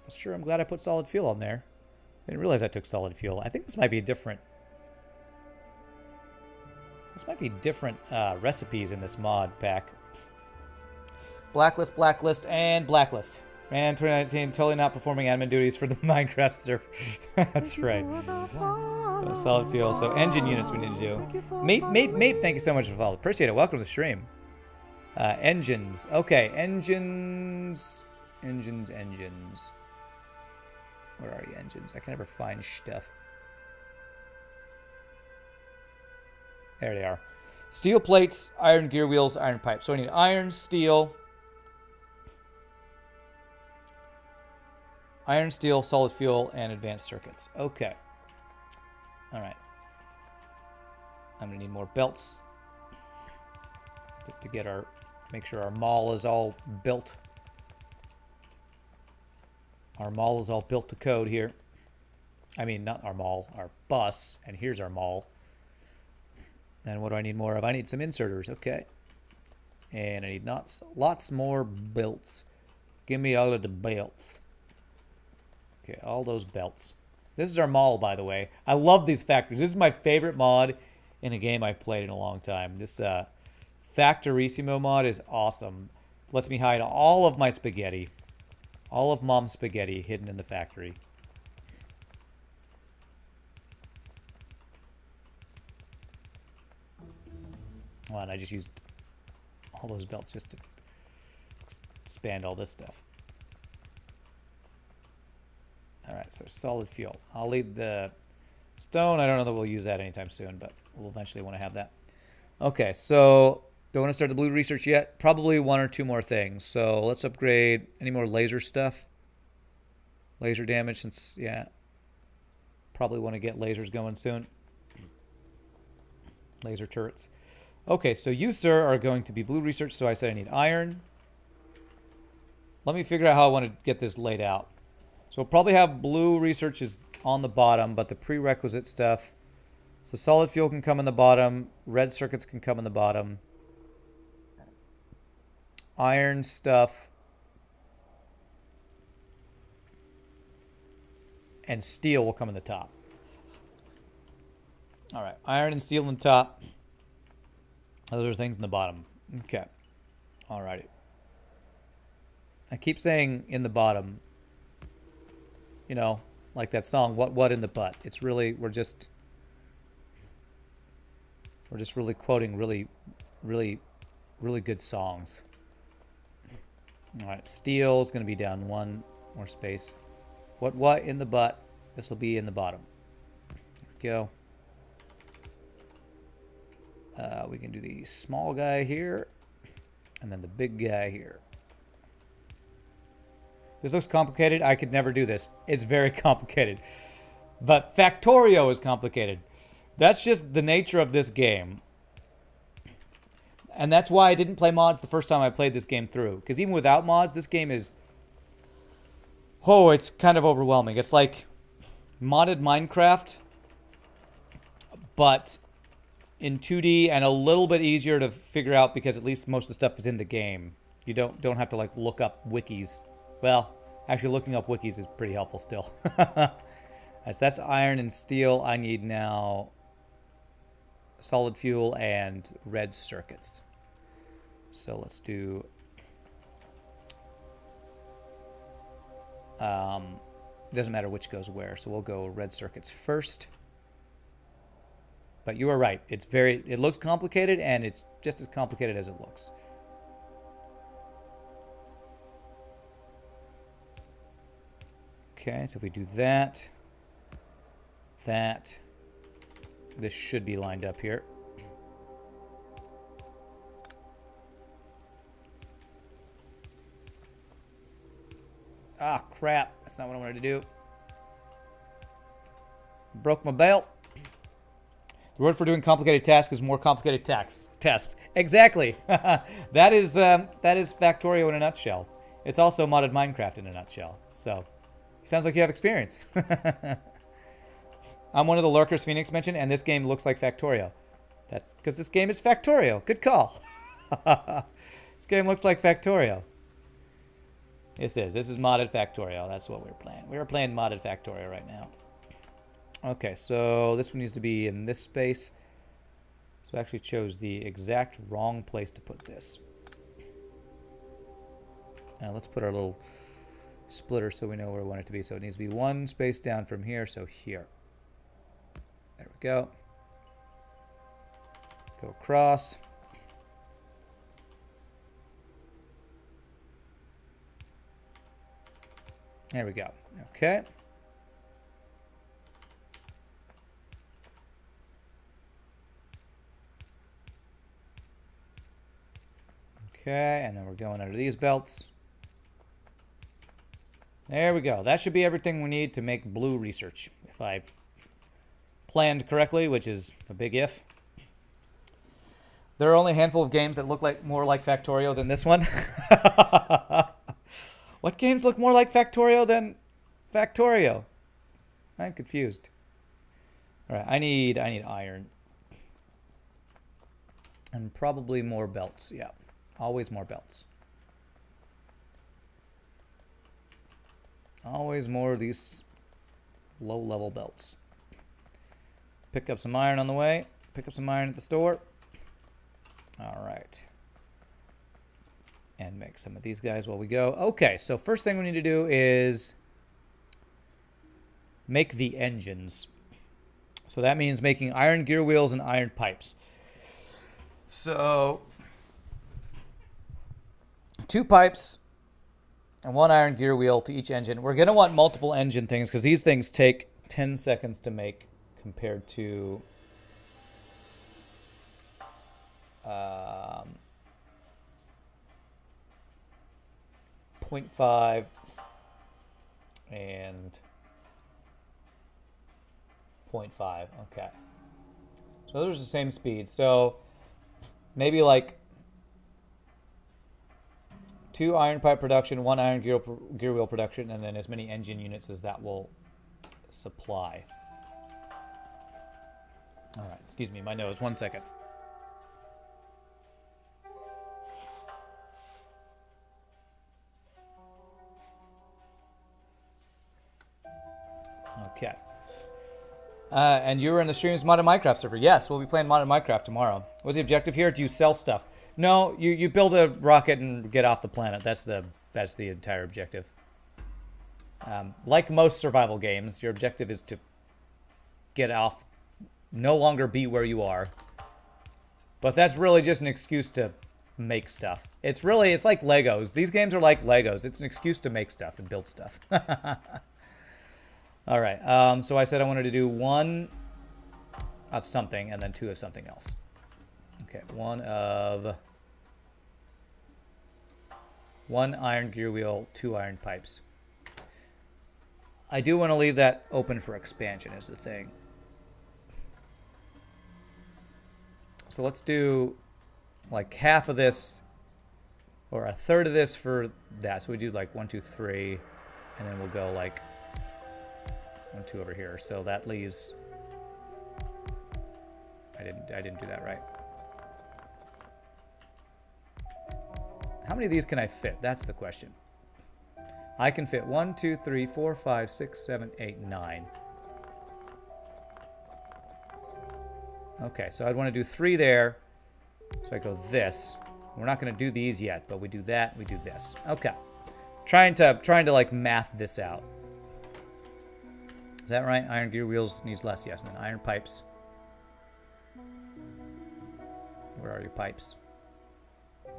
sure, I'm glad I put solid fuel on there. I didn't realize I took solid fuel. I think this might be different. This might be different recipes in this mod pack. Blacklist, blacklist, and blacklist. Man, 2019, totally not performing admin duties for the Minecraft server. That's right. Solid fuel. So engine units we need to do. Mate, thank you so much for the follow. Appreciate it. Welcome to the stream. Engines. Okay, engines. Engines. Where are you, engines? I can never find stuff. There they are. Steel plates, iron gear wheels, iron pipes. So I need iron, steel, solid fuel, and advanced circuits. Okay. All right. I'm gonna need more belts, just to make sure our mall is all built. Our mall is all built to code here. I mean, not our mall, our bus. And here's our mall. And what do I need more of? I need some inserters. Okay. And I need lots more belts. Give me all of the belts. Okay, all those belts. This is our mall, by the way. I love these factories. This is my favorite mod in a game I've played in a long time. This Factorissimo mod is awesome. Lets me hide all of my spaghetti. All of Mom's spaghetti hidden in the factory. Well, and I just used all those belts just to expand all this stuff. Alright, so solid fuel. I'll leave the stone. I don't know that we'll use that anytime soon, but we'll eventually want to have that. Okay, so don't want to start the blue research yet. Probably 1 or 2 more things. So let's upgrade any more laser stuff. Laser damage, since, yeah. Probably want to get lasers going soon. Laser turrets. Okay, so you, sir, are going to be blue research, so I said I need iron. Let me figure out how I want to get this laid out. So we'll probably have blue researches on the bottom, but the prerequisite stuff. So solid fuel can come in the bottom. Red circuits can come in the bottom. Iron stuff. And steel will come in the top. All right, iron and steel in the top. Those are things in the bottom. Okay. All righty. I keep saying in the bottom. You know, like that song, what in the butt. It's really, we're just really quoting really good songs. All right, steel is going to be down 1 more space. What in the butt? This will be in the bottom. There we go. We can do the small guy here, and then the big guy here. This looks complicated. I could never do this. It's very complicated. But Factorio is complicated. That's just the nature of this game. And that's why I didn't play mods the first time I played this game through. Because even without mods, this game is... Oh, it's kind of overwhelming. It's like modded Minecraft, but in 2D and a little bit easier to figure out because at least most of the stuff is in the game. You don't have to like look up wikis. Well, actually looking up wikis is pretty helpful still. So that's iron and steel. I need now solid fuel and red circuits. So let's do Doesn't matter which goes where, so we'll go red circuits first. But you are right. It looks complicated, and it's just as complicated as it looks. Okay, so if we do that, this should be lined up here. Ah, crap. That's not what I wanted to do. Broke my belt. The word for doing complicated tasks is more complicated tests. Exactly. That is Factorio in a nutshell. It's also modded Minecraft in a nutshell. So, sounds like you have experience. I'm one of the lurkers Phoenix mentioned, and this game looks like Factorio. That's because this game is Factorio. Good call. This game looks like Factorio. This is modded Factorio. That's what we're playing. We are playing modded Factorio right now. Okay, so this one needs to be in this space. So I actually chose the exact wrong place to put this. Now let's put our little splitter so we know where we want it to be. So it needs to be one space down from here, so here. There we go. Go across. There we go. Okay. Okay, and then we're going under these belts. There we go. That should be everything we need to make blue research, if I planned correctly, which is a big if. There are only a handful of games that look more like Factorio than this one. What games look more like Factorio than Factorio? I'm confused. All right, I need iron. And probably more belts, yeah. Always more belts. Always more of these low-level belts. Pick up some iron on the way. Pick up some iron at the store. All right. And make some of these guys while we go. Okay, so first thing we need to do is make the engines. So that means making iron gear wheels and iron pipes. So 2 pipes and 1 iron gear wheel to each engine. We're going to want multiple engine things because these things take 10 seconds to make compared to 0.5 and 0.5. Okay. So those are the same speed. So maybe like 2 iron pipe production, 1 iron gear wheel production, and then as many engine units as that will supply. All right, excuse me, my nose, 1 second. Okay. And you were in the stream's Modded Minecraft server. Yes, we'll be playing Modded Minecraft tomorrow. What's the objective here? Do you sell stuff? No, you build a rocket and get off the planet. That's the entire objective. Like most survival games, your objective is to get off, no longer be where you are. But that's really just an excuse to make stuff. It's like Legos. These games are like Legos. It's an excuse to make stuff and build stuff. All right, so I said I wanted to do 1 of something and then 2 of something else. Okay, 1 iron gear wheel, 2 iron pipes. I do want to leave that open for expansion is the thing. So let's do like half of this or a third of this for that. So we do like 1, 2, 3, and then we'll go like 1, 2 over here. So that leaves. I didn't do that right. How many of these can I fit? That's the question. I can fit 1, 2, 3, 4, 5, 6, 7, 8, 9. Okay, so I'd want to do 3 there. So I go this. We're not going to do these yet, but we do that, we do this. Okay. Trying to like math this out. Is that right? Iron gear wheels needs less. Yes. And then iron pipes. Where are your pipes?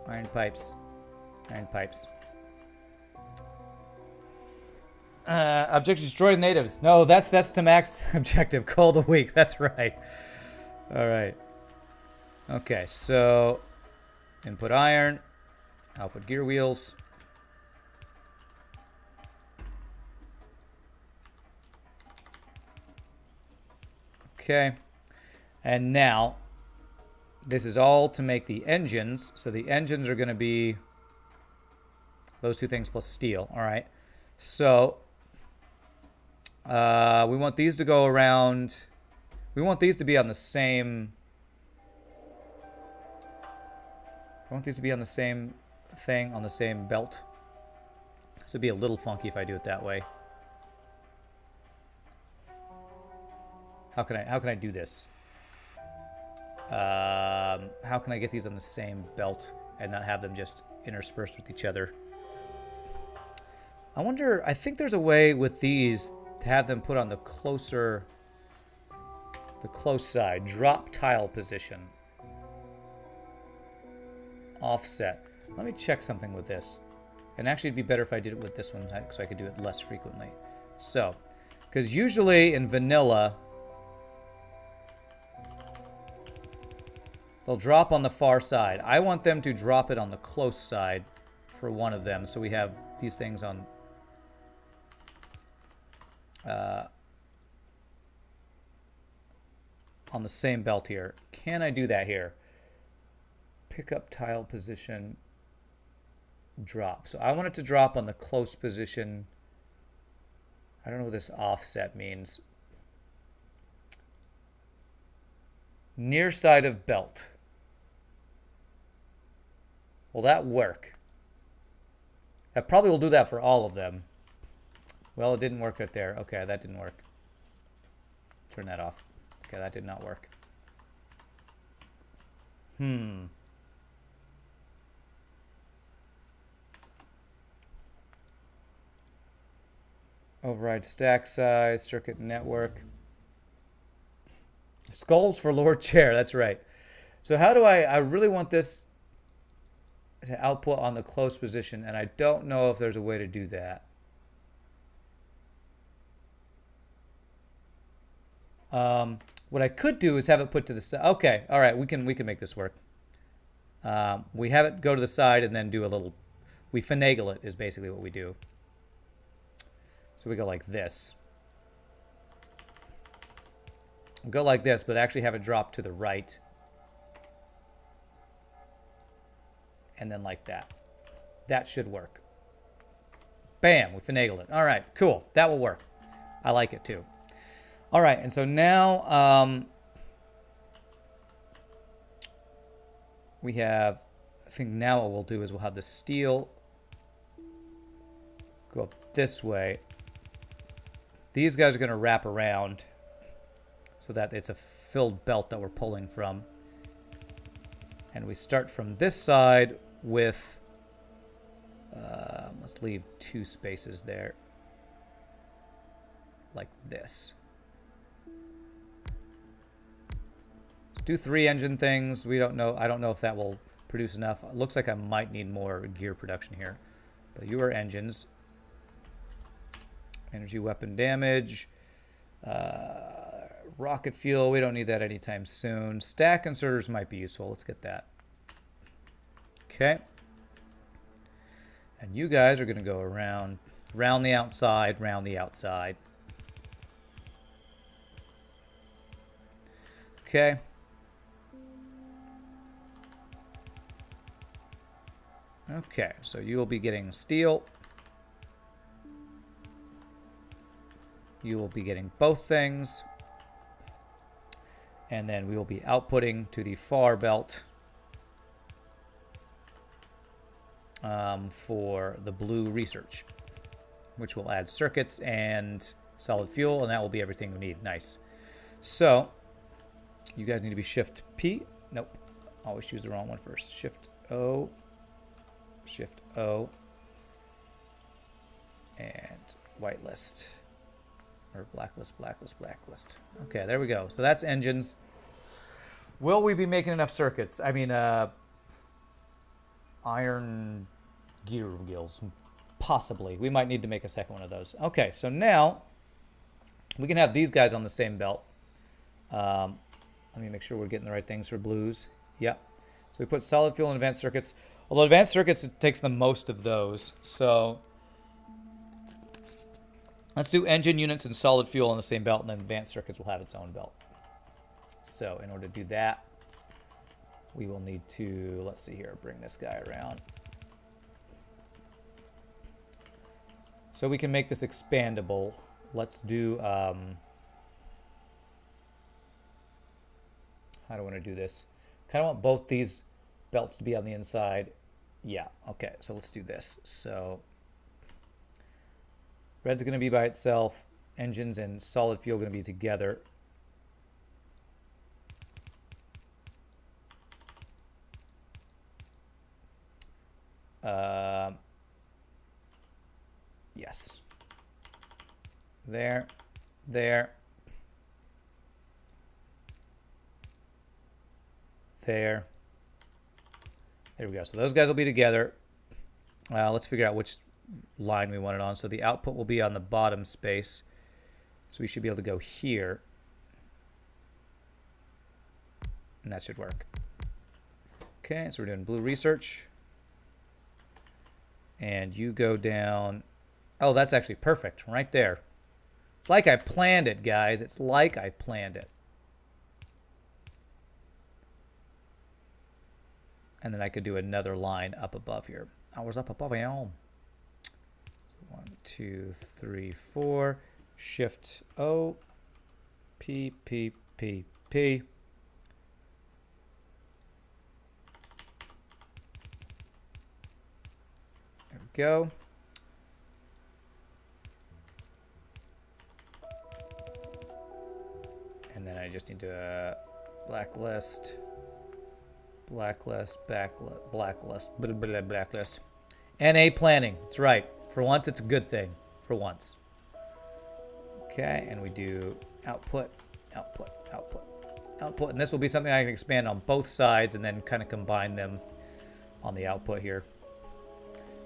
Iron pipes. Iron pipes. Objective destroy natives. No, that's to max objective. Cold a week. That's right. All right. Okay, so input iron, output gear wheels. Okay, and now this is all to make the engines. So the engines are going to be those two things plus steel. All right, so we want these to go around. We want these to be on the same. I want these to be on the same thing, on the same belt. This would be a little funky if I do it that way. How can I do this? How can I get these on the same belt and not have them just interspersed with each other? I wonder, I think there's a way with these to have them put on the close side. Drop tile position. Offset. Let me check something with this. And actually it'd be better if I did it with this one so I could do it less frequently. So, because usually in vanilla, they'll drop on the far side. I want them to drop it on the close side for one of them. So we have these things on the same belt here. Can I do that here? Pick up tile position, drop. So I want it to drop on the close position. I don't know what this offset means. Near side of belt. Will that work? That probably will do that for all of them. Well, it didn't work right there. Okay, that didn't work. Turn that off. Okay, that did not work. Override stack size, circuit network. Skulls for Lord Chair, that's right. So how do I really want this to output on the close position, and I don't know if there's a way to do that. What I could do is have it put to the side. Okay, all right, we can make this work. We have it go to the side and then do a little, we finagle it is basically what we do. So we go like this. We'll go like this, but actually have it drop to the right. And then like that. That should work. Bam, we finagled it. All right, cool. That will work. I like it too. All right, and so now we have, I think now what we'll do is we'll have the steel go up this way. These guys are going to wrap around so that it's a filled belt that we're pulling from. And we start from this side with, let's leave 2 spaces there, like this. Do 3 engine things. We don't know. I don't know if that will produce enough. It looks like I might need more gear production here. But you are engines. Energy weapon damage. Rocket fuel. We don't need that anytime soon. Stack inserters might be useful. Let's get that. Okay. And you guys are going to go around the outside, round the outside. Okay. Okay, so you will be getting steel. You will be getting both things. And then we will be outputting to the far belt for the blue research, which will add circuits and solid fuel, and that will be everything we need. Nice. So, you guys need to be Shift P. Nope. Always choose the wrong one first. Shift O. Shift O. whitelist. Or blacklist, blacklist, blacklist. Okay, there we go. So that's engines. Will we be making enough circuits? I mean, iron gear gills. Possibly. We might need to make a second one of those. Okay, so now we can have these guys on the same belt. Let me make sure we're getting the right things for blues. Yep. So we put solid fuel and advanced circuits. Although advanced circuits, it takes the most of those. So let's do engine units and solid fuel on the same belt, and then advanced circuits will have its own belt. So in order to do that, we will need to, let's see here, bring this guy around. So we can make this expandable. Let's do, how do I want to do this? Kind of want both these belts to be on the inside. Yeah, okay, so let's do this. So red's going to be by itself. Engines and solid fuel going to be together. Yes. There. There. There. There we go. So those guys will be together. Let's figure out which line we want it on. So the output will be on the bottom space. So we should be able to go here. And that should work. Okay, so we're doing blue research. And you go down. Oh, that's actually perfect. Right there. It's like I planned it, guys. It's like I planned it. And then I could do another line up above here. I was up above here. So 1, 2, 3, 4. Shift O. P, P, P, P. There we go. And then I just need to blacklist. Blacklist, blacklist, blacklist. NA planning. That's right. For once, it's a good thing. For once. Okay, and we do output, output, output, output. And this will be something I can expand on both sides and then kind of combine them on the output here.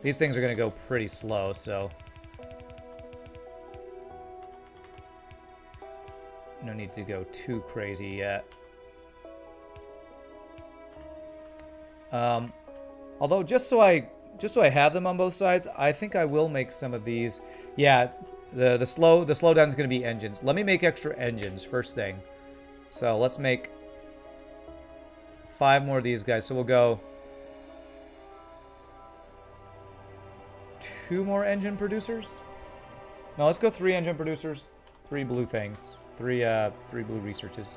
These things are going to go pretty slow, so no need to go too crazy yet. Although just so I have them on both sides, I think I will make some of these. Yeah, the slowdown is going to be engines. Let me make extra engines first thing. So let's make 5 more of these guys. So we'll go 2 more engine producers. No, let's go 3 engine producers, 3 blue things, 3 blue researches.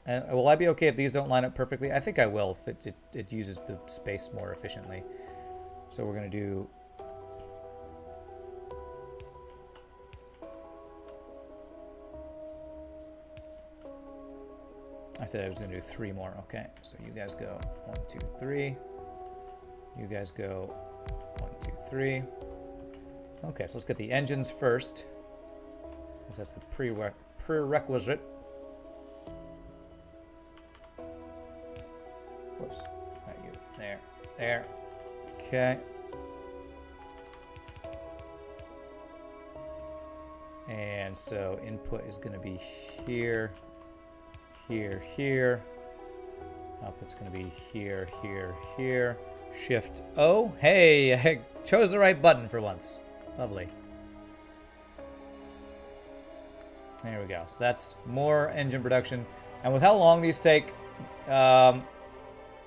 And will I be okay if these don't line up perfectly? I think I will if it uses the space more efficiently. So we're going to do... I said I was going to do 3 more. Okay, so you guys go 1, 2, 3. You guys go 1, 2, 3. Okay, so let's get the engines first. Because that's the prerequisite. Whoops, not you. There, there. Okay. And so input is going to be here, here, here. Output's going to be here, here, here. Shift O. Hey, I chose the right button for once. Lovely. There we go. So that's more engine production. And with how long these take,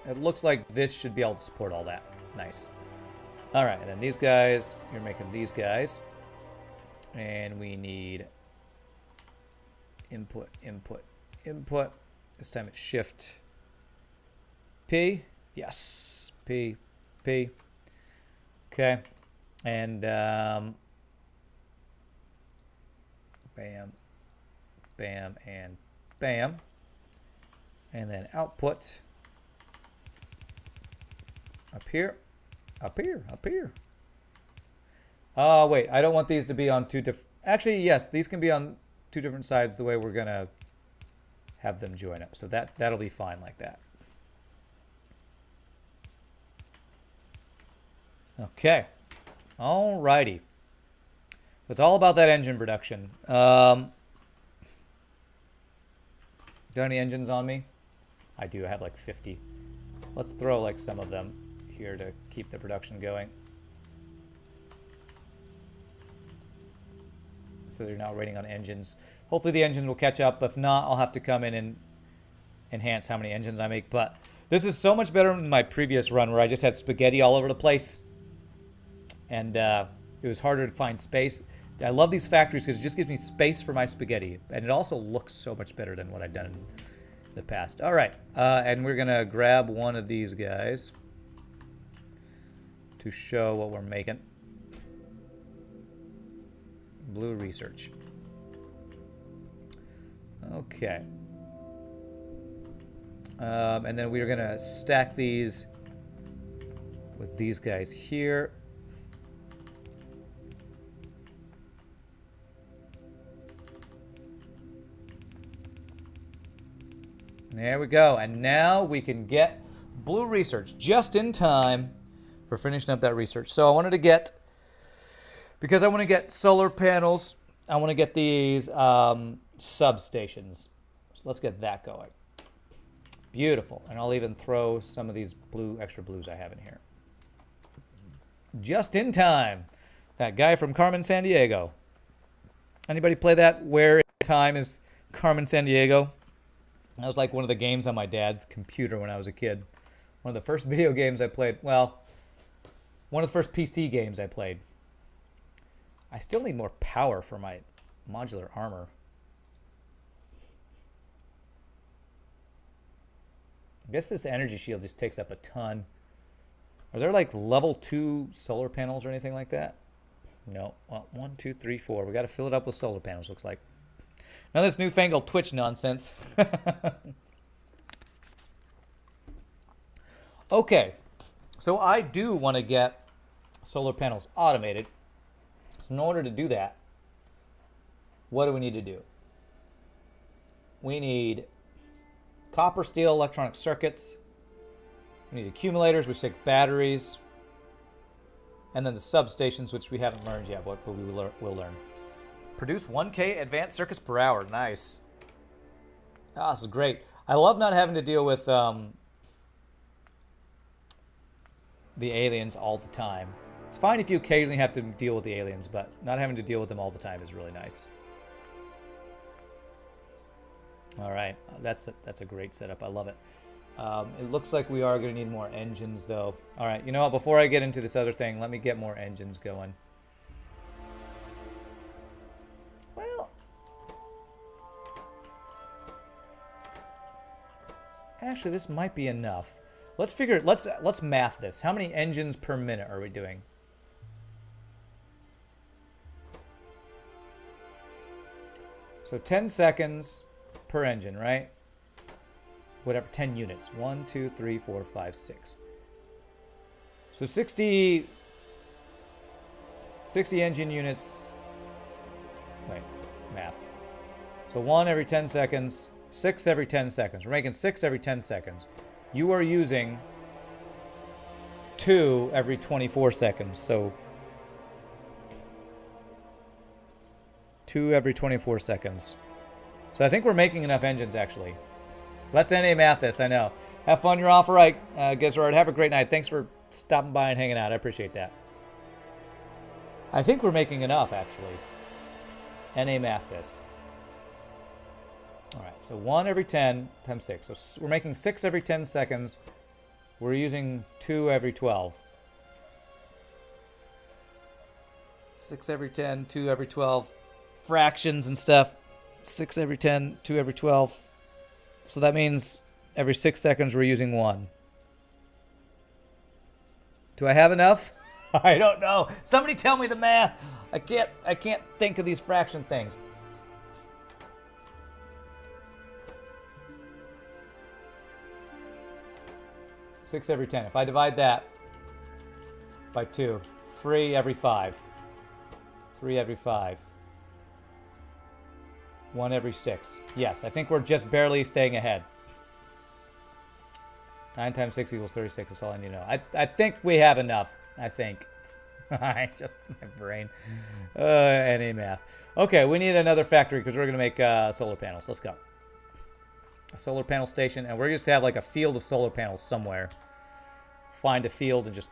it looks like this should be able to support all that. Nice. All right, and then these guys, you're making these guys. And we need input, input, input. This time it's shift P. Yes, P, P. Okay. And bam, bam, and bam. And then output. Up here. Up here. Up here. Oh, wait. I don't want these to be on two different... Actually, yes. These can be on two different sides the way we're going to have them join up. So that'll be fine like that. Okay. Alrighty. So it's all about that engine production. Got any engines on me? I do. I have like 50. Let's throw like some of them here to keep the production going. So they're now rating on engines. Hopefully the engines will catch up. If not, I'll have to come in and enhance how many engines I make. But this is so much better than my previous run where I just had spaghetti all over the place. And it was harder to find space. I love these factories because it just gives me space for my spaghetti. And it also looks so much better than what I've done in the past. All right. And we're going to grab one of these guys to show what we're making. Blue research. Okay. And then we're going to stack these with these guys here. There we go. And now we can get blue research just in time for finishing up that research. So I wanted to get, because I want to get solar panels, I want to get these substations. So let's get that going. Beautiful. And I'll even throw some of these blue, extra blues I have in here. Just in time. That guy from Carmen Sandiego. Anybody play that? Where in time is Carmen Sandiego? That was like one of the games on my dad's computer when I was a kid. One of the first video games I played. Well, one of the first PC games I played. I still need more power for my modular armor. I guess this energy shield just takes up a ton. Are there like level 2 solar panels or anything like that? No. Well, 1, 2, 3, 4. We got to fill it up with solar panels, looks like. Now this newfangled Twitch nonsense. Okay. So I do want to get solar panels automated. So in order to do that, what do we need to do? We need copper, steel, electronic circuits. We need accumulators, which take batteries. And then the substations, which we haven't learned yet, but we will learn. Produce 1K advanced circuits per hour. Nice. Ah, this is great. I love not having to deal with the aliens all the time. It's fine if you occasionally have to deal with the aliens, but not having to deal with them all the time is really nice. All right, that's a great setup. I love it. It looks like we are going to need more engines, though. All right, you know what? Before I get into this other thing, let me get more engines going. Well, actually, this might be enough. Let's figure. Let's math this. How many engines per minute are we doing? So 10 seconds per engine, right? Whatever, 10 units. 1, 2, 3, 4, 5, 6. So 60 engine units. Wait, math. So 1 every 10 seconds, 6 every 10 seconds. We're making 6 every 10 seconds. You are using 2 every 24 seconds. So 2 every 24 seconds. So I think we're making enough engines, actually. Let's NA math this, I know. Have fun, you're off right. Gizard, have a great night. Thanks for stopping by and hanging out. I appreciate that. I think we're making enough, actually. NA math this. All right, so 1 every 10 times 6. So we're making 6 every 10 seconds. We're using 2 every 12. 6 every 10, 2 every 12. Fractions and stuff. 6 every 10, 2 every 12. So that means every 6 seconds we're using 1. Do I have enough? I don't know. Somebody tell me the math. I can't think of these fraction things. Six every 10. If I divide that by 2. 3 every 5. 3 every 5. 1 every 6. Yes, I think we're just barely staying ahead. 9 times 6 equals 36. That's all I need to know. I think we have enough. I think. I just, my brain. Any math. Okay, we need another factory because we're going to make solar panels. Let's go. A solar panel station, and we're just to have like a field of solar panels somewhere. Find a field and just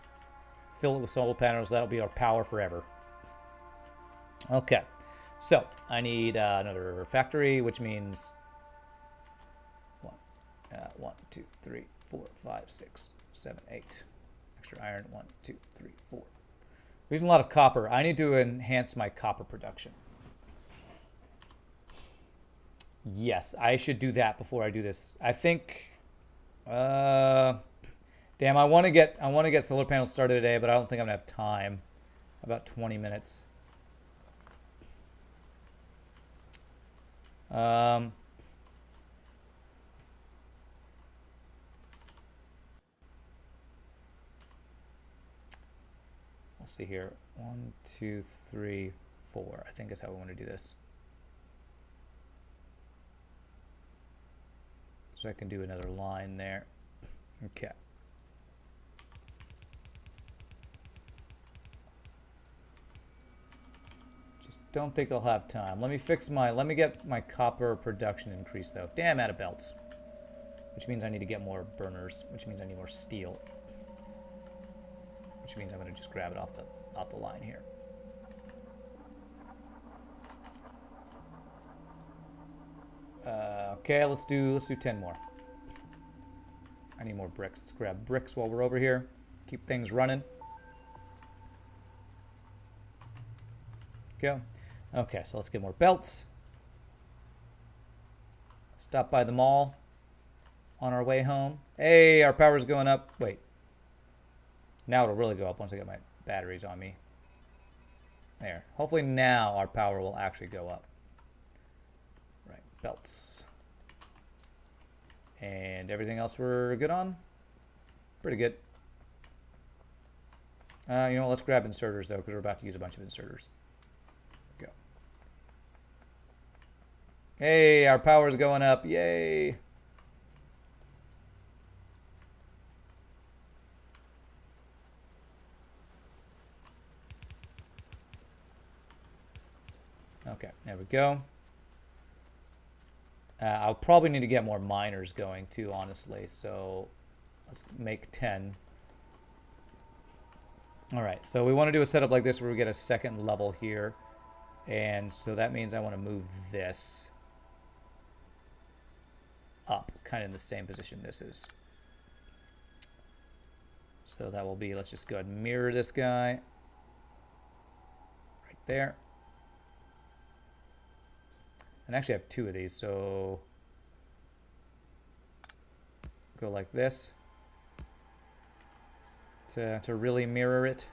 fill it with solar panels. That'll be our power forever. Okay, so I need another factory, which means 1, 2, 3, 4, 5, 6, 7, 8. Extra iron. 1, 2, 3, 4. We're using a lot of copper. I need to enhance my copper production. Yes, I should do that before I do this. I think. Damn, I want to get solar panels started today, but I don't think I'm gonna have time. About 20 minutes. Let's see here. 1, 2, 3, 4. I think is how we want to do this. So I can do another line there. Okay. Just don't think I'll have time. Let me get my copper production increased though. Damn, out of belts. Which means I need to get more burners, which means I need more steel. Which means I'm going to just grab it off the line here. Okay, let's do 10 more. I need more bricks. Let's grab bricks while we're over here. Keep things running. Go. Okay, so let's get more belts. Stop by the mall on our way home. Hey, our power's going up. Wait. Now it'll really go up once I get my batteries on me. There. Hopefully now our power will actually go up. Right, belts. And everything else we're good on? Pretty good. You know what, let's grab inserters though, because we're about to use a bunch of inserters. Go. Hey, our power's going up. Yay. Okay, there we go. I'll probably need to get more miners going too, honestly. So let's make 10. All right, so we want to do a setup like this where we get a second level here. And so that means I want to move this up, kind of in the same position this is. So that will be, let's just go ahead and mirror this guy. Right there. And actually I have 2 of these, so go like this to really mirror it.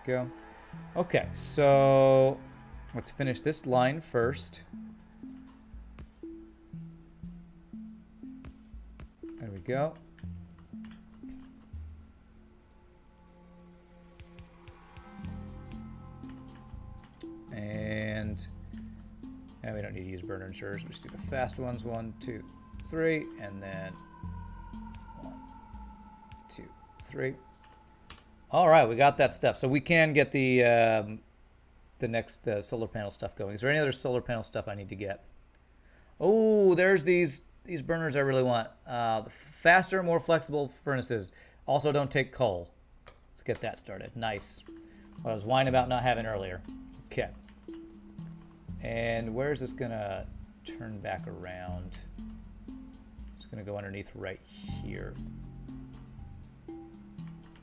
Go. Okay, so let's finish this line first. There we go. And we don't need to use burner insurers. We'll just do the fast ones. 1, 2, 3, and then 1, 2, 3. All right, we got that stuff. So we can get the next solar panel stuff going. Is there any other solar panel stuff I need to get? Oh, there's these burners I really want. The faster, more flexible furnaces. Also, don't take coal. Let's get that started. Nice. What I was whining about not having earlier. Okay. And where is this gonna turn back around? It's gonna go underneath right here.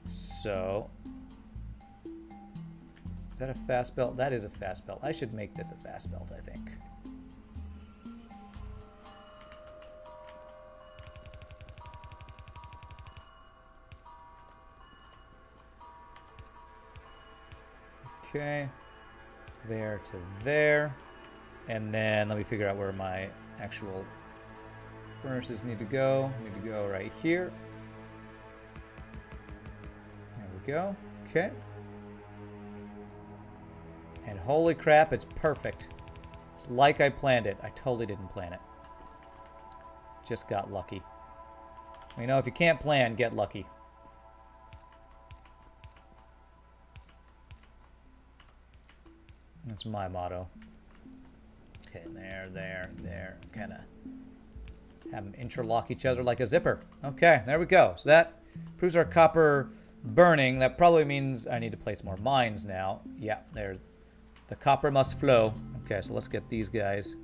So, is that a fast belt? That is a fast belt. I should make this a fast belt, I think. Okay. There to there. And then let me figure out where my actual Furnaces need to go right here. There we go. Okay. And holy crap, it's perfect. It's like I planned it. I totally didn't plan it. Just got lucky. You know, if you can't plan, get lucky. That's my motto. Okay, there. Kind of have them interlock each other like a zipper. Okay, there we go. So that proves our copper burning. That probably means I need to place more mines now. Yeah, there. The copper must flow. Okay, so let's get these guys.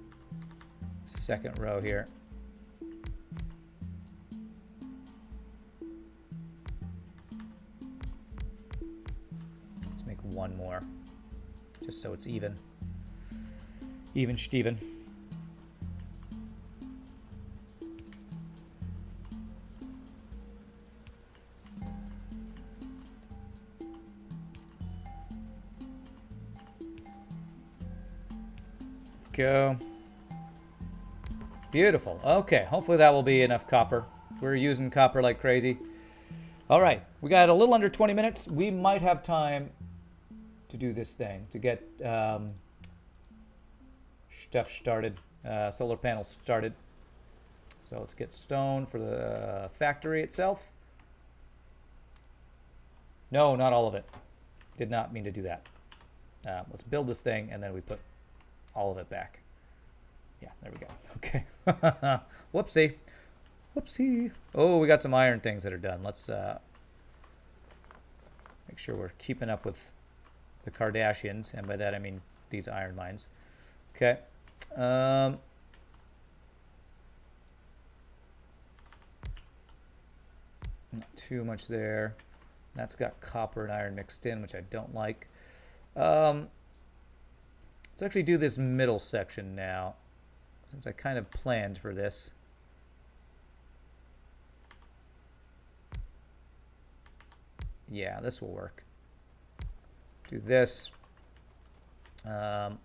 Second row here. Let's make one more. Just so it's even. Even Steven. Go. Beautiful. Okay, hopefully that will be enough copper. We're using copper like crazy. All right, we got a little under 20 minutes. We might have time to do this thing, to get stuff started, solar panels started. So let's get stone for the factory itself. No, not all of it. Did not mean to do that. Let's build this thing, and then we put all of it back. Yeah, there we go. Okay. Whoopsie. Whoopsie. Oh, we got some iron things that are done. Let's make sure we're keeping up with the Kardashians, and by that I mean these iron mines. Okay. Not too much there. That's got copper and iron mixed in, which I don't like. Let's actually do this middle section now, since I kind of planned for this. Yeah, this will work. Do this. Go.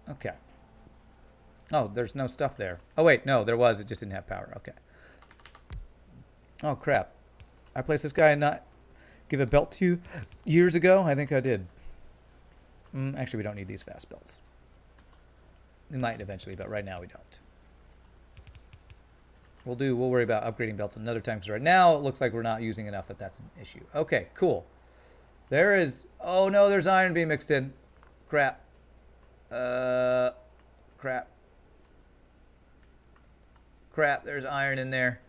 Okay. Oh, there's no stuff there. Oh, wait, no, there was. It just didn't have power. Okay. Oh, crap. I placed this guy and not give a belt to you years ago? I think I did. Actually, we don't need these fast belts. We might eventually, but right now we don't. We'll worry about upgrading belts another time, because right now it looks like we're not using enough that that's an issue. Okay, cool. There is... Oh, no, there's iron being mixed in. Crap. Crap. Crap, there's iron in there.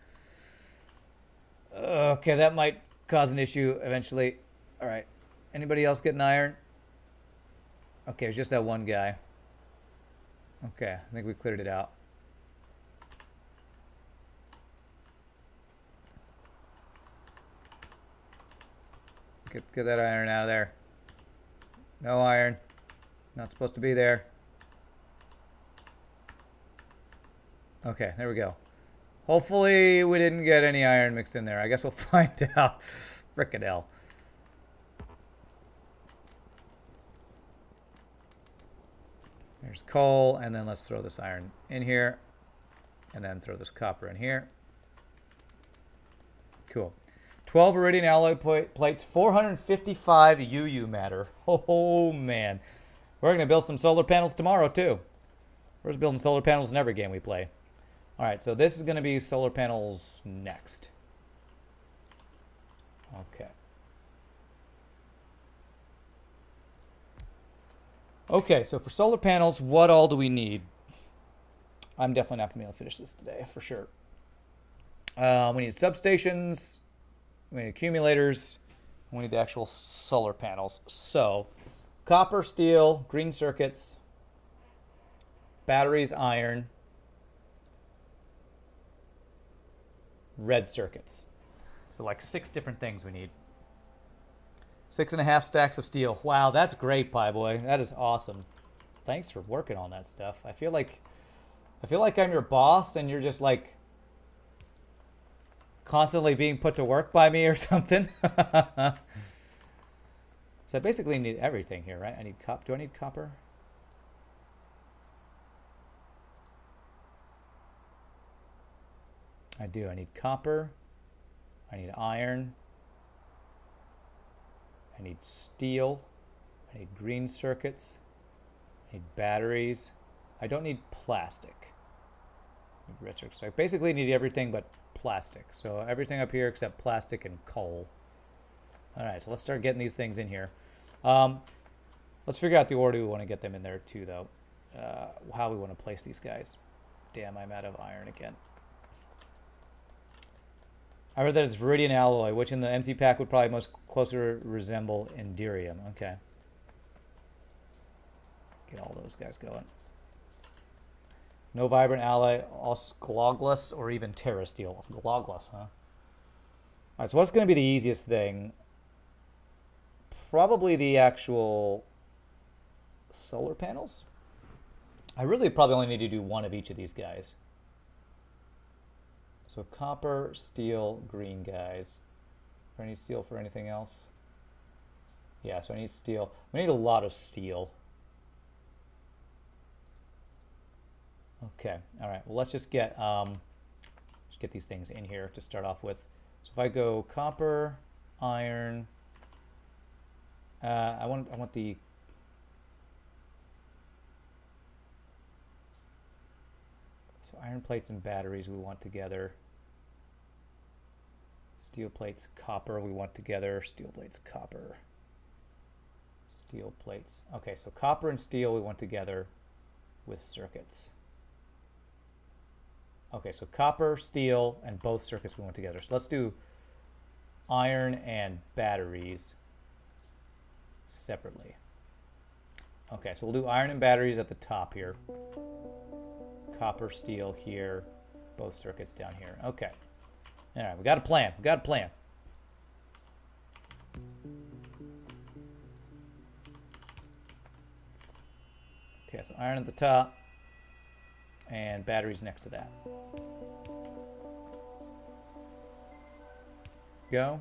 Okay, that might cause an issue eventually. All right. Anybody else getting iron? Okay, it's just that one guy. Okay, I think we cleared it out. Get that iron out of there. No iron. Not supposed to be there. Okay, there we go. Hopefully we didn't get any iron mixed in there. I guess we'll find out. Frickin' hell. There's coal, and then let's throw this iron in here. And then throw this copper in here. Cool. 12 iridium alloy plates, 455 UU matter. Oh, man. We're going to build some solar panels tomorrow, too. We're just building solar panels in every game we play. All right, so this is going to be solar panels next. Okay. Okay, so for solar panels, what all do we need? I'm definitely not going to be able to finish this today, for sure. We need substations, we need accumulators, we need the actual solar panels. So, copper, steel, green circuits, batteries, iron, red circuits. So like 6 different things we need. 6.5 stacks of steel. Wow, that's great, Pie Boy. That is awesome. Thanks for working on that stuff. I feel like I'm your boss and you're just like constantly being put to work by me or something. So I basically need everything here, right? I need do I need copper? I do. I need copper. I need iron. I need steel. I need green circuits. I need batteries. I don't need plastic. I need red circuits. So I basically need everything but plastic. So everything up here except plastic and coal. Alright, so let's start getting these things in here. Let's figure out the order we want to get them in there too, though. How we want to place these guys. Damn, I'm out of iron again. I read that it's Viridian alloy, which in the MC pack would probably most closer resemble Enderium. Okay. Let's get all those guys going. No vibrant alloy, Oscloglus, or even Terra Steel. Oscloglus, huh? Alright, so what's going to be the easiest thing? Probably the actual solar panels. I really probably only need to do one of each of these guys. So copper, steel, green guys. Do I need steel for anything else? Yeah, so I need steel. We need a lot of steel. Okay, all right. Well, let's just get these things in here to start off with. So if I go copper, iron, I want the so iron plates and batteries we want together. Steel plates, copper we want together. Steel plates, copper. Steel plates. Okay, so copper and steel we want together with circuits. Okay, so copper, steel, and both circuits we want together. So let's do iron and batteries separately. Okay, so we'll do iron and batteries at the top here. Copper, steel here, both circuits down here. Okay. All right, we got a plan. We got a plan. Okay, so iron at the top and batteries next to that. Go.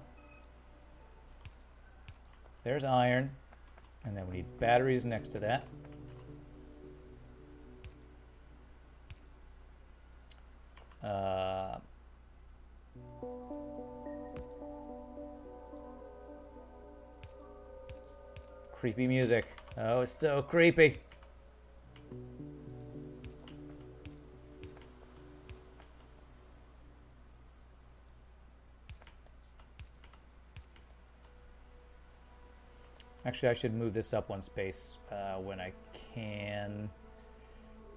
There's iron, and then we need batteries next to that. Creepy music. Oh, it's so creepy. Actually, I should move this up one space when I can.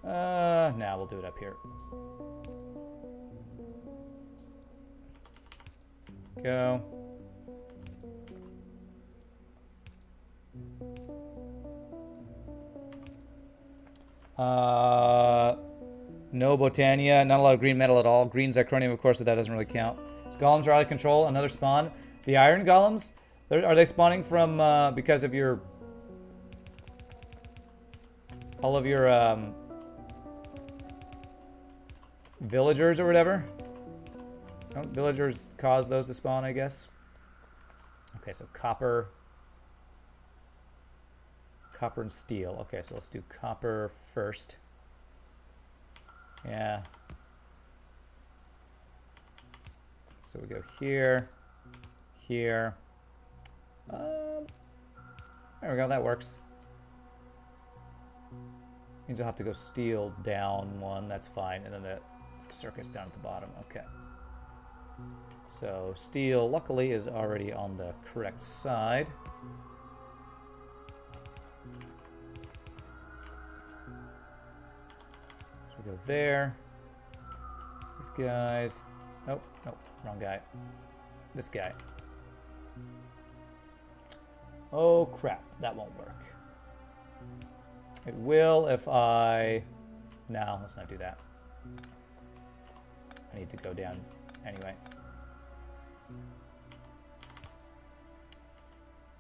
Now we'll do it up here. Go. No Botania, not a lot of green metal at all. Green Zirconium, of course, but that doesn't really count. So golems are out of control. Another spawn. The iron golems, are they spawning from because of your all of your villagers or whatever? Don't villagers cause those to spawn, I guess? Okay, so copper. Copper and steel. Okay, so let's do copper first. Yeah. So we go here, here. There we go, that works. Means I'll have to go steel down one, that's fine, and then the circuit's down at the bottom. Okay. So steel, luckily, is already on the correct side. So we go there. These guys. Oh, no, wrong guy. This guy. Oh crap, that won't work. It will if I... No, let's not do that. I need to go down anyway.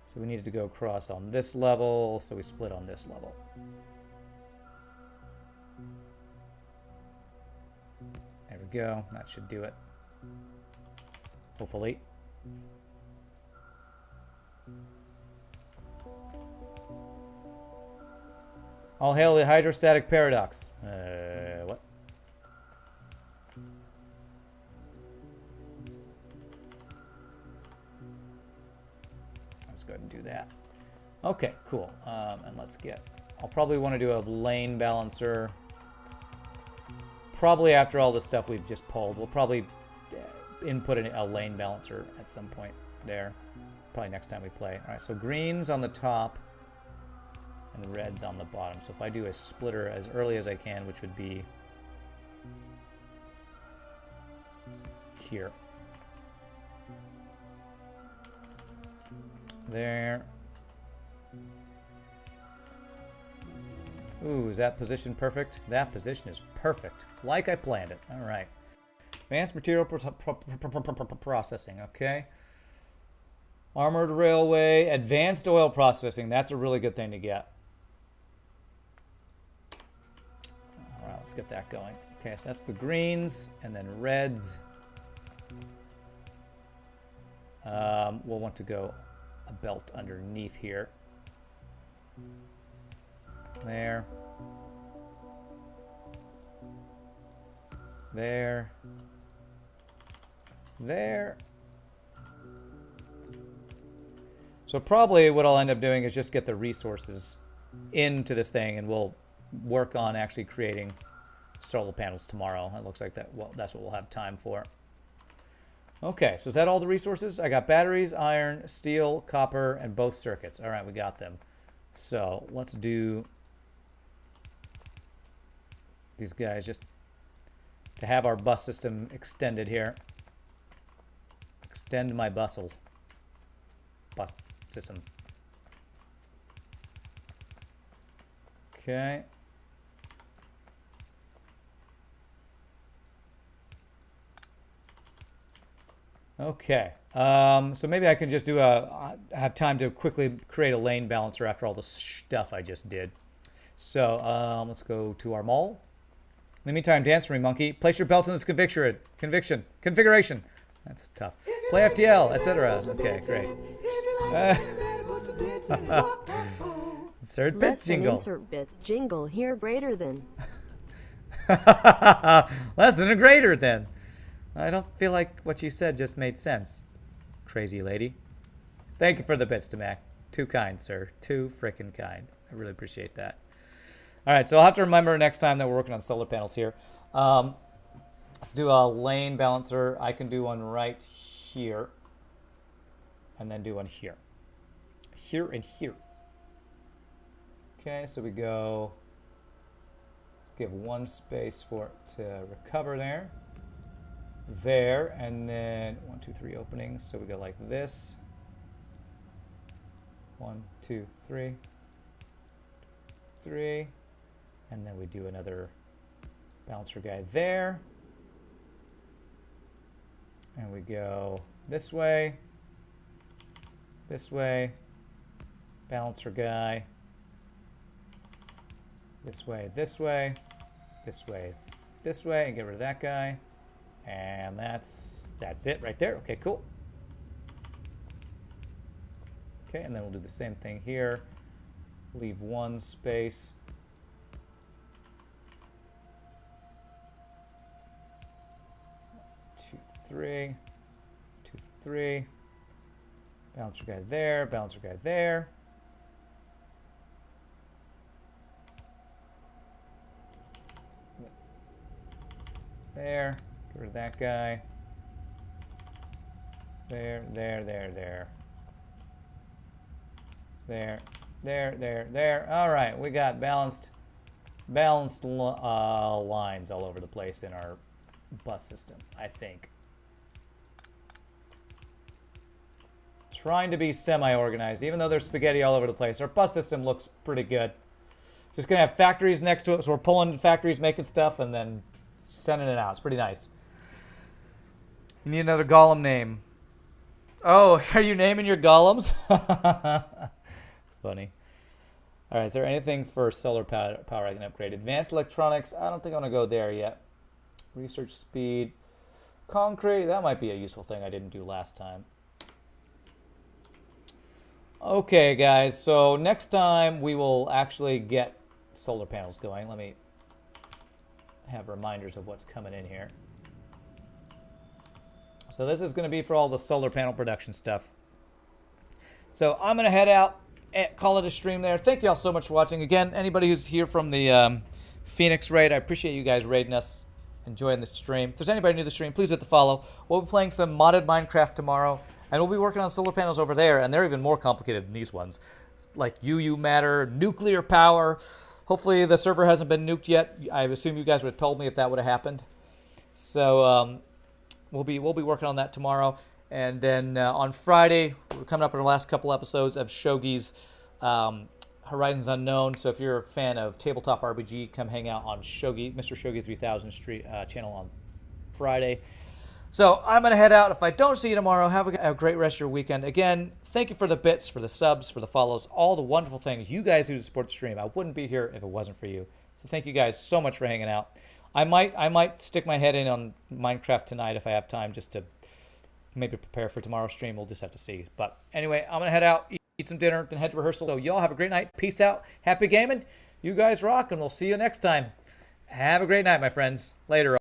So we needed to go across on this level, so we split on this level. There we go, that should do it. Hopefully. All hail the hydrostatic paradox. What? Let's go ahead and do that. Okay, cool. And let's get... I'll probably want to do a lane balancer. Probably after all the stuff we've just pulled. We'll probably input a lane balancer at some point there. Probably next time we play. All right, so greens on the top and reds on the bottom. So if I do a splitter as early as I can, which would be here. There. Ooh, is that position perfect? That position is perfect. Like I planned it. All right. Advanced material processing. Okay. Armored railway. Advanced oil processing. That's a really good thing to get. All right, let's get that going. Okay, so that's the greens and then reds. We'll want to go a belt underneath here. There. There. There. So probably what I'll end up doing is just get the resources into this thing, and we'll work on actually creating solar panels tomorrow. It looks like that. Well, that's what we'll have time for. Okay, so is that all the resources? I got batteries, iron, steel, copper, and both circuits. All right, we got them. So let's do these guys just to have our bus system extended here. Extend my bustle. Bus system. Okay. Okay. So maybe I can just do have time to quickly create a lane balancer after all the stuff I just did. So let's go to our mall. In the meantime, dance for me, monkey. Place your belt in this configuration. That's tough. Play FTL, etc. Okay, great. Insert bits jingle. Insert bits jingle here greater than. Less than a greater than. I don't feel like what you said just made sense, crazy lady. Thank you for the bits, Tamac. Too kind, sir. Too frickin' kind. I really appreciate that. All right, so I'll have to remember next time that we're working on solar panels here. Let's do a lane balancer. I can do one right here. And then do one here. Here and here. Okay, so we go... Let's give one space for it to recover there. There, and then 1, 2, 3 openings. So we go like this. 1, 2, 3. 3. And then we do another balancer guy there. And we go this way, balancer guy, this way, this way, and get rid of that guy. And that's it right there. Okay, cool. Okay, and then we'll do the same thing here. Leave one space. Two, three. 2, 3. Balancer guy there, balancer guy there. There. Get rid of that guy. There. All right, we got balanced lines all over the place in our bus system, I think. Trying to be semi-organized, even though there's spaghetti all over the place. Our bus system looks pretty good. Just gonna have factories next to it, so we're pulling factories, making stuff, and then sending it out. It's pretty nice. You need another golem name. Oh, are you naming your golems? It's funny. All right, is there anything for solar power I can upgrade? Advanced electronics, I don't think I want to go there yet. Research speed. Concrete, that might be a useful thing I didn't do last time. Okay, guys, so next time we will actually get solar panels going. Let me have reminders of what's coming in here. So this is going to be for all the solar panel production stuff. So I'm going to head out and call it a stream there. Thank you all so much for watching. Again, anybody who's here from the Phoenix raid, I appreciate you guys raiding us, enjoying the stream. If there's anybody new to the stream, please hit the follow. We'll be playing some modded Minecraft tomorrow, and we'll be working on solar panels over there, and they're even more complicated than these ones. Like UU matter, nuclear power. Hopefully the server hasn't been nuked yet. I assume you guys would have told me if that would have happened. So we'll be working on that tomorrow. And then on Friday, we're coming up with the last couple episodes of Shogi's Horizons Unknown. So if you're a fan of tabletop RPG, come hang out on Shogi, Mr. Shogi 3000 channel on Friday. So I'm going to head out. If I don't see you tomorrow, have a great rest of your weekend. Again, thank you for the bits, for the subs, for the follows, all the wonderful things you guys do to support the stream. I wouldn't be here if it wasn't for you. So thank you guys so much for hanging out. I might stick my head in on Minecraft tonight if I have time, just to maybe prepare for tomorrow's stream. We'll just have to see. But anyway, I'm going to head out, eat some dinner, then head to rehearsal. So y'all have a great night. Peace out. Happy gaming. You guys rock, and we'll see you next time. Have a great night, my friends. Later.